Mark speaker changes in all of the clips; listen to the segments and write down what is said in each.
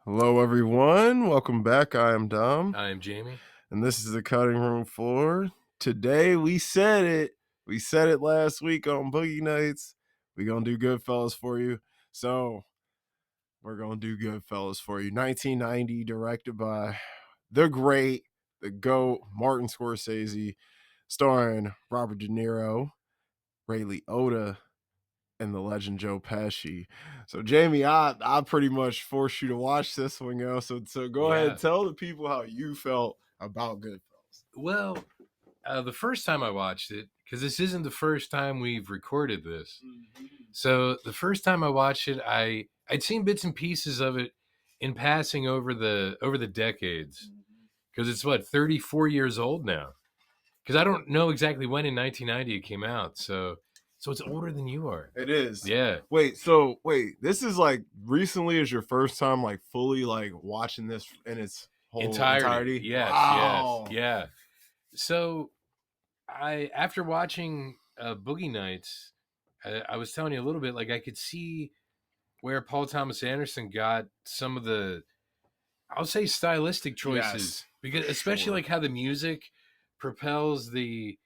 Speaker 1: Hello, everyone. Welcome back. I am Dom,
Speaker 2: I am Jamie.
Speaker 1: and this is the cutting room floor. Today, we said it. We said it last week on Boogie Nights. We're going to do Goodfellas for you. So, we're going to do Goodfellas for you. 1990, directed by the great, the GOAT, Martin Scorsese, starring Robert De Niro, Ray Liotta, and the legend Joe Pesci. So Jamie, I pretty much forced you to watch this one, yo. So go ahead,
Speaker 2: Yeah.
Speaker 1: tell the people how you felt about Goodfellas.
Speaker 2: Well, the first time I watched it, because this isn't the first time we've recorded this. So the first time I watched it, I'd seen bits and pieces of it in passing over the decades. Because it's 34 years old now. Because I don't know exactly when in 1990 it came out. So it's older than you are.
Speaker 1: It is.
Speaker 2: Yeah.
Speaker 1: Wait, this is like recently is your first time like fully like watching this in its whole entirety?
Speaker 2: Yes,
Speaker 1: Wow.
Speaker 2: yes, yeah. So after watching Boogie Nights, I was telling you a little bit, like I could see where Paul Thomas Anderson got some of the, I'll say, stylistic choices, because especially like how the music propels the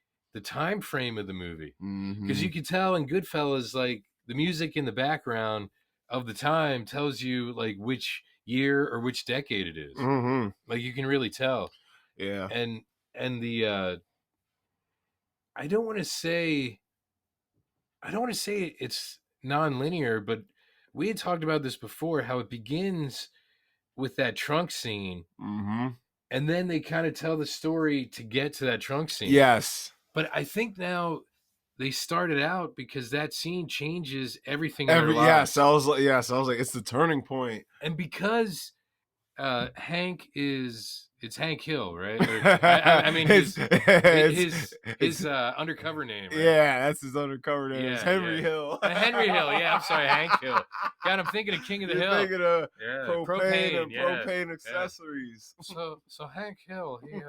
Speaker 2: time frame of the movie, because you could tell in Goodfellas, like the music in the background of the time tells you like which year or which decade it is. Like you can really tell.
Speaker 1: Yeah.
Speaker 2: And the I don't want to say it's non-linear, but we had talked about this before, how it begins with that trunk scene, and then they kind of tell the story to get to that trunk scene.
Speaker 1: Yes.
Speaker 2: But I think now they started out because that scene changes everything in their lives.
Speaker 1: Yes, I was like, it's the turning point.
Speaker 2: And because Hank it's Hank Hill, right? Or, I mean his undercover name. Right?
Speaker 1: Yeah, that's his undercover name. It's Henry Hill.
Speaker 2: Henry Hill. Yeah, I'm sorry, Hank Hill. God, I'm thinking of King of the
Speaker 1: You're
Speaker 2: Hill.
Speaker 1: thinking of
Speaker 2: propane
Speaker 1: and propane accessories.
Speaker 2: So Hank Hill, he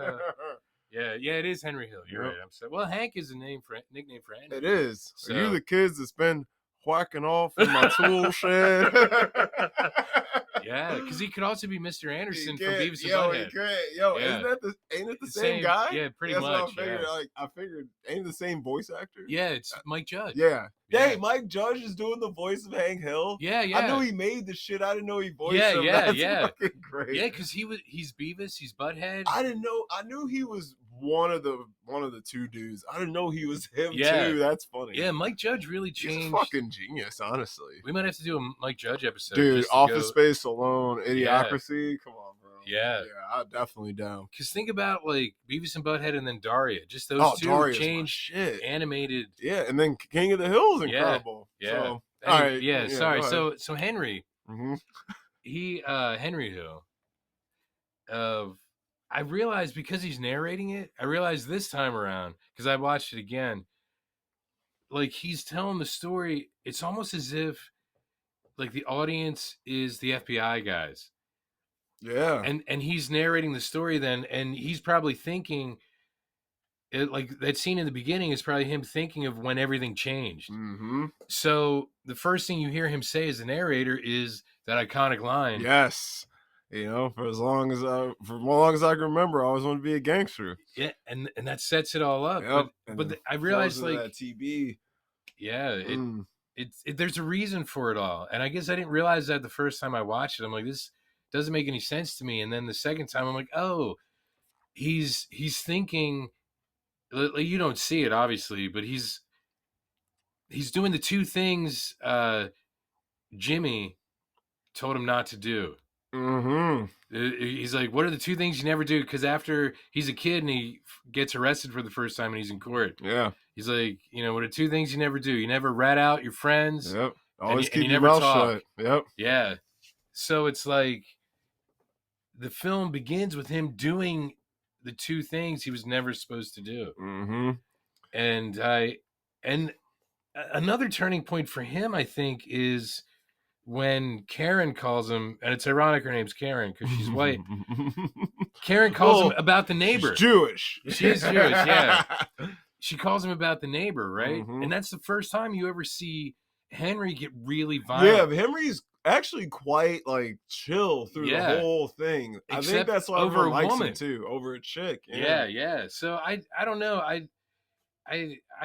Speaker 2: yeah, it is Henry Hill. You're right. I'm sorry. Well, Hank is a nickname for Henry.
Speaker 1: It is.
Speaker 2: So,
Speaker 1: are you the kids that's been whacking off in my tool shed?
Speaker 2: Yeah, because he could also be Mr. Anderson from Beavis and Butthead.
Speaker 1: Ain't it the same guy?
Speaker 2: Yeah, pretty
Speaker 1: That's
Speaker 2: much.
Speaker 1: What I figured. Like I figured, ain't it the same voice actor?
Speaker 2: Yeah, it's Mike Judge.
Speaker 1: Yeah. Hey, Mike Judge is doing the voice of Hank Hill.
Speaker 2: Yeah.
Speaker 1: I knew he made the shit. I didn't know he voiced him. That's fucking great.
Speaker 2: Yeah, because he's Beavis, he's Butthead.
Speaker 1: I didn't know. I knew he was one of the two dudes. I didn't know he was him too. That's funny.
Speaker 2: Yeah, Mike Judge really changed.
Speaker 1: He's a fucking genius, honestly.
Speaker 2: We might have to do a Mike Judge episode.
Speaker 1: Dude, Office Space alone, Idiocracy. Come on, bro.
Speaker 2: Yeah,
Speaker 1: I'm definitely down.
Speaker 2: Because think about like Beavis and Butthead and then Daria. Just those two
Speaker 1: Daria's
Speaker 2: changed
Speaker 1: shit.
Speaker 2: Animated.
Speaker 1: Yeah, and then King of the Hill is incredible.
Speaker 2: Yeah.
Speaker 1: So,
Speaker 2: all right.
Speaker 1: Yeah.
Speaker 2: Sorry. So Henry, he Henry Hill. I realized because he's narrating it, I realized this time around, because I watched it again, like he's telling the story, it's almost as if like the audience is the FBI guys.
Speaker 1: Yeah.
Speaker 2: And he's narrating the story then, and he's probably thinking, like that scene in the beginning is probably him thinking of when everything changed. So the first thing you hear him say as the narrator is that iconic line.
Speaker 1: Yes. For as long as I can remember, I always wanted to be a gangster.
Speaker 2: Yeah, and that sets it all up.
Speaker 1: Yep.
Speaker 2: But I realized like
Speaker 1: that TB.
Speaker 2: Yeah, there's a reason for it all, and I guess I didn't realize that the first time I watched it. I'm like, this doesn't make any sense to me. And then the second time, I'm like, oh, he's thinking. You don't see it obviously, but he's doing the two things Jimmy told him not to do. He's like, what are the two things you never do? Because after he's a kid and he gets arrested for the first time and he's in court.
Speaker 1: Yeah.
Speaker 2: He's like, what are two things you never do? You never rat out your friends.
Speaker 1: Yep. Always keep
Speaker 2: you
Speaker 1: your
Speaker 2: never
Speaker 1: mouth
Speaker 2: talk.
Speaker 1: shut. Yep.
Speaker 2: Yeah. So it's like the film begins with him doing the two things he was never supposed to do. And another turning point for him, I think, is when Karen calls him, and it's ironic her name's Karen because she's white. Karen calls him about the neighbor.
Speaker 1: She's Jewish.
Speaker 2: She is Jewish, yeah. She calls him about the neighbor, right? And that's the first time you ever see Henry get really violent.
Speaker 1: Yeah, actually quite like chill through the
Speaker 2: Yeah,
Speaker 1: whole thing. I think
Speaker 2: except
Speaker 1: that's why
Speaker 2: over
Speaker 1: everyone
Speaker 2: a
Speaker 1: likes him
Speaker 2: woman.
Speaker 1: too, over a chick. Yeah.
Speaker 2: Yeah, yeah. So I don't know. I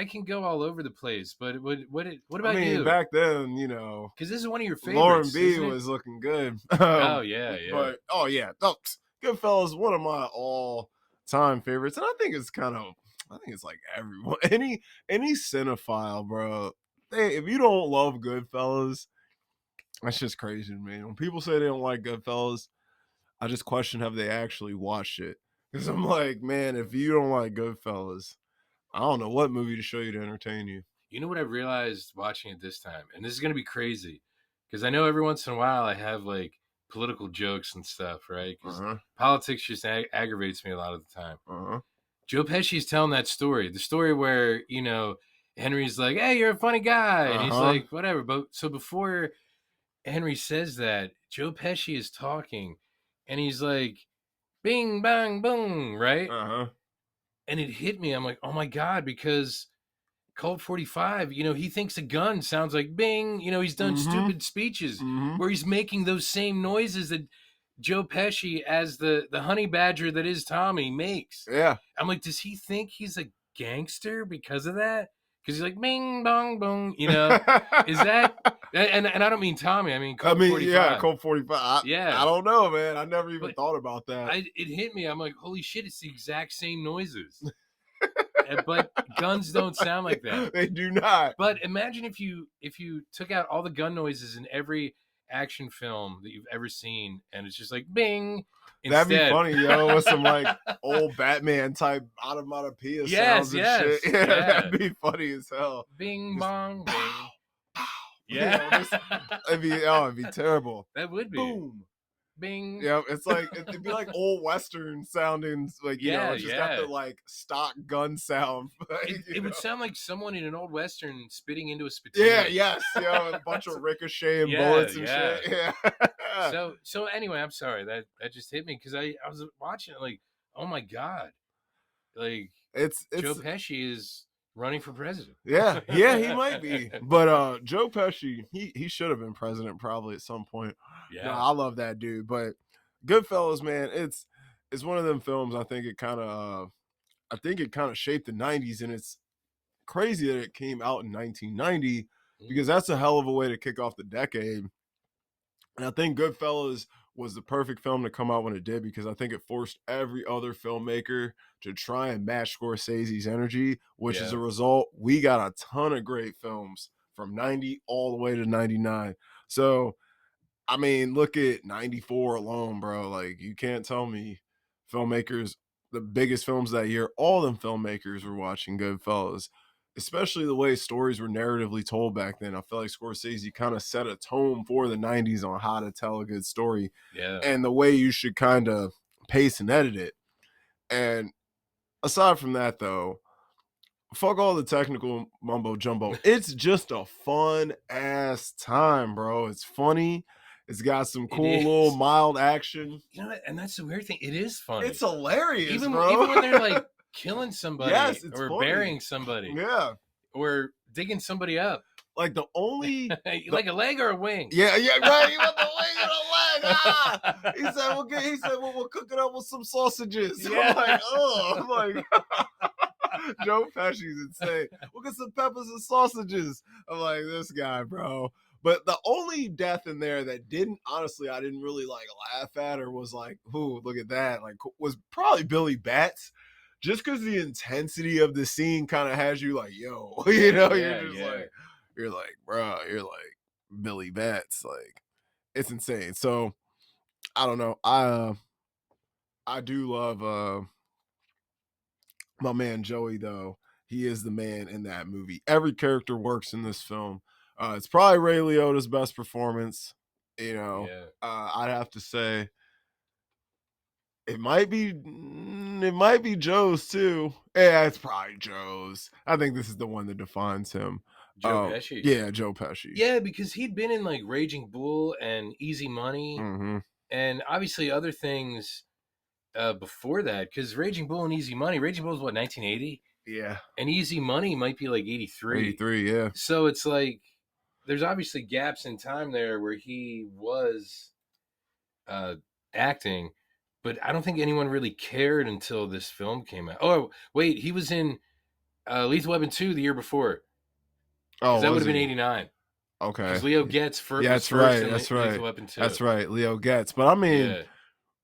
Speaker 2: can go all over the place, but what
Speaker 1: I
Speaker 2: about
Speaker 1: mean,
Speaker 2: you?
Speaker 1: back then,
Speaker 2: Because this is one of your
Speaker 1: Lauren
Speaker 2: favorites,
Speaker 1: B
Speaker 2: isn't it?
Speaker 1: was looking good.
Speaker 2: Oh yeah, yeah,
Speaker 1: But oh yeah, Goodfellas, one of my all time favorites, and I think it's like everyone, any cinephile, bro. If you don't love Goodfellas, that's just crazy to me. When people say they don't like Goodfellas, I just question have they actually watched it? Because I'm like, man, if you don't like Goodfellas, I don't know what movie to show you to entertain you.
Speaker 2: You know what I realized watching it this time, and this is gonna be crazy, because I know every once in a while I have like political jokes and stuff, right?
Speaker 1: Uh
Speaker 2: Because
Speaker 1: huh.
Speaker 2: politics just aggravates me a lot of the time.
Speaker 1: Uh huh.
Speaker 2: Joe Pesci's telling that story, the story where Henry's like, "Hey, you're a funny guy," and
Speaker 1: Uh
Speaker 2: he's
Speaker 1: huh.
Speaker 2: like, "Whatever." But so before Henry says that, Joe Pesci is talking, and he's like, "Bing, bang, boom," right?
Speaker 1: Uh huh.
Speaker 2: And it hit me. I'm like, "Oh my god!" Because Colt 45, he thinks a gun sounds like bing. He's done
Speaker 1: Mm-hmm.
Speaker 2: stupid speeches
Speaker 1: Mm-hmm.
Speaker 2: where he's making those same noises that Joe Pesci, as the honey badger that is Tommy, makes.
Speaker 1: Yeah.
Speaker 2: I'm like, does he think he's a gangster because of that? Because he's like, bing, bong, bong, Is that, and I don't mean Tommy, I mean
Speaker 1: I
Speaker 2: Colt
Speaker 1: mean, yeah,
Speaker 2: 45.
Speaker 1: Colt 45. I
Speaker 2: Yeah.
Speaker 1: don't know, man. I never even
Speaker 2: But
Speaker 1: thought about that.
Speaker 2: it hit me. I'm like, holy shit, it's the exact same noises. But guns don't sound like that.
Speaker 1: They do not.
Speaker 2: But imagine if you took out all the gun noises in every action film that you've ever seen, and it's just like bing
Speaker 1: That'd be
Speaker 2: instead.
Speaker 1: funny, yo, with some like old Batman type automatopoeia
Speaker 2: Yes,
Speaker 1: sounds and shit.
Speaker 2: yes,
Speaker 1: Yeah,
Speaker 2: yeah.
Speaker 1: that'd be funny as hell.
Speaker 2: Bing
Speaker 1: Just
Speaker 2: bong
Speaker 1: pow,
Speaker 2: bing.
Speaker 1: pow. You
Speaker 2: Yeah,
Speaker 1: know, just it'd be terrible.
Speaker 2: that would be
Speaker 1: Boom.
Speaker 2: bing.
Speaker 1: Yeah, it's like it'd be like old western sounding, like
Speaker 2: Yeah,
Speaker 1: it's just got the
Speaker 2: yeah.
Speaker 1: like stock gun sound.
Speaker 2: It,
Speaker 1: you
Speaker 2: it would
Speaker 1: know?
Speaker 2: sound like someone in an old western spitting into a
Speaker 1: Yeah,
Speaker 2: spittoon.
Speaker 1: yes, a bunch of ricocheting
Speaker 2: Yeah,
Speaker 1: bullets and
Speaker 2: yeah.
Speaker 1: shit. Yeah.
Speaker 2: So anyway, I'm sorry that just hit me because I was watching it like, oh my god, like Joe
Speaker 1: It's
Speaker 2: Pesci is running for president.
Speaker 1: yeah, he might be. But Joe Pesci, he should have been president probably at some point. No,
Speaker 2: Yeah,
Speaker 1: I love that dude. But Goodfellas, man, it's one of them films I think it kind of shaped the 90s, and it's crazy that it came out in 1990
Speaker 2: mm,
Speaker 1: because that's a hell of a way to kick off the decade. And I think Goodfellas was the perfect film to come out when it did because I think it forced every other filmmaker to try and match Scorsese's energy, which as
Speaker 2: yeah,
Speaker 1: a result, we got a ton of great films from 90 all the way to 99. So, I mean, look at 94 alone, bro. Like, you can't tell me filmmakers, the biggest films that year, all them filmmakers were watching Goodfellas, especially the way stories were narratively told back then. I feel like Scorsese kind of set a tone for the 90s on how to tell a good story
Speaker 2: yeah.
Speaker 1: and the way you should kind of pace and edit it. And aside from that, though, fuck all the technical mumbo jumbo. It's just a fun ass time, bro. It's funny. It's got some
Speaker 2: It
Speaker 1: cool little
Speaker 2: is.
Speaker 1: mild action.
Speaker 2: You know what? And that's the weird thing. It is
Speaker 1: It's
Speaker 2: funny.
Speaker 1: hilarious,
Speaker 2: Even
Speaker 1: bro.
Speaker 2: when they're like killing
Speaker 1: Yes,
Speaker 2: somebody
Speaker 1: it's
Speaker 2: or
Speaker 1: funny.
Speaker 2: burying somebody
Speaker 1: Yeah.
Speaker 2: or digging somebody up,
Speaker 1: Like the only
Speaker 2: you
Speaker 1: the
Speaker 2: like a leg or a wing.
Speaker 1: yeah, right. He went the wing and a leg. Ah! He said, well, we'll cook it up with some sausages. I'm like,
Speaker 2: Yeah.
Speaker 1: oh, I'm like, Joe Pesci's insane. We'll get some peppers and sausages. I'm like, this guy, bro. But the only death in there that I didn't really like laugh at or was like, ooh, look at that, like, was probably Billy Bats. Just because the intensity of the scene kind of has you like, yo,
Speaker 2: Yeah,
Speaker 1: you're
Speaker 2: yeah,
Speaker 1: just
Speaker 2: yeah.
Speaker 1: like, bro, you're like Billy Bats. Like, it's insane. So I don't know. I do love my man Joey though. He is the man in that movie. Every character works in this film. It's probably Ray Liotta's best performance.
Speaker 2: Yeah.
Speaker 1: I'd have to say it might be Joe's too. Yeah, it's probably Joe's. I think this is the one that defines him.
Speaker 2: Joe Pesci.
Speaker 1: Yeah, Joe Pesci.
Speaker 2: Yeah, because he'd been in like Raging Bull and Easy Money
Speaker 1: Hmm.
Speaker 2: and obviously other things before that. Because Raging Bull and Easy Money, Raging Bull is what, 1980?
Speaker 1: Yeah,
Speaker 2: And Easy Money might be like 83.
Speaker 1: 83. Yeah,
Speaker 2: So it's like there's obviously gaps in time there where he was acting, but I don't think anyone really cared until this film came out. Oh wait, he was in Lethal Weapon 2 the year before, because
Speaker 1: Oh,
Speaker 2: that would
Speaker 1: was
Speaker 2: have been
Speaker 1: he?
Speaker 2: '89. Because
Speaker 1: Okay.
Speaker 2: Leo Getz
Speaker 1: Yeah,
Speaker 2: was
Speaker 1: that's
Speaker 2: first
Speaker 1: right.
Speaker 2: in
Speaker 1: That's
Speaker 2: Lethal
Speaker 1: right.
Speaker 2: Weapon 2.
Speaker 1: That's right. Leo Getz. But I mean,
Speaker 2: Yeah,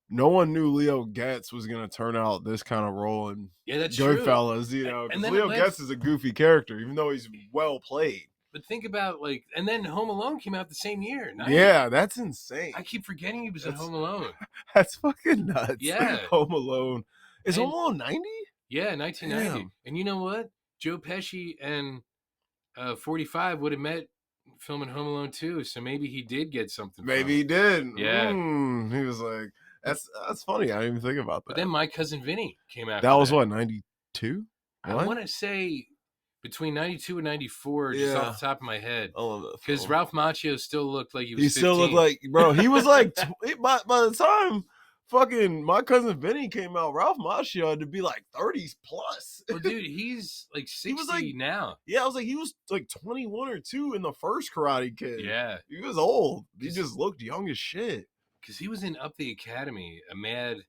Speaker 1: no one knew Leo Getz was gonna turn out this kind of role in
Speaker 2: yeah, that's true.
Speaker 1: Goodfellas,
Speaker 2: And
Speaker 1: because
Speaker 2: then it
Speaker 1: Leo
Speaker 2: led.
Speaker 1: Getz is a goofy character, even though he's well played.
Speaker 2: But think about like, and then Home Alone came out the same year, '90.
Speaker 1: Yeah, that's insane.
Speaker 2: I keep forgetting he was in
Speaker 1: That's
Speaker 2: Home Alone.
Speaker 1: that's fucking nuts.
Speaker 2: Yeah,
Speaker 1: Home Alone. Is Home
Speaker 2: and
Speaker 1: Alone 90?
Speaker 2: yeah, 1990.
Speaker 1: Damn.
Speaker 2: And you know what? Joe Pesci and 45 would have met filming Home Alone 2, so maybe he did get something from
Speaker 1: Maybe
Speaker 2: it.
Speaker 1: he did.
Speaker 2: Yeah.
Speaker 1: He was like, that's funny. I didn't even think about
Speaker 2: But
Speaker 1: that.
Speaker 2: then My Cousin Vinny came
Speaker 1: That
Speaker 2: after
Speaker 1: was
Speaker 2: that.
Speaker 1: what, 92?
Speaker 2: I want to say between 92 and 94, just
Speaker 1: Yeah.
Speaker 2: off the top of my head.
Speaker 1: I love that
Speaker 2: Because
Speaker 1: film.
Speaker 2: Ralph Macchio still looked like he was
Speaker 1: He
Speaker 2: 15.
Speaker 1: still looked like, bro, he was like, by the time fucking My Cousin Vinny came out, Ralph Macchio had to be like 30s plus.
Speaker 2: Well, dude, he's like 60
Speaker 1: He was like,
Speaker 2: now.
Speaker 1: Yeah, I was like, he was like 21 or 2 in the first Karate Kid.
Speaker 2: Yeah.
Speaker 1: He was old. He just looked young as shit.
Speaker 2: Because he was in Up the Academy, a Mad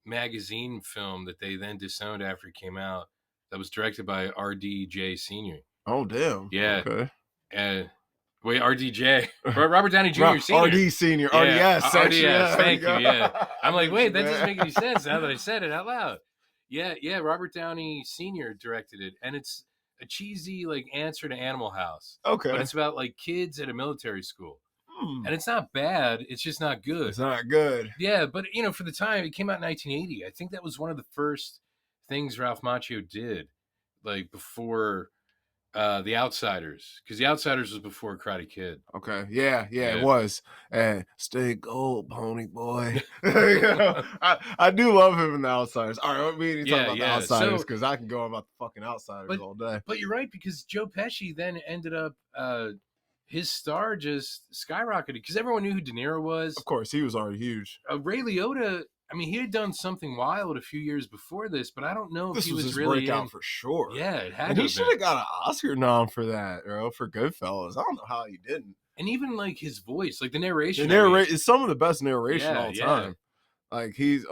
Speaker 2: magazine film that they then disowned after it came out, that was directed by RDJ Sr.
Speaker 1: Oh, damn.
Speaker 2: Yeah.
Speaker 1: Okay.
Speaker 2: Wait, RDJ. Robert Downey Jr. Sr.
Speaker 1: RD Senior.
Speaker 2: Yeah,
Speaker 1: RDS. Actually,
Speaker 2: RDS. Thank you. Yeah. I'm like, wait, that
Speaker 1: Man.
Speaker 2: doesn't make any sense now that I said it out loud. Yeah. Robert Downey Sr. directed it, and it's a cheesy like answer to Animal House.
Speaker 1: Okay.
Speaker 2: But it's about like kids at a military school.
Speaker 1: Hmm.
Speaker 2: And it's not bad. It's just not good.
Speaker 1: It's not good.
Speaker 2: Yeah, but for the time, it came out in 1980. I think that was one of the first things Ralph Macchio did, like before The Outsiders, because The Outsiders was before Karate Kid.
Speaker 1: Okay. Yeah, it was. And stay gold, pony boy. I do love him in The Outsiders. All right, we need to talk about The Outsiders, because I can go about the fucking Outsiders all day.
Speaker 2: But you're right, because Joe Pesci then ended up his star just skyrocketed because everyone knew who De Niro was.
Speaker 1: Of course, he was already huge.
Speaker 2: Ray Liotta, I mean, he had done Something Wild a few years before this, but I don't know if he was
Speaker 1: his
Speaker 2: really
Speaker 1: breakout for sure.
Speaker 2: Yeah, it had.
Speaker 1: And he should have got an Oscar nom for that, for Goodfellas. I don't know how he didn't.
Speaker 2: And even like his voice, like the narration.
Speaker 1: It's some of the best narration all
Speaker 2: Yeah.
Speaker 1: time. Like he's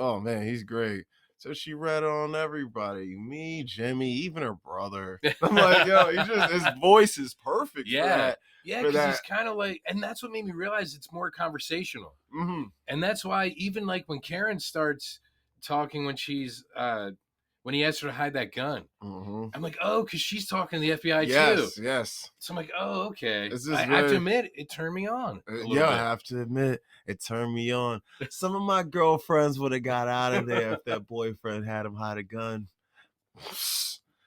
Speaker 1: great. So she read on everybody, me, Jimmy, even her brother. I'm like, yo, his voice is perfect. For that.
Speaker 2: Yeah, because he's kind of like, and that's what made me realize it's more conversational.
Speaker 1: Mm-hmm.
Speaker 2: And that's why even like when Karen starts talking when she's when he asks her to hide that gun, I'm like, oh, because she's talking to the FBI too.
Speaker 1: Yes.
Speaker 2: So I'm like, oh, okay. I
Speaker 1: really...
Speaker 2: have to admit, it turned me on.
Speaker 1: I have to admit, it turned me on. Some of my girlfriends would have got out of there if their boyfriend had him hide a gun.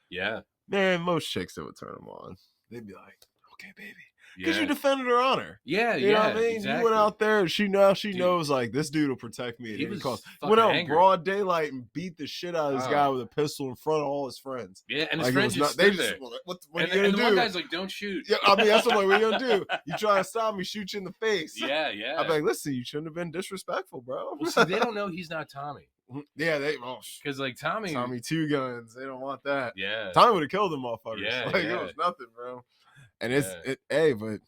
Speaker 2: Yeah.
Speaker 1: Man, most chicks that would turn them on. They'd be like, okay, baby. Because
Speaker 2: Yeah.
Speaker 1: you defended her honor.
Speaker 2: Yeah,
Speaker 1: You know what I mean?
Speaker 2: Exactly.
Speaker 1: You went out there and she knows like this dude will protect me at any cost. Went out in broad daylight and beat the shit out of this guy with a pistol in front of all his friends.
Speaker 2: Yeah, and his friends just stood there.
Speaker 1: What are you gonna do?
Speaker 2: The one guy's like, don't shoot.
Speaker 1: Yeah, I mean that's what I'm like, what are you gonna do? You try to stop me, shoot you in the face.
Speaker 2: Yeah.
Speaker 1: I'm like, listen, you shouldn't have been disrespectful, bro.
Speaker 2: Well, see, they don't know he's not Tommy.
Speaker 1: Yeah,
Speaker 2: because like Tommy
Speaker 1: 2 guns, they don't want that.
Speaker 2: Yeah,
Speaker 1: Tommy would have killed them motherfuckers.
Speaker 2: Yeah,
Speaker 1: it was nothing, bro. And but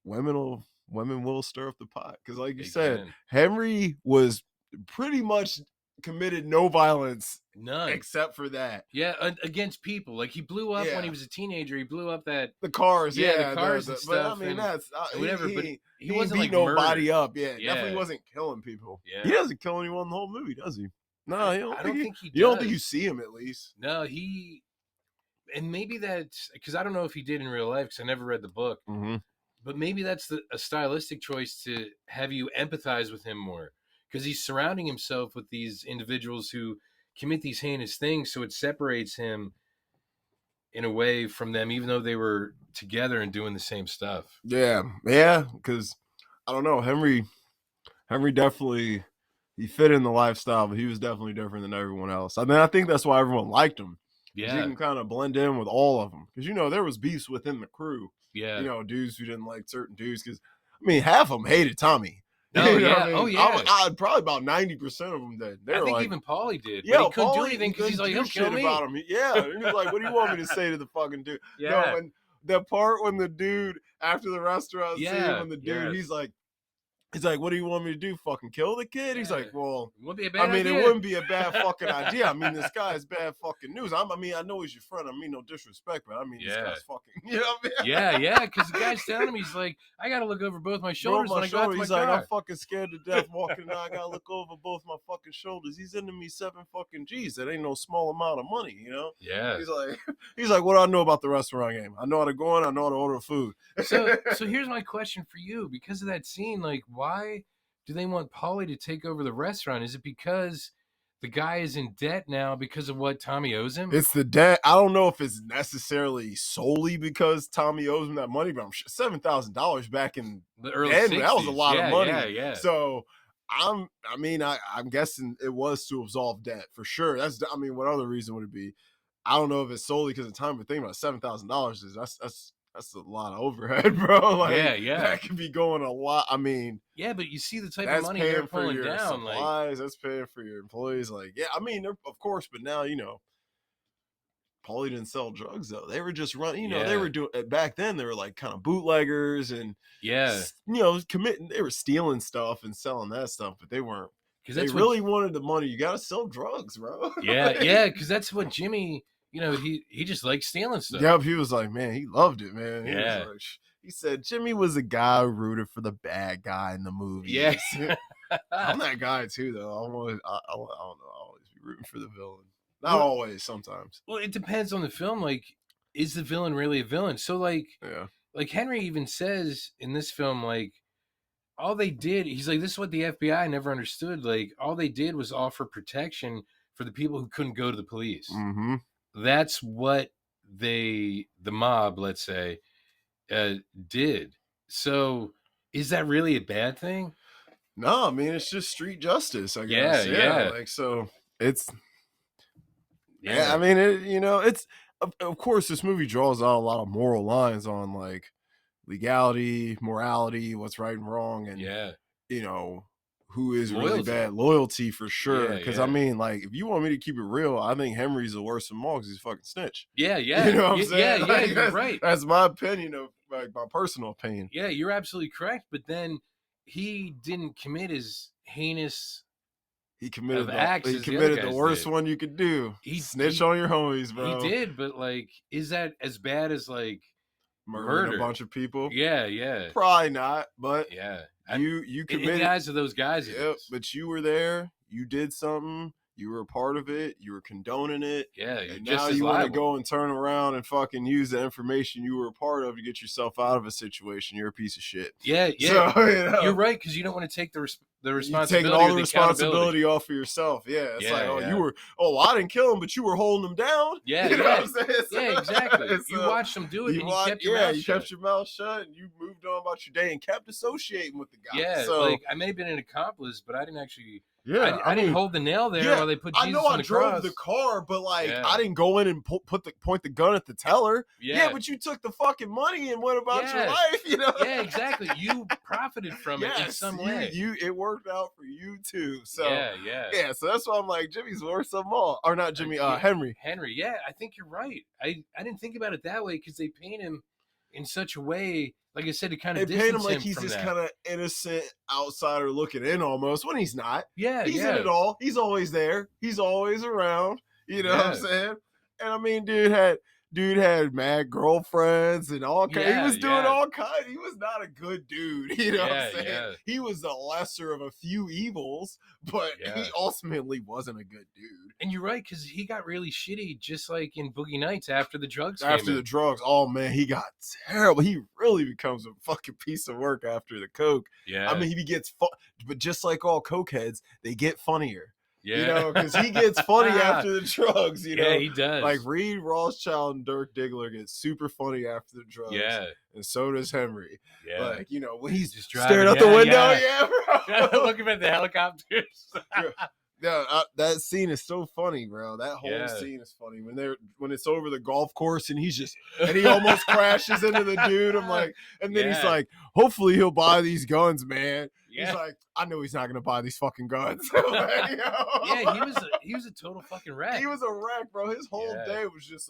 Speaker 1: women will stir up the pot, because like you said, Henry was pretty much committed no violence,
Speaker 2: none,
Speaker 1: except for that.
Speaker 2: Yeah, against people. Like he blew up when he was a teenager. He blew up the
Speaker 1: cars.
Speaker 2: The cars and
Speaker 1: but
Speaker 2: stuff.
Speaker 1: I mean, that's
Speaker 2: whatever.
Speaker 1: He,
Speaker 2: but
Speaker 1: he
Speaker 2: wasn't
Speaker 1: beat
Speaker 2: like
Speaker 1: nobody up.
Speaker 2: Yeah,
Speaker 1: definitely wasn't killing people.
Speaker 2: Yeah,
Speaker 1: he doesn't kill anyone in the whole movie, does he? No, I don't think he. You don't think you see him at least?
Speaker 2: No, and maybe that's because I don't know if he did in real life, because I never read the book.
Speaker 1: Mm-hmm.
Speaker 2: But maybe that's a stylistic choice to have you empathize with him more, because he's surrounding himself with these individuals who commit these heinous things, so it separates him in a way from them, even though they were together and doing the same stuff.
Speaker 1: Yeah, because I don't know, Henry definitely, he fit in the lifestyle, but he was definitely different than everyone else. I mean, I think that's why everyone liked him. Yeah, he can kind of blend in with all of them, because there was beefs within the crew.
Speaker 2: Yeah,
Speaker 1: dudes who didn't like certain dudes, because I mean, half of them hated Tommy.
Speaker 2: Oh yeah,
Speaker 1: I mean?
Speaker 2: Oh yeah.
Speaker 1: I probably about 90% of them did.
Speaker 2: I think even Paulie did.
Speaker 1: Yeah,
Speaker 2: but he couldn't do anything because he's like, he'll kill me.
Speaker 1: About him. Yeah, he was like, "What do you want me to say to the fucking dude?"
Speaker 2: Yeah.
Speaker 1: No, and the part when the dude after the restaurant scene
Speaker 2: Yeah,
Speaker 1: when the dude,
Speaker 2: yes.
Speaker 1: he's like, what do you want me to do? Fucking kill the kid? He's like,
Speaker 2: Yeah.
Speaker 1: well,
Speaker 2: Would be a
Speaker 1: I
Speaker 2: bad
Speaker 1: mean, it
Speaker 2: idea.
Speaker 1: wouldn't be a bad fucking idea. I mean, this guy is bad fucking news. I mean, I know he's your friend. I mean, no disrespect, but I mean, this
Speaker 2: Yeah.
Speaker 1: guy's fucking, you know what I mean?
Speaker 2: Yeah, because the guy's telling him, he's like, I got to look over both my
Speaker 1: Bro,
Speaker 2: shoulders
Speaker 1: my
Speaker 2: when I go out
Speaker 1: shoulder.
Speaker 2: to my
Speaker 1: He's like, I'm
Speaker 2: car.
Speaker 1: fucking scared to death walking now. I gotta look over both my fucking shoulders. He's into me 7 fucking G's. That ain't no small amount of money, you know?
Speaker 2: Yeah.
Speaker 1: He's like, what do I know about the restaurant game? I know how to go in, I know how to order food.
Speaker 2: So here's my question for you. Because of that scene, like, why do they want Paulie to take over the restaurant? Is it because the guy is in debt now because of what Tommy owes him?
Speaker 1: It's the debt. I don't know if it's necessarily solely because Tommy owes him that money, but I'm sure $7,000 back in
Speaker 2: The early
Speaker 1: then,
Speaker 2: 60s.
Speaker 1: that was a lot of money.
Speaker 2: Yeah.
Speaker 1: So I'm guessing it was to absolve debt for sure. What other reason would it be? I don't know if it's solely because of time, but think about $7,000 is that's a lot of overhead, bro. Like,
Speaker 2: Yeah.
Speaker 1: that could be going a lot. I mean,
Speaker 2: Yeah, but you see the type of
Speaker 1: that's
Speaker 2: money they're
Speaker 1: paying for
Speaker 2: pulling
Speaker 1: your
Speaker 2: down. Like,
Speaker 1: supplies. That's paying for your employees. Like, yeah, I mean, of course, but now, Paulie didn't sell drugs though. They were just running, they were doing back then. They were like kind of bootleggers and
Speaker 2: yeah,
Speaker 1: committing. They were stealing stuff and selling that stuff, but they weren't.
Speaker 2: because
Speaker 1: They
Speaker 2: that's
Speaker 1: really wanted the money. You got to sell drugs, bro.
Speaker 2: yeah, because that's what Jimmy. He just likes stealing stuff.
Speaker 1: Yep, he was like, man, he loved it, man. He
Speaker 2: Yeah.
Speaker 1: was like, he said Jimmy was a guy who rooted for the bad guy in the movie.
Speaker 2: Yeah.
Speaker 1: I'm that guy too, though. I don't know. I always be rooting for the villain. Not always, sometimes.
Speaker 2: Well, it depends on the film. Like, is the villain really a villain? So, like Henry even says in this film, like, all they did, he's like, this is what the FBI never understood. Like, all they did was offer protection for the people who couldn't go to the police.
Speaker 1: Mm-hmm.
Speaker 2: That's what the mob, let's say, did. So, is that really a bad thing?
Speaker 1: No, I mean, it's just street justice, I guess.
Speaker 2: Yeah.
Speaker 1: Like, so it's,
Speaker 2: yeah.
Speaker 1: I mean, it's, of course, this movie draws out a lot of moral lines on, like, legality, morality, what's right and wrong, and, who is really bad. Loyalty, for sure. Because, I mean, like, if you want me to keep it real, I think Henry's the worst of them all because he's a fucking snitch.
Speaker 2: Yeah.
Speaker 1: You know what I'm saying?
Speaker 2: Yeah, you're right.
Speaker 1: That's my opinion of, like, my personal opinion.
Speaker 2: Yeah, you're absolutely correct. But then he didn't commit as heinous
Speaker 1: He committed the worst one you could do. He snitch on your homies, bro.
Speaker 2: He did, but, like, is that as bad as, like,
Speaker 1: murdering a bunch of people?
Speaker 2: Yeah.
Speaker 1: Probably not, but
Speaker 2: yeah.
Speaker 1: You committed.
Speaker 2: In the eyes of those guys,
Speaker 1: yep, but you were there. You did something. You were a part of it. You were condoning it.
Speaker 2: Yeah,
Speaker 1: and now you want to go and turn around and fucking use the information you were a part of to get yourself out of a situation. You're a piece of shit.
Speaker 2: Yeah. So, you're right, because you don't want to take the responsibility.
Speaker 1: You're taking all the responsibility off of yourself. Yeah, it's I didn't kill him, but you were holding him down.
Speaker 2: Yeah,
Speaker 1: you know what I'm saying?
Speaker 2: Yeah, exactly. You watched him do it, and you kept your mouth shut.
Speaker 1: Kept your mouth shut, and you moved on about your day and kept associating with the guy.
Speaker 2: Yeah,
Speaker 1: so,
Speaker 2: like, I may have been an accomplice, but I didn't actually.
Speaker 1: Yeah,
Speaker 2: I didn't hold the nail there while they put Jesus on the cross. I know I drove
Speaker 1: the car, but, like, I didn't go in and point the gun at the teller. Yeah, but you took the fucking money and went about your life,
Speaker 2: Yeah, exactly. You profited from it in some way.
Speaker 1: It worked out for you too. So
Speaker 2: yeah.
Speaker 1: So that's why I'm like, Jimmy's worse than all, or not Jimmy, Henry.
Speaker 2: Henry, yeah, I think you're right. I didn't think about it that way because they paint him in such a way. Like I said, to kind of distance him from that. They paint him like he's this kind of innocent outsider looking in almost, when he's not. Yeah,
Speaker 1: he's in it all. He's always there. He's always around. You know what I'm saying? And I mean, dude had mad girlfriends and all kinds. He was doing all kinds. He was not a good dude. You know what I'm saying? Yeah. He was the lesser of a few evils, but he ultimately wasn't a good dude.
Speaker 2: And you're right, because he got really shitty, just like in Boogie Nights after the drugs.
Speaker 1: Oh man, he got terrible. He really becomes a fucking piece of work after the coke.
Speaker 2: Yeah.
Speaker 1: I mean, he gets but just like all cokeheads, they get funnier.
Speaker 2: Yeah.
Speaker 1: Because he gets funny after the drugs,
Speaker 2: Yeah, he does.
Speaker 1: Like, Reed Rothschild and Dirk Diggler get super funny after the drugs.
Speaker 2: Yeah.
Speaker 1: And so does Henry.
Speaker 2: Yeah.
Speaker 1: Like, when he's
Speaker 2: just
Speaker 1: staring out the window. Bro.
Speaker 2: Looking at the helicopters.
Speaker 1: That scene is so funny, bro. That whole scene is funny. When it's over the golf course and he almost crashes into the dude. I'm like, and then he's like, hopefully he'll buy these guns, man. Yeah. He's like, I know he's not gonna buy these fucking guns.
Speaker 2: Yeah, he was a total fucking wreck.
Speaker 1: He was a wreck, bro. His whole day was just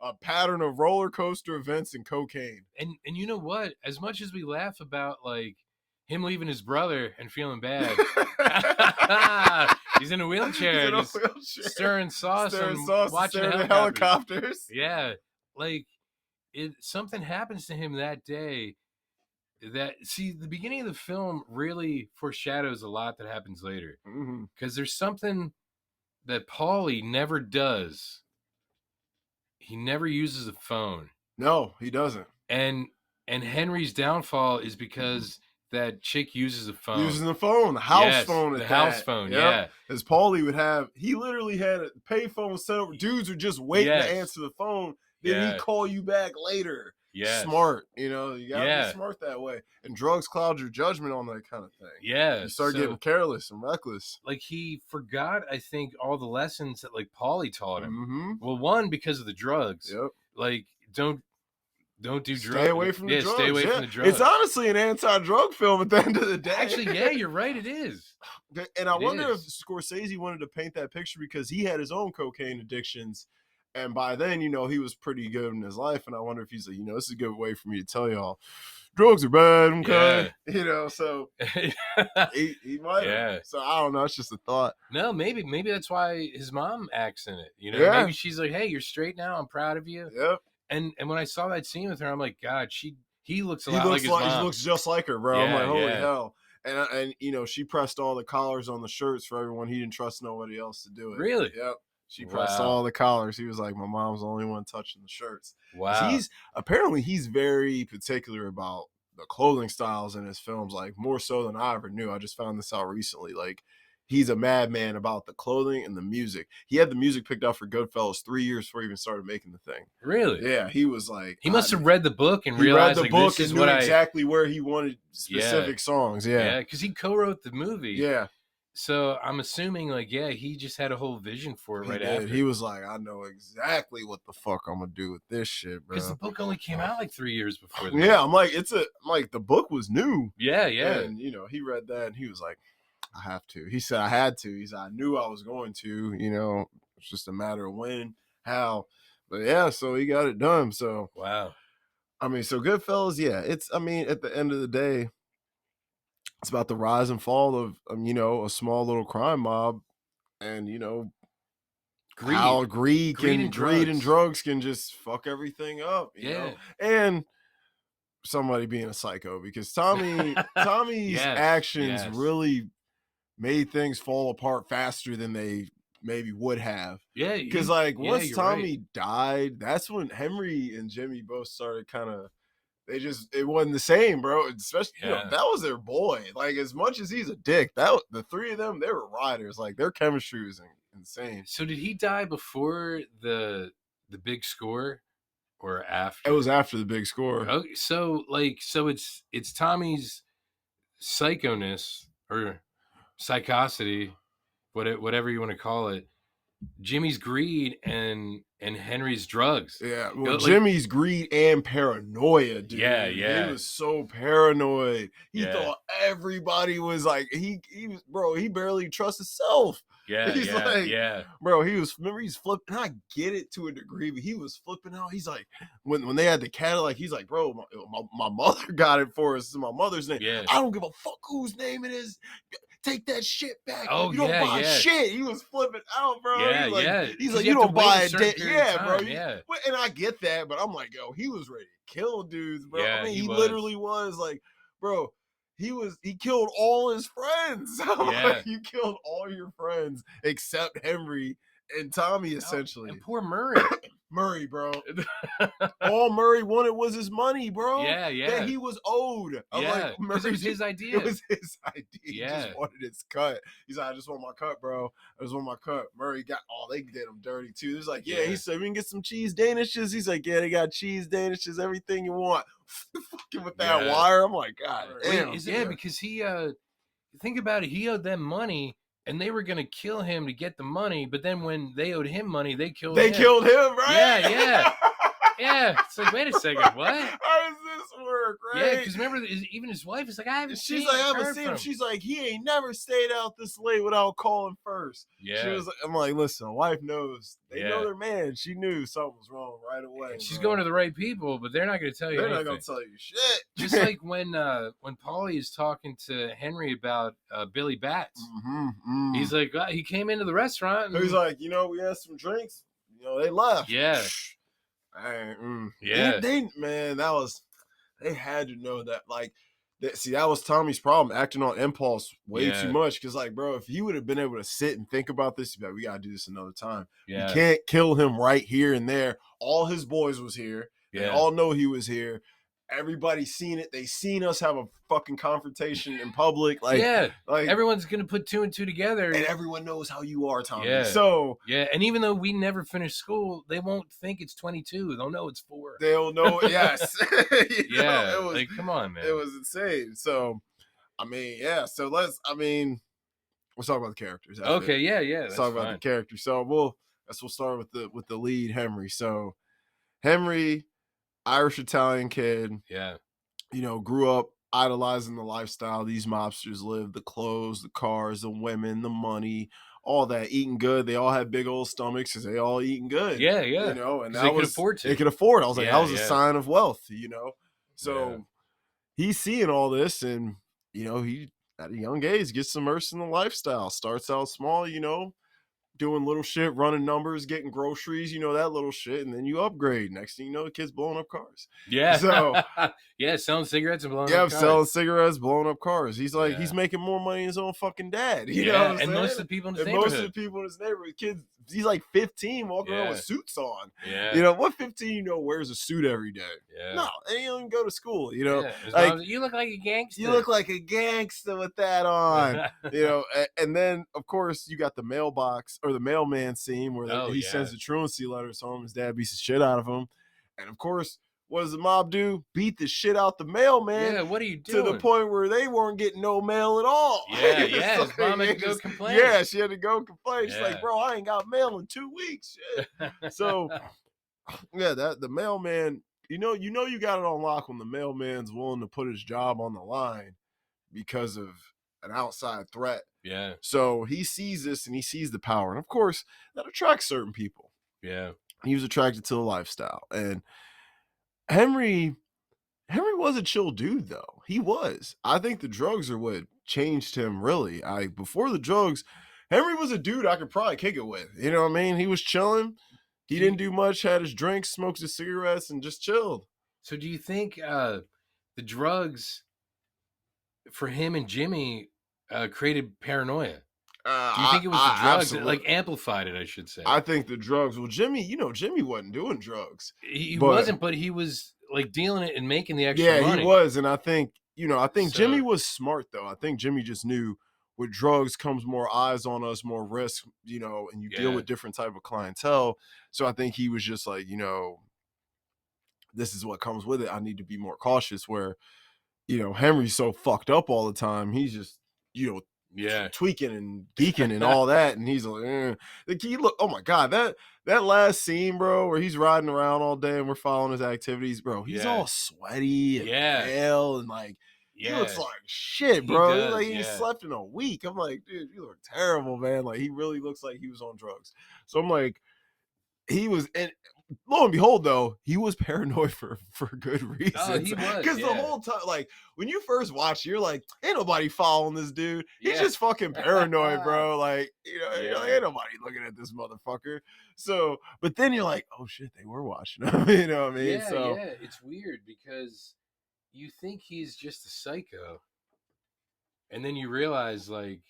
Speaker 1: a pattern of roller coaster events and cocaine.
Speaker 2: And you know what? As much as we laugh about like him leaving his brother and feeling bad, he's in a wheelchair, just stirring sauce and watching
Speaker 1: the
Speaker 2: helicopters.
Speaker 1: helicopters.
Speaker 2: Yeah, like something happens to him that day. That see, the beginning of the film really foreshadows a lot that happens later, because there's something that Paulie never does. He never uses a phone.
Speaker 1: No, he doesn't.
Speaker 2: And Henry's downfall is because that chick uses a phone.
Speaker 1: Using the phone, the house phone.
Speaker 2: The house phone, yeah.
Speaker 1: As Paulie would have, he literally had a payphone set up. Dudes were just waiting to answer the phone. Then he'd call you back later.
Speaker 2: Yeah.
Speaker 1: Smart. You know, you gotta be smart that way. And drugs cloud your judgment on that kind of thing.
Speaker 2: Yeah.
Speaker 1: You start getting careless and reckless.
Speaker 2: Like he forgot, I think, all the lessons that like Paulie taught him. Well, one, because of the drugs.
Speaker 1: Yep.
Speaker 2: Like, don't do drugs.
Speaker 1: Stay away from the drugs.
Speaker 2: Stay away from the drugs.
Speaker 1: It's honestly an anti-drug film at the end of the day.
Speaker 2: Actually, yeah, you're right. It is.
Speaker 1: And I wonder if Scorsese wanted to paint that picture because he had his own cocaine addictions. And by then, you know, he was pretty good in his life. And I wonder if he's like, you know, this is a good way for me to tell y'all, drugs are bad, okay? Yeah. You know, so he might have. So I don't know. It's just a thought.
Speaker 2: No, maybe that's why his mom acts in it. You know, maybe she's like, hey, you're straight now. I'm proud of you.
Speaker 1: Yep.
Speaker 2: And when I saw that scene with her, I'm like, God, he looks a lot like his mom.
Speaker 1: He looks just like her, bro. I'm like, holy hell. And you know, she pressed all the collars on the shirts for everyone. He didn't trust nobody else to do it.
Speaker 2: Really?
Speaker 1: Yep. She pressed all the collars. He was like, my mom's the only one touching the shirts.
Speaker 2: Wow.
Speaker 1: He's very particular about the clothing styles in his films, like more so than I ever knew. I just found this out recently. Like, he's a madman about the clothing and the music. He had the music picked out for Goodfellas 3 years before he even started making the thing.
Speaker 2: Really?
Speaker 1: Yeah. He was like,
Speaker 2: he must have read the book and realized like, this is what
Speaker 1: exactly where he wanted specific songs. Yeah.
Speaker 2: Yeah. Because he co-wrote the movie.
Speaker 1: Yeah.
Speaker 2: So I'm assuming, like, yeah, he just had a whole vision for it after.
Speaker 1: He was like, I know exactly what the fuck I'm gonna do with this shit, bro.
Speaker 2: Because the book only came out like 3 years before that.
Speaker 1: Yeah, I'm like, the book was new.
Speaker 2: Yeah, yeah.
Speaker 1: And you know, he read that and he was like, I have to. He said I had to. He said I knew I was going to. You know, it's just a matter of when, how. But yeah, so he got it done. So
Speaker 2: wow.
Speaker 1: I mean, so Goodfellas, yeah. At the end of the day, it's about the rise and fall of, you know, a small little crime mob, and you know, how greed and drugs can just fuck everything up. You know? And somebody being a psycho, because Tommy's actions really made things fall apart faster than they maybe would have. Yeah, because like once Tommy died, that's when Henry and Jimmy both started kind of. It wasn't the same, bro. Especially, you know, that was their boy. Like, as much as he's a dick, the three of them, they were riders. Like, their chemistry was insane.
Speaker 2: So did he die before the big score or after?
Speaker 1: It was after the big score.
Speaker 2: Okay, so it's Tommy's psychoness or psychosity, whatever you want to call it, Jimmy's greed and Henry's drugs.
Speaker 1: Yeah, well, Jimmy's greed and paranoia, dude.
Speaker 2: Yeah, yeah.
Speaker 1: He was so paranoid. He thought everybody was like, he was, bro, he barely trusts himself.
Speaker 2: Yeah,
Speaker 1: he's bro, he's flipping. I get it to a degree, but he was flipping out. He's like, when they had the Cadillac, he's like, bro, my mother got it for us. It's my mother's name.
Speaker 2: Yeah.
Speaker 1: I don't give a fuck whose name it is. Take that shit back.
Speaker 2: Oh,
Speaker 1: you don't buy shit. He was flipping out, bro.
Speaker 2: Yeah,
Speaker 1: he's like, you don't buy a day. Yeah, bro.
Speaker 2: Yeah.
Speaker 1: And I get that, but I'm like, yo, he was ready to kill dudes, bro.
Speaker 2: Yeah,
Speaker 1: I mean, he literally was like, bro, he killed all his friends. Like, you killed all your friends except Henry and Tommy, essentially.
Speaker 2: And poor Murray.
Speaker 1: Murray, bro. All Murray wanted was his money, bro.
Speaker 2: Yeah.
Speaker 1: That he was owed.
Speaker 2: Like, it was his idea.
Speaker 1: It was his idea. He just wanted his cut. He's like, I just want my cut, bro. I just want my cut. Murray got, they did him dirty too. He was like, he said, we can get some cheese danishes. He's like, yeah, they got cheese danishes, everything you want. Fucking with that wire. I'm like, God damn.
Speaker 2: Because he, think about it, he owed them money. And they were going to kill him to get the money, but then when they owed him money, they killed him.
Speaker 1: They killed him, right?
Speaker 2: Yeah. Yeah, it's like, wait a second, what?
Speaker 1: How does this work,
Speaker 2: Yeah,
Speaker 1: right?
Speaker 2: because remember, even his wife is like, I haven't
Speaker 1: She's
Speaker 2: seen
Speaker 1: like, I haven't
Speaker 2: heard
Speaker 1: seen him.
Speaker 2: from him.
Speaker 1: She's like, he ain't never stayed out this late without calling first. She
Speaker 2: Yeah,
Speaker 1: was like, I'm like, listen, a wife knows. They know
Speaker 2: yeah.
Speaker 1: their man. She knew something was wrong right away,
Speaker 2: And she's
Speaker 1: bro.
Speaker 2: going to the right people, but they're not going to tell you
Speaker 1: They're not gonna
Speaker 2: anything.
Speaker 1: tell you
Speaker 2: Just
Speaker 1: shit.
Speaker 2: like when Paulie is talking to Henry about Billy Bats, he's like, he came into the restaurant
Speaker 1: He's
Speaker 2: and
Speaker 1: like, we had some drinks. They left.
Speaker 2: yeah, yeah,
Speaker 1: They man, they had to know that. Like, that was Tommy's problem, acting on impulse way too
Speaker 2: yeah,
Speaker 1: much. Because, like, bro, if he would have been able to sit and think about this, he'd be like, we gotta do this another time. We
Speaker 2: yeah,
Speaker 1: can't kill him right here and there. All his boys was here. They
Speaker 2: yeah.
Speaker 1: all know he was here. Everybody's seen it. They seen us have a fucking confrontation in public. Like,
Speaker 2: Yeah,
Speaker 1: like,
Speaker 2: everyone's gonna put two and two together,
Speaker 1: and everyone knows how you are, Tommy.
Speaker 2: yeah,
Speaker 1: So
Speaker 2: yeah. And even though we never finished school, they won't think it's 22. They'll know it's 4.
Speaker 1: they'll know. Yes.
Speaker 2: Yeah,
Speaker 1: It was.
Speaker 2: like come on, man.
Speaker 1: It was insane. So, I mean, yeah. So let's talk about the characters.
Speaker 2: Okay, yeah,
Speaker 1: Let's
Speaker 2: that's
Speaker 1: talk about
Speaker 2: fine.
Speaker 1: the characters. So we'll start with the lead, Henry. So Henry, Irish Italian kid,
Speaker 2: Yeah,
Speaker 1: grew up idolizing the lifestyle these mobsters live, the clothes, the cars, the women, the money, all that, eating good. They all had big old stomachs because they all eating good.
Speaker 2: yeah, yeah.
Speaker 1: And
Speaker 2: Because
Speaker 1: that
Speaker 2: they could
Speaker 1: was
Speaker 2: afford to.
Speaker 1: they could afford. I was like, that
Speaker 2: Yeah,
Speaker 1: was a
Speaker 2: yeah,
Speaker 1: sign of wealth. So
Speaker 2: yeah.
Speaker 1: he's seeing all this, and he at a young age gets immersed in the lifestyle. Starts out small, doing little shit, running numbers, getting groceries, that little shit, and then you upgrade. Next thing you know, the kid's blowing up cars.
Speaker 2: Yeah,
Speaker 1: So
Speaker 2: yeah, selling cigarettes and blowing
Speaker 1: yeah,
Speaker 2: up
Speaker 1: I'm
Speaker 2: cars.
Speaker 1: selling cigarettes, blowing up cars. He's like,
Speaker 2: Yeah.
Speaker 1: he's making more money than his own fucking dad. You know
Speaker 2: Yeah,
Speaker 1: what I'm
Speaker 2: and
Speaker 1: saying?
Speaker 2: most of the people in his
Speaker 1: And most of the
Speaker 2: neighborhood.
Speaker 1: people in his neighborhood, kids, he's like 15 walking around
Speaker 2: Yeah.
Speaker 1: with suits on.
Speaker 2: Yeah,
Speaker 1: What 15 wears a suit every day?
Speaker 2: yeah.
Speaker 1: No, and he don't even go to school.
Speaker 2: Yeah. His
Speaker 1: Like,
Speaker 2: mom's like, you look like a gangster.
Speaker 1: you look like a gangster with that on. And then of course you got the mailbox or the mailman scene where
Speaker 2: Oh,
Speaker 1: he
Speaker 2: yeah.
Speaker 1: sends the truancy letters home. His dad beats the shit out of him, and of course, what does the mob do? Beat the shit out the mailman.
Speaker 2: Yeah, what are you
Speaker 1: To
Speaker 2: doing?
Speaker 1: the point where they weren't getting no mail at all.
Speaker 2: Yeah,
Speaker 1: It's
Speaker 2: yeah. His mom had to go complain.
Speaker 1: Yeah, she had to go complain. She's
Speaker 2: Yeah.
Speaker 1: like, bro, I ain't got mail in 2 weeks. Shit. So yeah, that the mailman, you got it on lock when the mailman's willing to put his job on the line because of an outside threat.
Speaker 2: Yeah,
Speaker 1: So he sees this and he sees the power. And of course, that attracts certain people.
Speaker 2: yeah.
Speaker 1: He was attracted to the lifestyle. And Henry was a chill dude, though. He was. I think the drugs are what changed him, really. Before the drugs, Henry was a dude I could probably kick it with. You know what I mean? He was chilling. He didn't do much, had his drinks, smoked his cigarettes, and just chilled.
Speaker 2: So do you think the drugs for him and Jimmy created paranoia? Do you think it was the drugs that like amplified it, I should say?
Speaker 1: I think the drugs. Well, Jimmy wasn't doing drugs.
Speaker 2: He wasn't, but he was like dealing it and making the extra money.
Speaker 1: Yeah, he was. And I think, Jimmy was smart, though. I think Jimmy just knew with drugs comes more eyes on us, more risk, and you deal with different type of clientele. So I think he was just like, this is what comes with it. I need to be more cautious where, Henry's so fucked up all the time. He's just, tweaking and geeking and all that, and he's like, oh my god, that last scene, bro, where he's riding around all day and we're following his activities, bro. He's all sweaty and pale and like he looks like shit, bro.
Speaker 2: He does,
Speaker 1: like he slept in a week. I'm like, dude, you look terrible, man. Like he really looks like he was on drugs. So I'm like, he was, and lo and behold, though, he was paranoid for good reason.
Speaker 2: Oh, he was,
Speaker 1: because the whole time, like when you first watch, you're like, ain't nobody following this dude. He's just fucking paranoid, bro. Like you're like, ain't nobody looking at this motherfucker. So, but then you're like, oh shit, they were watching him. You know what I mean?
Speaker 2: Yeah, yeah. It's weird because you think he's just a psycho, and then you realize like,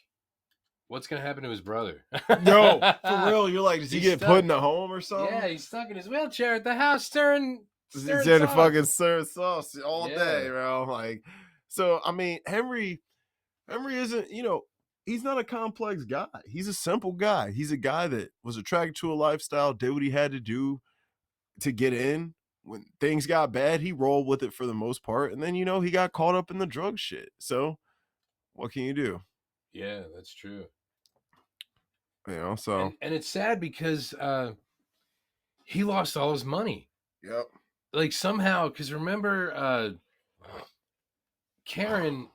Speaker 2: what's gonna happen to his brother?
Speaker 1: No, for real. You're like, does he get put in a home or something?
Speaker 2: Yeah, he's stuck in his wheelchair at the house stirring
Speaker 1: the fucking stir sauce all day, bro. Like, so I mean, Henry isn't, he's not a complex guy. He's a simple guy. He's a guy that was attracted to a lifestyle, did what he had to do to get in. When things got bad, he rolled with it for the most part, and then he got caught up in the drug shit. So, what can you do?
Speaker 2: Yeah, that's true.
Speaker 1: So
Speaker 2: and it's sad because he lost all his money.
Speaker 1: Yep.
Speaker 2: Like somehow, because remember Karen,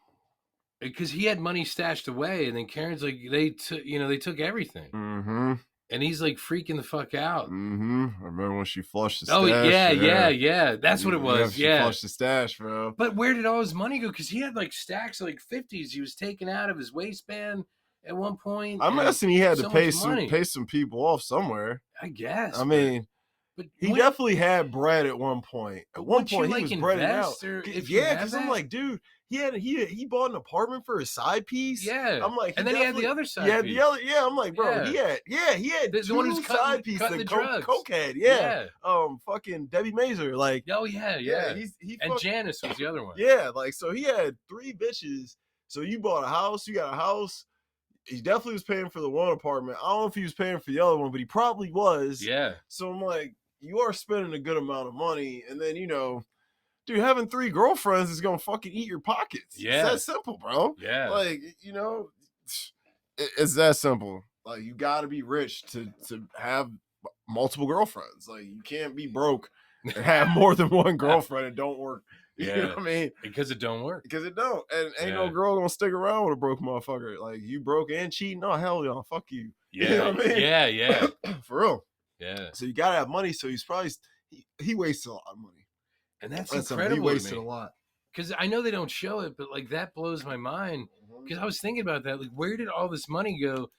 Speaker 2: because he had money stashed away, and then Karen's like, they took everything,
Speaker 1: Mm-hmm.
Speaker 2: and he's like freaking the fuck out.
Speaker 1: Mm-hmm. I remember when she flushed the
Speaker 2: Oh
Speaker 1: stash.
Speaker 2: yeah. That's what it
Speaker 1: Yeah,
Speaker 2: was.
Speaker 1: she
Speaker 2: Yeah.
Speaker 1: flushed the stash, bro.
Speaker 2: But where did all his money go? Because he had like stacks of like 50s he was taking out of his waistband at one point,
Speaker 1: I'm
Speaker 2: and
Speaker 1: guessing he had to
Speaker 2: so much
Speaker 1: pay
Speaker 2: money.
Speaker 1: some people off somewhere.
Speaker 2: I guess.
Speaker 1: I mean,
Speaker 2: but
Speaker 1: he
Speaker 2: when,
Speaker 1: definitely had bread at one point. At
Speaker 2: but
Speaker 1: one
Speaker 2: once you
Speaker 1: point, he
Speaker 2: like
Speaker 1: was breading out.
Speaker 2: invest, or if you
Speaker 1: Yeah,
Speaker 2: have
Speaker 1: because I'm
Speaker 2: that,
Speaker 1: like, dude, he bought an apartment for his side piece.
Speaker 2: yeah.
Speaker 1: I'm like,
Speaker 2: And then he had the other side piece.
Speaker 1: The other. Yeah, I'm like, bro,
Speaker 2: Yeah.
Speaker 1: he had
Speaker 2: The one who's
Speaker 1: two side pieces.
Speaker 2: cutting the drugs.
Speaker 1: Cokehead,
Speaker 2: Yeah.
Speaker 1: fucking Debbie Mazur, like,
Speaker 2: Oh yeah.
Speaker 1: he
Speaker 2: And Janice was the other one.
Speaker 1: yeah, like, so he had 3 bitches. So you bought a house, you got a house. He definitely was paying for the one apartment. I don't know if he was paying for the other one, but he probably was.
Speaker 2: Yeah.
Speaker 1: So I'm like, you are spending a good amount of money, and then dude, having 3 girlfriends is gonna fucking eat your pockets.
Speaker 2: Yeah.
Speaker 1: It's that simple, bro.
Speaker 2: Yeah.
Speaker 1: Like, it's that simple. Like, you got to be rich to have multiple girlfriends. Like, you can't be broke and have more than one girlfriend and don't work.
Speaker 2: Yeah.
Speaker 1: You know what I mean?
Speaker 2: Because it don't work.
Speaker 1: Because it don't. And ain't no girl gonna stick around with a broke motherfucker. Like, you broke and cheating. Oh, hell no. Fuck you.
Speaker 2: Yeah.
Speaker 1: You know what I mean?
Speaker 2: Yeah.
Speaker 1: For real.
Speaker 2: Yeah.
Speaker 1: So you gotta have money. So he's probably he wasted a lot of money.
Speaker 2: And that's
Speaker 1: He
Speaker 2: incredible.
Speaker 1: wasted a lot.
Speaker 2: Because I know they don't show it, but like that blows my mind. Because I was thinking about that. Like, where did all this money go?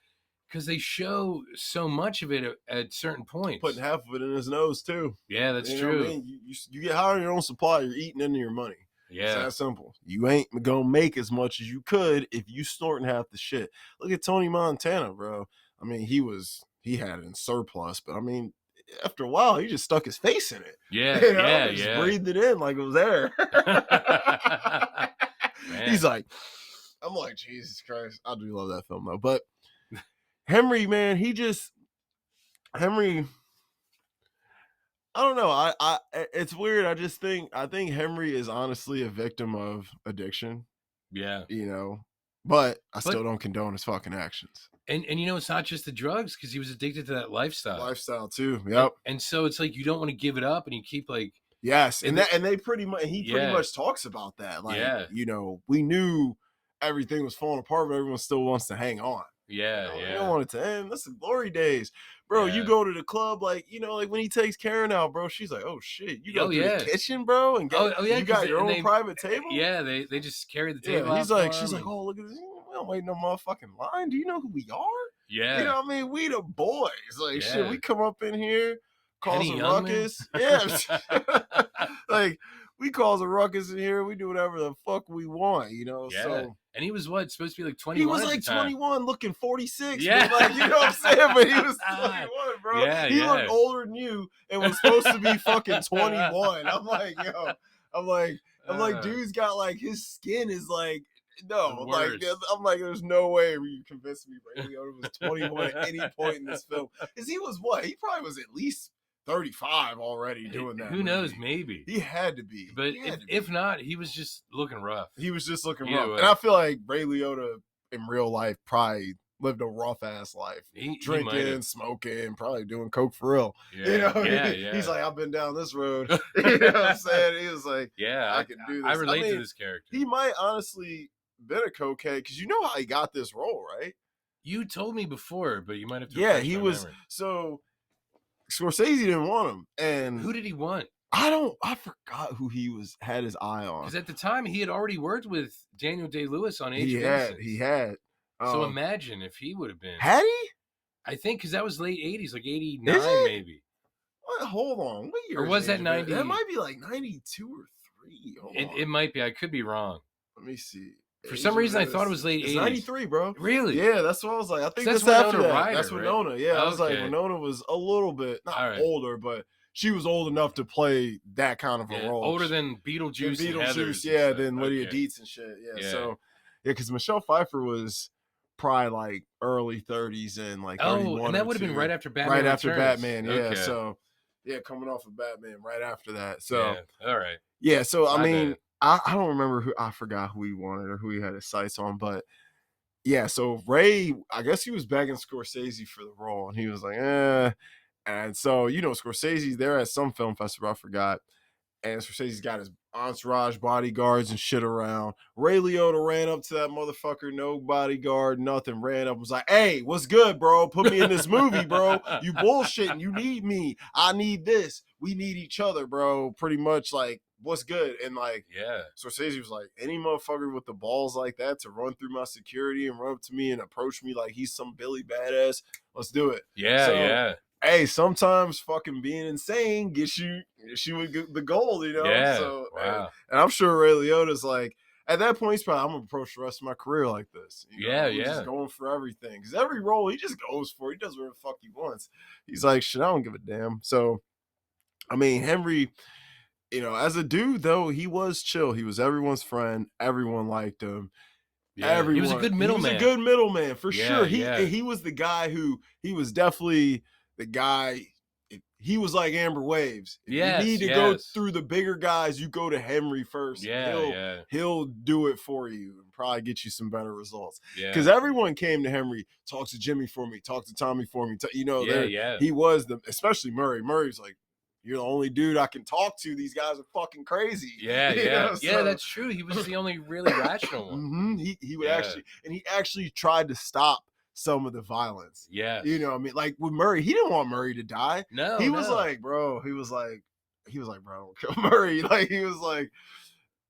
Speaker 2: Because they show so much of it at certain points.
Speaker 1: Putting half of it in his nose too.
Speaker 2: Yeah, that's
Speaker 1: You know
Speaker 2: true.
Speaker 1: what I mean? You get higher on your own supply, you're eating into your money.
Speaker 2: Yeah.
Speaker 1: It's that simple. You ain't gonna make as much as you could if you snorting half the shit. Look at Tony Montana, bro. I mean, he had it in surplus, but I mean, after a while, he just stuck his face in it.
Speaker 2: Yeah,
Speaker 1: just breathed it in like it was there. He's like, I'm like, Jesus Christ. I do love that film though. But Henry, man, Henry, I don't know. I it's weird. I think Henry is honestly a victim of addiction.
Speaker 2: Yeah.
Speaker 1: But I still don't condone his fucking actions.
Speaker 2: And it's not just the drugs, because he was addicted to that lifestyle.
Speaker 1: Lifestyle too. Yep.
Speaker 2: And so it's like you don't want to give it up, and you keep like,
Speaker 1: yes, and they pretty much pretty much talks about that. Like, we knew everything was falling apart, but everyone still wants to hang on.
Speaker 2: Yeah,
Speaker 1: You don't want it to end. That's the glory days, bro. You go to the club, like, like when he takes Karen out, bro. She's like, oh shit, you go to the kitchen, bro, and you got your own private table.
Speaker 2: Yeah, they just carry the table.
Speaker 1: She's like, oh, look at this. We don't wait no motherfucking line. Do you know who we are?
Speaker 2: Yeah,
Speaker 1: you know what I mean. We the boys. Like, shit, we come up in here, cause a ruckus. Like, we cause a ruckus in here. We do whatever the fuck we want,
Speaker 2: Yeah.
Speaker 1: So.
Speaker 2: And he was supposed to be like 21?
Speaker 1: He was like 21, looking 46.
Speaker 2: Yeah.
Speaker 1: But like, you know what I'm saying? But he was 21, bro.
Speaker 2: Yeah,
Speaker 1: he looked older than you and was supposed to be fucking 21. I'm like, I'm like, dude's got like, his skin is like, no, like, I'm like, there's no way you convinced me Ray Liotta was 21 at any point in this film. Because he was what? He probably was at least 35 already doing that.
Speaker 2: Who knows? Maybe
Speaker 1: he had to be.
Speaker 2: But if not, he was just looking rough.
Speaker 1: He was just looking rough. And I feel like Ray Liotta in real life probably lived a rough ass life. Drinking, smoking, probably doing coke for real.
Speaker 2: Yeah.
Speaker 1: He's like, I've been down this road. You know what I'm saying? He was like,
Speaker 2: yeah,
Speaker 1: I can do this.
Speaker 2: I relate to this character.
Speaker 1: He might honestly been a cokehead, because you know how he got this role, right?
Speaker 2: You told me before, but you might have to.
Speaker 1: Yeah, he was. Memory. So Scorsese didn't want him, and
Speaker 2: who did he want?
Speaker 1: I forgot who had his eye on.
Speaker 2: Because at the time he had already worked with Daniel Day-Lewis on Age
Speaker 1: He
Speaker 2: of Innocence.
Speaker 1: He had.
Speaker 2: So imagine if he would have been.
Speaker 1: Had he?
Speaker 2: I think, because that was late 80s, like 89 maybe.
Speaker 1: What? Hold on. What year?
Speaker 2: Or was that 90?
Speaker 1: That might be like 92 or 3.
Speaker 2: It might be. I could be wrong.
Speaker 1: Let me see.
Speaker 2: For some reason, I thought it was late 80s.
Speaker 1: 93, bro.
Speaker 2: Really?
Speaker 1: Yeah, that's what I was like. I think
Speaker 2: that's
Speaker 1: after
Speaker 2: Winona
Speaker 1: that.
Speaker 2: Ryder,
Speaker 1: that's Winona. Right? Yeah, I was like, Winona was a little bit, not older, but she was old enough to play that kind of a role.
Speaker 2: Older than Beetlejuice and Heathers.
Speaker 1: Yeah, than Lydia Dietz and shit. Yeah, so, because Michelle Pfeiffer was probably like early 30s and like 31.
Speaker 2: And that would have been right after Batman.
Speaker 1: Right after Batman, yeah. So, yeah, coming off of Batman right after that. So,
Speaker 2: all right.
Speaker 1: Yeah, so, I mean, I don't remember I forgot who he wanted or who he had his sights on, but yeah, so Ray, I guess he was begging Scorsese for the role, and he was like, eh. And so, Scorsese's there at some film festival, I forgot, And Scorsese's got his entourage bodyguards and shit around. Ray Liotta ran up to that motherfucker, no bodyguard, nothing. Ran up and was like, "Hey, what's good, bro? Put me in this movie, bro. You bullshitting. You need me. I need this. We need each other, bro." Pretty much like, what's good? And like,
Speaker 2: Yeah.
Speaker 1: Scorsese was like, any motherfucker with the balls like that to run through my security and run up to me and approach me like he's some Billy badass, let's do it.
Speaker 2: Yeah.
Speaker 1: So,
Speaker 2: Yeah.
Speaker 1: hey, sometimes fucking being insane gets you the gold, you know?
Speaker 2: Yeah.
Speaker 1: So,
Speaker 2: Wow.
Speaker 1: and I'm sure Ray Liotta's like, at that point, he's probably, I'm going to approach the rest of my career like this. You know?
Speaker 2: Yeah,
Speaker 1: He's
Speaker 2: yeah.
Speaker 1: just going for everything. Because every role he just goes for, he does whatever the fuck he wants. He's like, shit, I don't give a damn. So, I mean, Henry, you know, as a dude, though, he was chill. He was everyone's friend. Everyone liked him.
Speaker 2: Yeah. He was a good
Speaker 1: He was a
Speaker 2: middleman.
Speaker 1: good middleman for
Speaker 2: Yeah,
Speaker 1: sure.
Speaker 2: yeah.
Speaker 1: He was the guy who he was definitely the guy. He was like Amber Waves. If you need to go through the bigger guys, you go to Henry first.
Speaker 2: Yeah,
Speaker 1: he'll do it for you and probably get you some better results.
Speaker 2: Yeah.
Speaker 1: Because everyone came to Henry, talk to Jimmy for me, talk to Tommy for me. You know,
Speaker 2: yeah.
Speaker 1: He was especially Murray. Murray's like, you're the only dude I can talk to. These guys are fucking crazy.
Speaker 2: Yeah,
Speaker 1: You
Speaker 2: yeah.
Speaker 1: know,
Speaker 2: Yeah,
Speaker 1: so-
Speaker 2: that's true. He was the only really rational one.
Speaker 1: Mhm. He would he actually tried to stop some of the violence.
Speaker 2: Yeah.
Speaker 1: You know what I mean? Like with Murray, he didn't want Murray to die.
Speaker 2: No,
Speaker 1: He was like, bro, bro, don't kill Murray. Like he was like,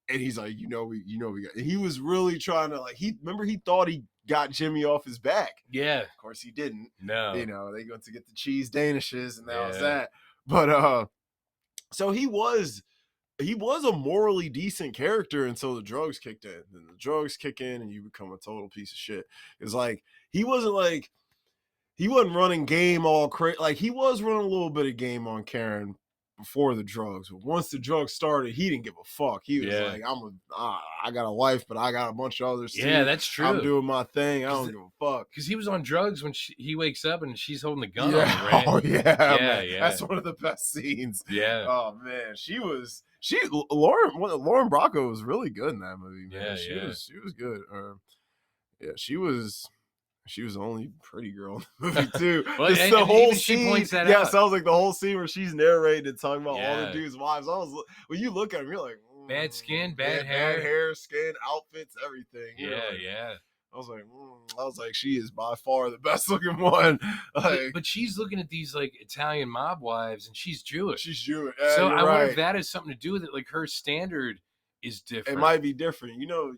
Speaker 1: and he's like, we got. And he was really trying to like. He thought he got Jimmy off his back.
Speaker 2: Yeah.
Speaker 1: Of course he didn't.
Speaker 2: No.
Speaker 1: You know, they went to get the cheese danishes, and that was that. But so he was a morally decent character until the drugs kicked in. Then the drugs kick in, and you become a total piece of shit. It's like he wasn't running game all crazy. Like he was running a little bit of game on Karen before the drugs, but once the drugs started, he didn't give a fuck. He was like, I got a life, but I got a bunch of others too.
Speaker 2: Yeah, that's true.
Speaker 1: I'm doing my thing. I don't give a fuck.
Speaker 2: Because he was on drugs when he wakes up and she's holding the gun
Speaker 1: yeah.
Speaker 2: on him, right?
Speaker 1: Oh yeah,
Speaker 2: yeah.
Speaker 1: That's one of the best scenes.
Speaker 2: Yeah.
Speaker 1: Oh man, Lauren Bracco was really good in that movie, man.
Speaker 2: Yeah,
Speaker 1: She was good. She was the only pretty girl in the movie too.
Speaker 2: Well,
Speaker 1: Just the whole
Speaker 2: she
Speaker 1: scene.
Speaker 2: points that
Speaker 1: Yeah,
Speaker 2: out.
Speaker 1: sounds like the whole scene where she's narrating and talking about all the dudes' wives. When you look at them, you're like,
Speaker 2: bad skin, bad hair,
Speaker 1: skin, outfits, everything.
Speaker 2: Yeah.
Speaker 1: I was like, she is by far the best looking one. Like,
Speaker 2: but she's looking at these like Italian mob wives, and she's Jewish.
Speaker 1: She's Jewish.
Speaker 2: So I wonder if that has something to do with it. Like her standard is different.
Speaker 1: It might be different. You know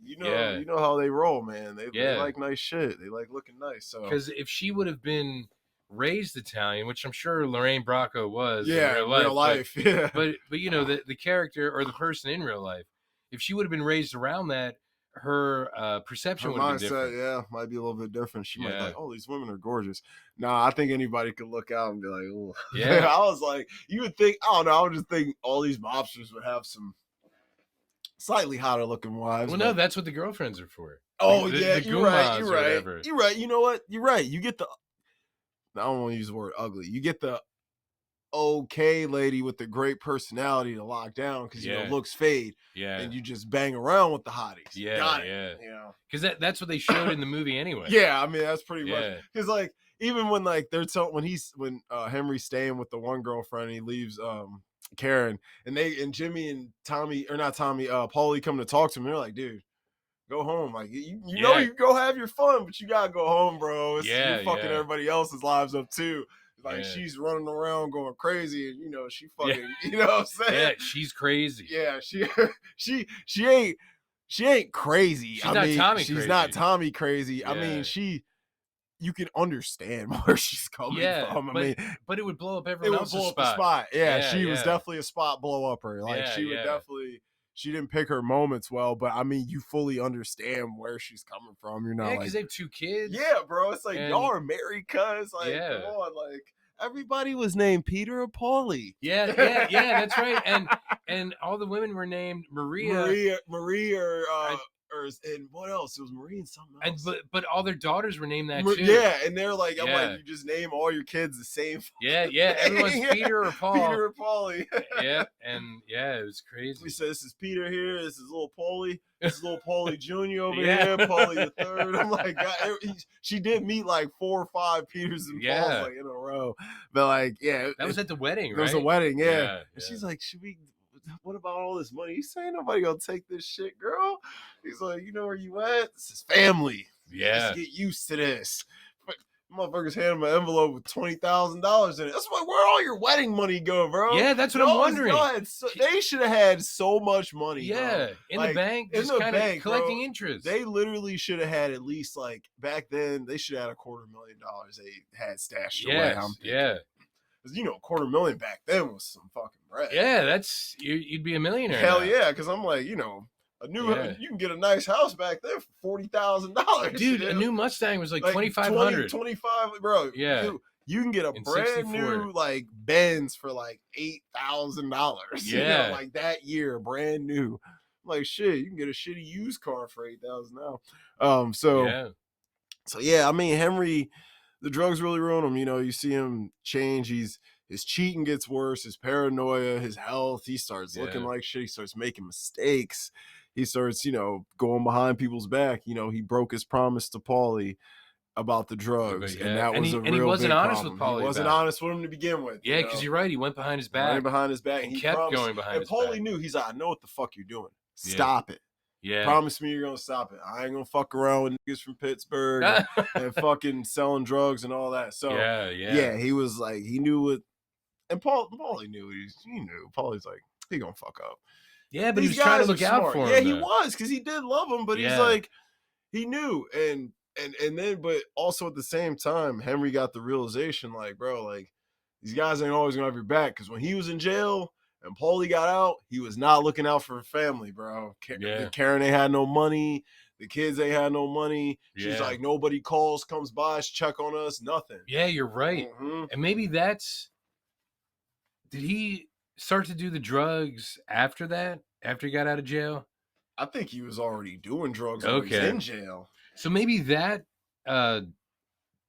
Speaker 1: how they roll, man. They like nice shit. They like looking nice. So
Speaker 2: because if she would have been raised Italian, which I'm sure Lorraine Bracco was in real life, but you know the character or the person in real life, if she would have been raised around that, her perception would have been different.
Speaker 1: Might be a little bit different. She might be like, oh, these women are gorgeous. Nah, I think anybody could look out and be like, oh, yeah. I was like, you would think, I don't know, I would just think all these mobsters would have some slightly hotter looking wives.
Speaker 2: Well, no, that's what the girlfriends are for.
Speaker 1: Oh,
Speaker 2: the
Speaker 1: you're right.
Speaker 2: You're
Speaker 1: right. You know what? You're right. You get the, I don't want to use the word ugly. You get the okay lady with the great personality to lock down because looks fade.
Speaker 2: Yeah.
Speaker 1: And you just bang around with the hotties.
Speaker 2: Yeah.
Speaker 1: Got it.
Speaker 2: Yeah.
Speaker 1: You know?
Speaker 2: Because that's what they showed in the movie anyway.
Speaker 1: Yeah, I mean that's pretty much because like even when like they're when Henry's staying with the one girlfriend and he leaves Karen and Jimmy and Tommy or not Tommy Paulie come to talk to him, they're like, dude, go home. Like you know you go have your fun, but you gotta go home, bro. You're fucking everybody else's lives up too. Like she's running around going crazy, and she fucking, you know what I'm saying?
Speaker 2: Yeah, she's crazy.
Speaker 1: Yeah, she ain't crazy. She's not Tommy crazy.
Speaker 2: Yeah.
Speaker 1: I mean, you can understand where she's coming from.
Speaker 2: But it would blow up everyone else's
Speaker 1: spot. Yeah, she was definitely a spot blow upper. Like she would definitely. She didn't pick her moments well, but I mean, you fully understand where she's coming from. You're not
Speaker 2: because they have 2 kids.
Speaker 1: Yeah, bro. It's like y'all are married, cuz come on, like everybody was named Peter or Paulie.
Speaker 2: Yeah, that's right. And all the women were named Maria,
Speaker 1: and what else? It was Marie and something else.
Speaker 2: And but all their daughters were named that too.
Speaker 1: Yeah, and they're like, I'm like, you just name all your kids the same.
Speaker 2: Yeah, everyone's Peter or Paul.
Speaker 1: Peter or Paulie.
Speaker 2: It was crazy.
Speaker 1: We said this is Peter here. This is little Paulie. This is little Paulie Jr. over here. Paulie the third. I'm like, God, she did meet like 4 or 5 Peters and Pauls like in a row. But like,
Speaker 2: that was at the wedding, right?
Speaker 1: It was a wedding, and she's like, should we what about all this money? You say nobody gonna take this shit, girl. He's like, you know where you at? This is family.
Speaker 2: Yeah.
Speaker 1: Just get used to this. But motherfuckers hand him an envelope with $20,000 in it. That's like, where all your wedding money go, bro?
Speaker 2: Yeah, that's what I'm wondering.
Speaker 1: They should have had so much money, bro.
Speaker 2: Yeah, in the
Speaker 1: Like,
Speaker 2: bank,
Speaker 1: in
Speaker 2: just
Speaker 1: the
Speaker 2: kind of
Speaker 1: bank,
Speaker 2: collecting
Speaker 1: bro.
Speaker 2: interest.
Speaker 1: They literally should have had at least, like, back then, they should have had $250,000 they had stashed away.
Speaker 2: Yeah.
Speaker 1: Because, you know, $250,000 back then was some fucking bread.
Speaker 2: Yeah, that's you'd be a millionaire.
Speaker 1: Hell
Speaker 2: now.
Speaker 1: yeah, because I'm like, you know, you can get a nice house back then for $40,000.
Speaker 2: Dude, a new Mustang was like 2,500.
Speaker 1: 25, bro.
Speaker 2: Yeah.
Speaker 1: You can get a brand
Speaker 2: 64.
Speaker 1: new like Benz for like $8,000.
Speaker 2: Yeah.
Speaker 1: You know, like that year, brand new. I'm like, shit, you can get a shitty used car for $8,000 now. So yeah, I mean, Henry, the drugs really ruin him. You know, you see him change. His cheating gets worse, his paranoia, his health. He starts looking like shit. He starts making mistakes. He starts, you know, going behind people's back. You know, he broke his promise to Paulie about the drugs, and that was a real
Speaker 2: he wasn't
Speaker 1: big
Speaker 2: honest
Speaker 1: problem.
Speaker 2: with Paulie.
Speaker 1: He wasn't honest with him to begin with.
Speaker 2: Yeah, because you're right. He went behind his back.
Speaker 1: Right behind his back, and he
Speaker 2: kept
Speaker 1: promised,
Speaker 2: going behind his back.
Speaker 1: And Paulie knew. He's like, I know what the fuck you're doing. Stop it.
Speaker 2: Yeah.
Speaker 1: Promise me you're gonna stop it. I ain't gonna fuck around with niggas from Pittsburgh and fucking selling drugs and all that. So yeah, he was like, he knew what, and Paulie knew. He knew. Paulie's like, he gonna fuck up.
Speaker 2: Yeah, but he was trying to look out for him.
Speaker 1: Yeah, he was, because he did love him, but he's like, he knew, and then, but also at the same time, Henry got the realization, like, bro, like, these guys ain't always gonna have your back, because when he was in jail and Paulie got out, he was not looking out for her family, bro. Karen ain't had no money. The kids ain't had no money. She's like, nobody calls, comes by, check on us, nothing.
Speaker 2: Yeah, you're right.
Speaker 1: Mm-hmm.
Speaker 2: And maybe that's, did he start to do the drugs after that? After he got out of jail?
Speaker 1: I think he was already doing drugs when he was in jail.
Speaker 2: So maybe that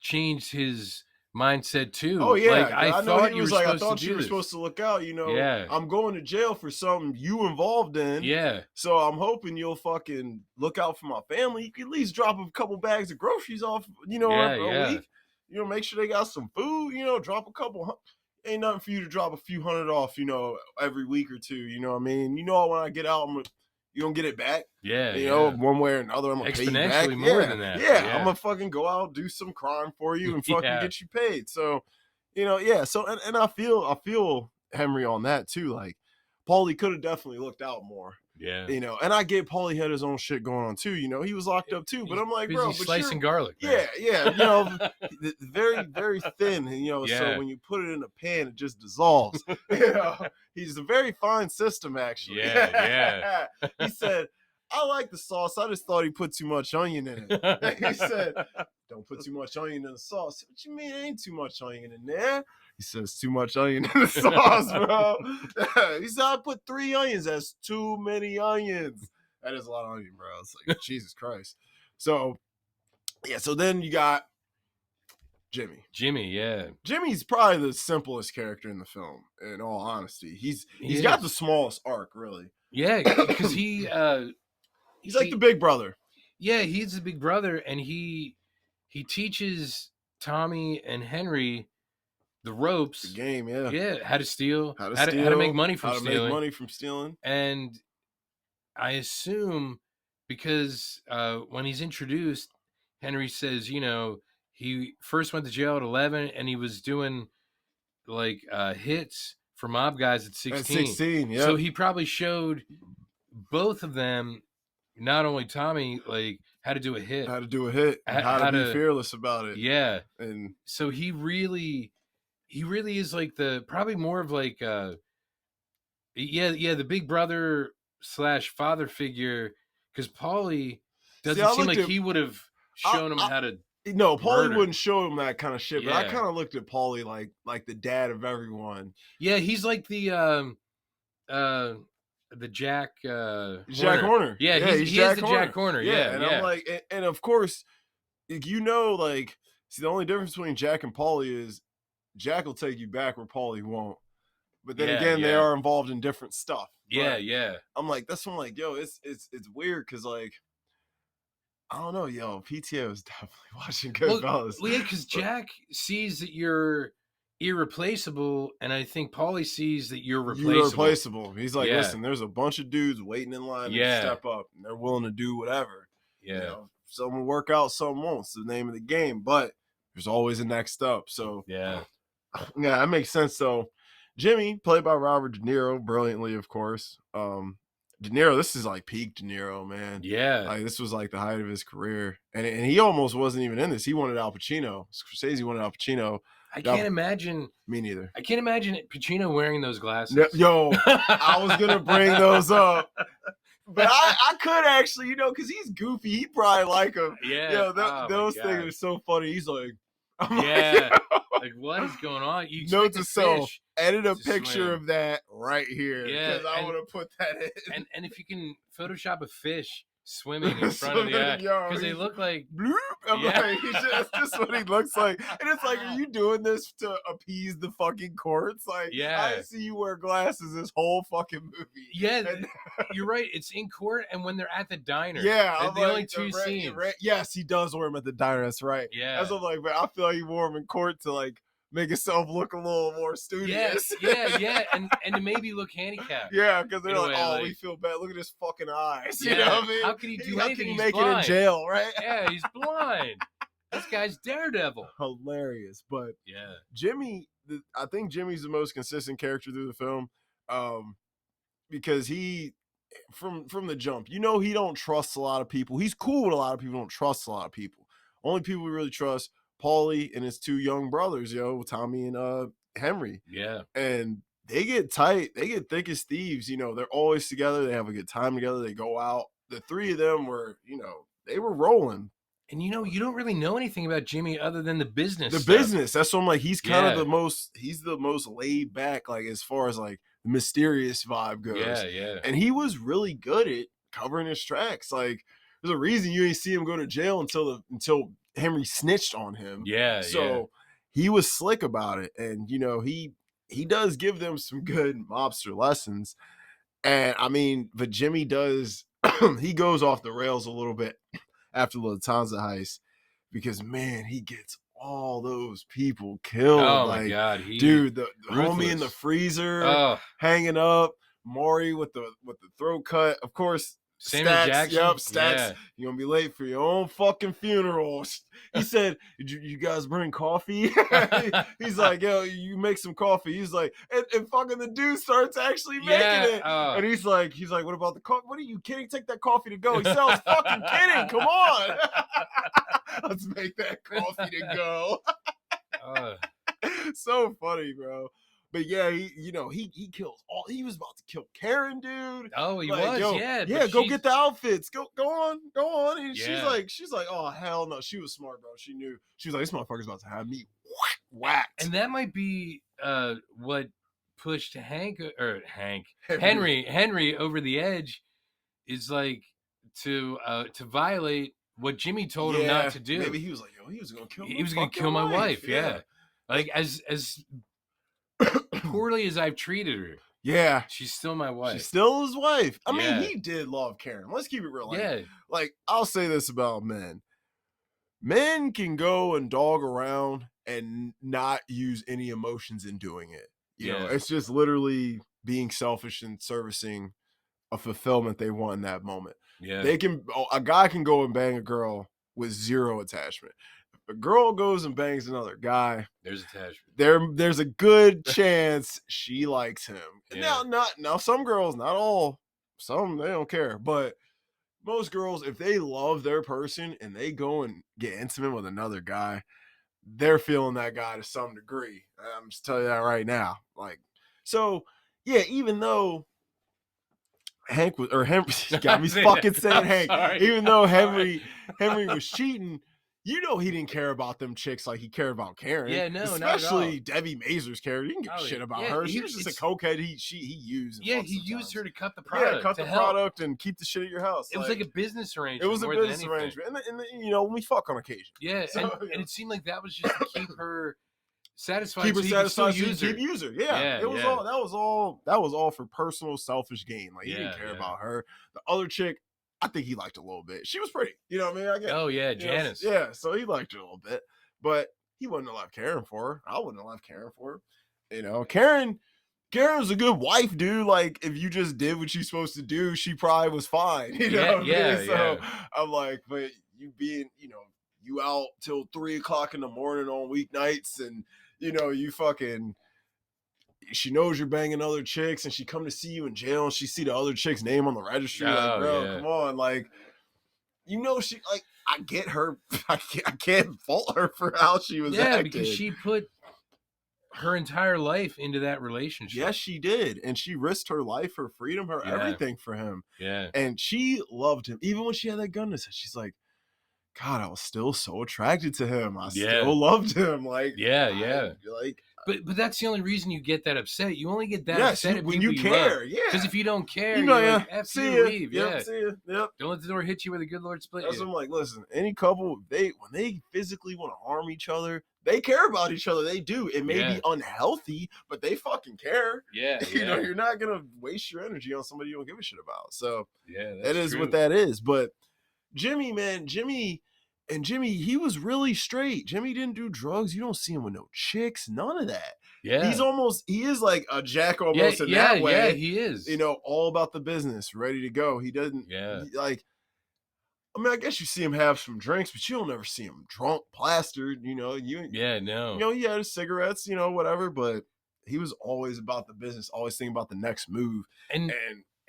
Speaker 2: changed his mindset too.
Speaker 1: Oh yeah,
Speaker 2: like, I thought you were supposed
Speaker 1: I thought
Speaker 2: to
Speaker 1: you were supposed to look out. You know, I'm going to jail for something you involved in.
Speaker 2: Yeah.
Speaker 1: So I'm hoping you'll fucking look out for my family. You can at least drop a couple bags of groceries off. You know, a week. You know, make sure they got some food. You know, drop a couple. Ain't nothing for you to drop a few hundred off. You know, every week or two. You know what I mean? You know, when I get out, you gonna get it back.
Speaker 2: Yeah.
Speaker 1: You know, one way or another, I'm gonna pay you back.
Speaker 2: Exponentially more than that.
Speaker 1: Yeah, I'm gonna fucking go out, do some crime for you, and fucking get you paid. So, you know, yeah. So, and I feel Henry on that too. Like, Paulie could have definitely looked out more.
Speaker 2: Yeah.
Speaker 1: You know, and I get Paulie had his own shit going on too. You know, he was locked up too. But I'm like, bro, but
Speaker 2: slicing garlic.
Speaker 1: Man. Yeah. You know, very, very thin. And, you know, so when you put it in a pan, it just dissolves. You know, he's a very fine system, actually.
Speaker 2: Yeah.
Speaker 1: He said, I like the sauce. I just thought he put too much onion in it. He said, don't put too much onion in the sauce. What you mean ain't too much onion in there? He says, too much onion in the sauce, bro. He said, I put 3 onions. That's too many onions. That is a lot of onion, bro. It's like, Jesus Christ. So, yeah, so then you got Jimmy. Jimmy's probably the simplest character in the film, in all honesty. He's got the smallest arc, really.
Speaker 2: Yeah, because he's
Speaker 1: like the big brother.
Speaker 2: Yeah, he's the big brother, and he teaches Tommy and Henry the ropes,
Speaker 1: the game,
Speaker 2: how to steal, how to make money from stealing, and I assume because when he's introduced, Henry says, you know, he first went to jail at 11, and he was doing like hits for mob guys at 16.
Speaker 1: At 16, yeah.
Speaker 2: So he probably showed both of them, not only Tommy, like how to do a hit,
Speaker 1: and how to be fearless about it.
Speaker 2: Yeah,
Speaker 1: and
Speaker 2: so he really is like probably more of like the big brother / father figure, because Paulie doesn't seem like he would have shown him how to.
Speaker 1: No, Paulie wouldn't show him that kind of shit. But I kind of looked at Paulie like the dad of everyone.
Speaker 2: Yeah, he's like the Jack
Speaker 1: Horner.
Speaker 2: Yeah, he is the Jack Horner. Yeah,
Speaker 1: and I'm like, and of course, you know, like, see, the only difference between Jack and Paulie is Jack will take you back where Paulie won't. But then again, they are involved in different stuff. But
Speaker 2: yeah.
Speaker 1: I'm like, that's when I'm like, yo, it's weird because, like, I don't know, yo, PTO is definitely watching Goodfellas.
Speaker 2: Well, yeah, because Jack sees that you're irreplaceable, and I think Paulie sees that you're
Speaker 1: You're
Speaker 2: replaceable.
Speaker 1: replaceable. He's like,
Speaker 2: Yeah,
Speaker 1: listen, there's a bunch of dudes waiting in line to
Speaker 2: yeah,
Speaker 1: step up, and they're willing to do whatever.
Speaker 2: yeah,
Speaker 1: Some will work out, some won't. It's the name of the game, but there's always a next up. So
Speaker 2: yeah,
Speaker 1: yeah, that makes sense. So Jimmy, played by Robert De Niro, brilliantly, of course. De Niro, this is like peak De Niro, man.
Speaker 2: yeah.
Speaker 1: Like this was like the height of his career, and he almost wasn't even in this. He wanted Al Pacino. Scorsese wanted Al Pacino.
Speaker 2: I can't imagine.
Speaker 1: Me neither.
Speaker 2: I can't imagine Pacino wearing those glasses.
Speaker 1: Yo, I was gonna bring those up, but I could actually, because he's goofy. He probably like him.
Speaker 2: Yeah.
Speaker 1: Those things are so funny. He's like,
Speaker 2: yeah. Like, what is going on? You
Speaker 1: note
Speaker 2: expect
Speaker 1: to self,
Speaker 2: fish
Speaker 1: edit a
Speaker 2: to
Speaker 1: picture
Speaker 2: swim.
Speaker 1: of that right here.
Speaker 2: Yeah,
Speaker 1: Because I want to put that in.
Speaker 2: And if you can Photoshop a fish swimming in front of the eye, because they look like
Speaker 1: bloop. I'm
Speaker 2: Yeah.
Speaker 1: like, that's just what he looks like. And it's like, are you doing this to appease the fucking courts? Like,
Speaker 2: Yeah.
Speaker 1: I see you wear glasses this whole fucking movie.
Speaker 2: Yeah,
Speaker 1: And-
Speaker 2: you're right. It's in court and when they're at the diner.
Speaker 1: Yeah,
Speaker 2: the
Speaker 1: I'm like,
Speaker 2: only two scenes.
Speaker 1: Yes, he does wear them at the diner. That's right.
Speaker 2: Yeah.
Speaker 1: That's what I'm like, but I feel like he wore them in court to like make himself look a little more studious.
Speaker 2: Yeah, and to maybe look handicapped.
Speaker 1: Yeah, because they're
Speaker 2: In a
Speaker 1: like,
Speaker 2: way,
Speaker 1: oh,
Speaker 2: like-
Speaker 1: we feel bad. Look at his fucking eyes.
Speaker 2: Yeah.
Speaker 1: You know what I mean?
Speaker 2: How can he do
Speaker 1: How
Speaker 2: anything?
Speaker 1: can he
Speaker 2: He's
Speaker 1: make it
Speaker 2: blind.
Speaker 1: in jail, right?
Speaker 2: Yeah, he's blind. This guy's Daredevil.
Speaker 1: Hilarious. But
Speaker 2: Yeah.
Speaker 1: Jimmy, I think Jimmy's the most consistent character through the film, because he, from the jump, he don't trust a lot of people. He's cool with a lot of people, don't trust a lot of people. Only people we really trust, Paulie and his two young brothers, Tommy and Henry.
Speaker 2: Yeah.
Speaker 1: And they get tight. They get thick as thieves. They're always together. They have a good time together. They go out. The three of them were, they were rolling.
Speaker 2: And you don't really know anything about Jimmy other than the business.
Speaker 1: The
Speaker 2: stuff.
Speaker 1: business. That's what I'm like. He's kind of
Speaker 2: Yeah.
Speaker 1: he's the most laid back, like as far as like the mysterious vibe goes.
Speaker 2: Yeah.
Speaker 1: And he was really good at covering his tracks. Like there's a reason you ain't see him go to jail until Henry snitched on him.
Speaker 2: Yeah.
Speaker 1: So he was slick about it. And he does give them some good mobster lessons. And I mean, but Jimmy does he goes off the rails a little bit after the Lufthansa heist, because man, he gets all those people killed.
Speaker 2: Oh
Speaker 1: like,
Speaker 2: my god,
Speaker 1: dude, the homie in the
Speaker 2: ruthless.
Speaker 1: freezer hanging up, Maury with the throat cut, of course.
Speaker 2: Samuel
Speaker 1: Stacks,
Speaker 2: Jackson.
Speaker 1: yep, Stacks.
Speaker 2: Yeah.
Speaker 1: You're gonna be late for your own fucking funeral. He said, "Did you guys bring coffee?" He's like, "Yo, you make some coffee." He's like, and fucking the dude starts actually making it, and he's like, "What about the coffee? What are you kidding? Take that coffee to go." He sounds fucking kidding. Come on, let's make that coffee to go. So funny, bro. But yeah, he kills all. He was about to kill Karen, dude.
Speaker 2: Oh, he was, yeah.
Speaker 1: Yeah, go get the outfits. Go on. And
Speaker 2: Yeah.
Speaker 1: she's like, oh hell no. She was smart, bro. She knew. She was like, this motherfucker's about to have me whacked.
Speaker 2: And that might be what pushed Henry over the edge, is like to violate what Jimmy told him not to do.
Speaker 1: Maybe he was like, yo, he was gonna kill.
Speaker 2: He was gonna kill my wife. Yeah. Like as poorly as I've treated her,
Speaker 1: yeah,
Speaker 2: she's still my wife.
Speaker 1: She's still his wife. I
Speaker 2: Yeah.
Speaker 1: mean, he did love Karen. Let's keep it real. Like,
Speaker 2: Yeah.
Speaker 1: I'll say this about men. Men can go and dog around and not use any emotions in doing it. You know, it's just literally being selfish and servicing a fulfillment they want in that moment.
Speaker 2: Yeah.
Speaker 1: A guy can go and bang a girl with zero attachment. If a girl goes and bangs another guy,
Speaker 2: there's attachment.
Speaker 1: There's a good chance she likes him.
Speaker 2: Yeah.
Speaker 1: Now some girls, not all, some they don't care, but most girls, if they love their person and they go and get intimate with another guy, they're feeling that guy to some degree. I'm just telling you that right now. Like, so yeah, even though Henry got me fucking saying Hank.
Speaker 2: Sorry.
Speaker 1: Even though Henry was cheating, he didn't care about them chicks like he cared about Karen.
Speaker 2: Yeah, no,
Speaker 1: especially
Speaker 2: not at all.
Speaker 1: Debbie Mazur's character. He didn't give a shit about her. She was just a cokehead. He used.
Speaker 2: Yeah, he used her to cut the product.
Speaker 1: Yeah, cut the product and keep the shit at your house.
Speaker 2: It was like a business arrangement.
Speaker 1: It was a
Speaker 2: more
Speaker 1: business
Speaker 2: than anything.
Speaker 1: arrangement, and we fuck on occasion.
Speaker 2: Yeah,
Speaker 1: So,
Speaker 2: and it seemed like that was just to keep her satisfied.
Speaker 1: Keep her
Speaker 2: so you could still
Speaker 1: satisfied. So you keep use her. Yeah, it was
Speaker 2: yeah.
Speaker 1: all. That was all for personal, selfish gain. Like he didn't care about her. The other chick, I think he liked a little bit. She was pretty. You know what I mean?
Speaker 2: Oh yeah, Janice.
Speaker 1: Yeah, so he liked her a little bit. But he wouldn't have left Karen for her. I wouldn't have left Karen for her. You know, Karen's a good wife, dude. Like, if you just did what you're supposed to do, she probably was fine. You know
Speaker 2: Yeah,
Speaker 1: what I
Speaker 2: yeah,
Speaker 1: mean? So
Speaker 2: yeah.
Speaker 1: I'm like, but you being, you know, you out till 3 o'clock in the morning on weeknights, and you know, you fucking, she knows you're banging other chicks, and she come to see you in jail, and she see the other chick's name on the registry. Like,
Speaker 2: Oh,
Speaker 1: bro,
Speaker 2: yeah.
Speaker 1: come on, like, you know, she like, I get her. I can't fault her for how she was
Speaker 2: Yeah, because
Speaker 1: acting.
Speaker 2: she put her entire life into that relationship.
Speaker 1: Yes, she did. And she risked her life, her freedom, her
Speaker 2: Yeah.
Speaker 1: everything for him.
Speaker 2: Yeah.
Speaker 1: And she loved him. Even when she had that gun to say, she's like, God, I was still so attracted to him. I
Speaker 2: Yeah.
Speaker 1: still loved him. Like,
Speaker 2: Yeah, yeah.
Speaker 1: like,
Speaker 2: But that's the only reason you get that upset. You only get that
Speaker 1: yes,
Speaker 2: upset at
Speaker 1: when
Speaker 2: people
Speaker 1: you
Speaker 2: you love.
Speaker 1: care. Yeah.
Speaker 2: Because if you don't care,
Speaker 1: You know,
Speaker 2: you're
Speaker 1: yeah.
Speaker 2: like, F
Speaker 1: See
Speaker 2: you,
Speaker 1: ya.
Speaker 2: leave.
Speaker 1: Yep,
Speaker 2: Yeah.
Speaker 1: see ya. Yep.
Speaker 2: Don't let the door hit you where the good Lord split
Speaker 1: That's
Speaker 2: you.
Speaker 1: what I'm like, listen, any couple, when they physically want to harm each other, they care about each other. They do. It may be unhealthy, but they fucking care.
Speaker 2: Yeah,
Speaker 1: You know, you're not gonna waste your energy on somebody you don't give a shit about. So
Speaker 2: yeah,
Speaker 1: that is
Speaker 2: true.
Speaker 1: what that is. But Jimmy, man, Jimmy, he was really straight. Jimmy didn't do drugs. You don't see him with no chicks, none of that.
Speaker 2: Yeah.
Speaker 1: He is like a jack almost in that way.
Speaker 2: Yeah, he is.
Speaker 1: You know, all about the business, ready to go. He doesn't like, I mean, I guess you see him have some drinks, but you don't ever see him drunk, plastered, you know. You know, he had his cigarettes, you know, whatever, but he was always about the business, always thinking about the next move.
Speaker 2: And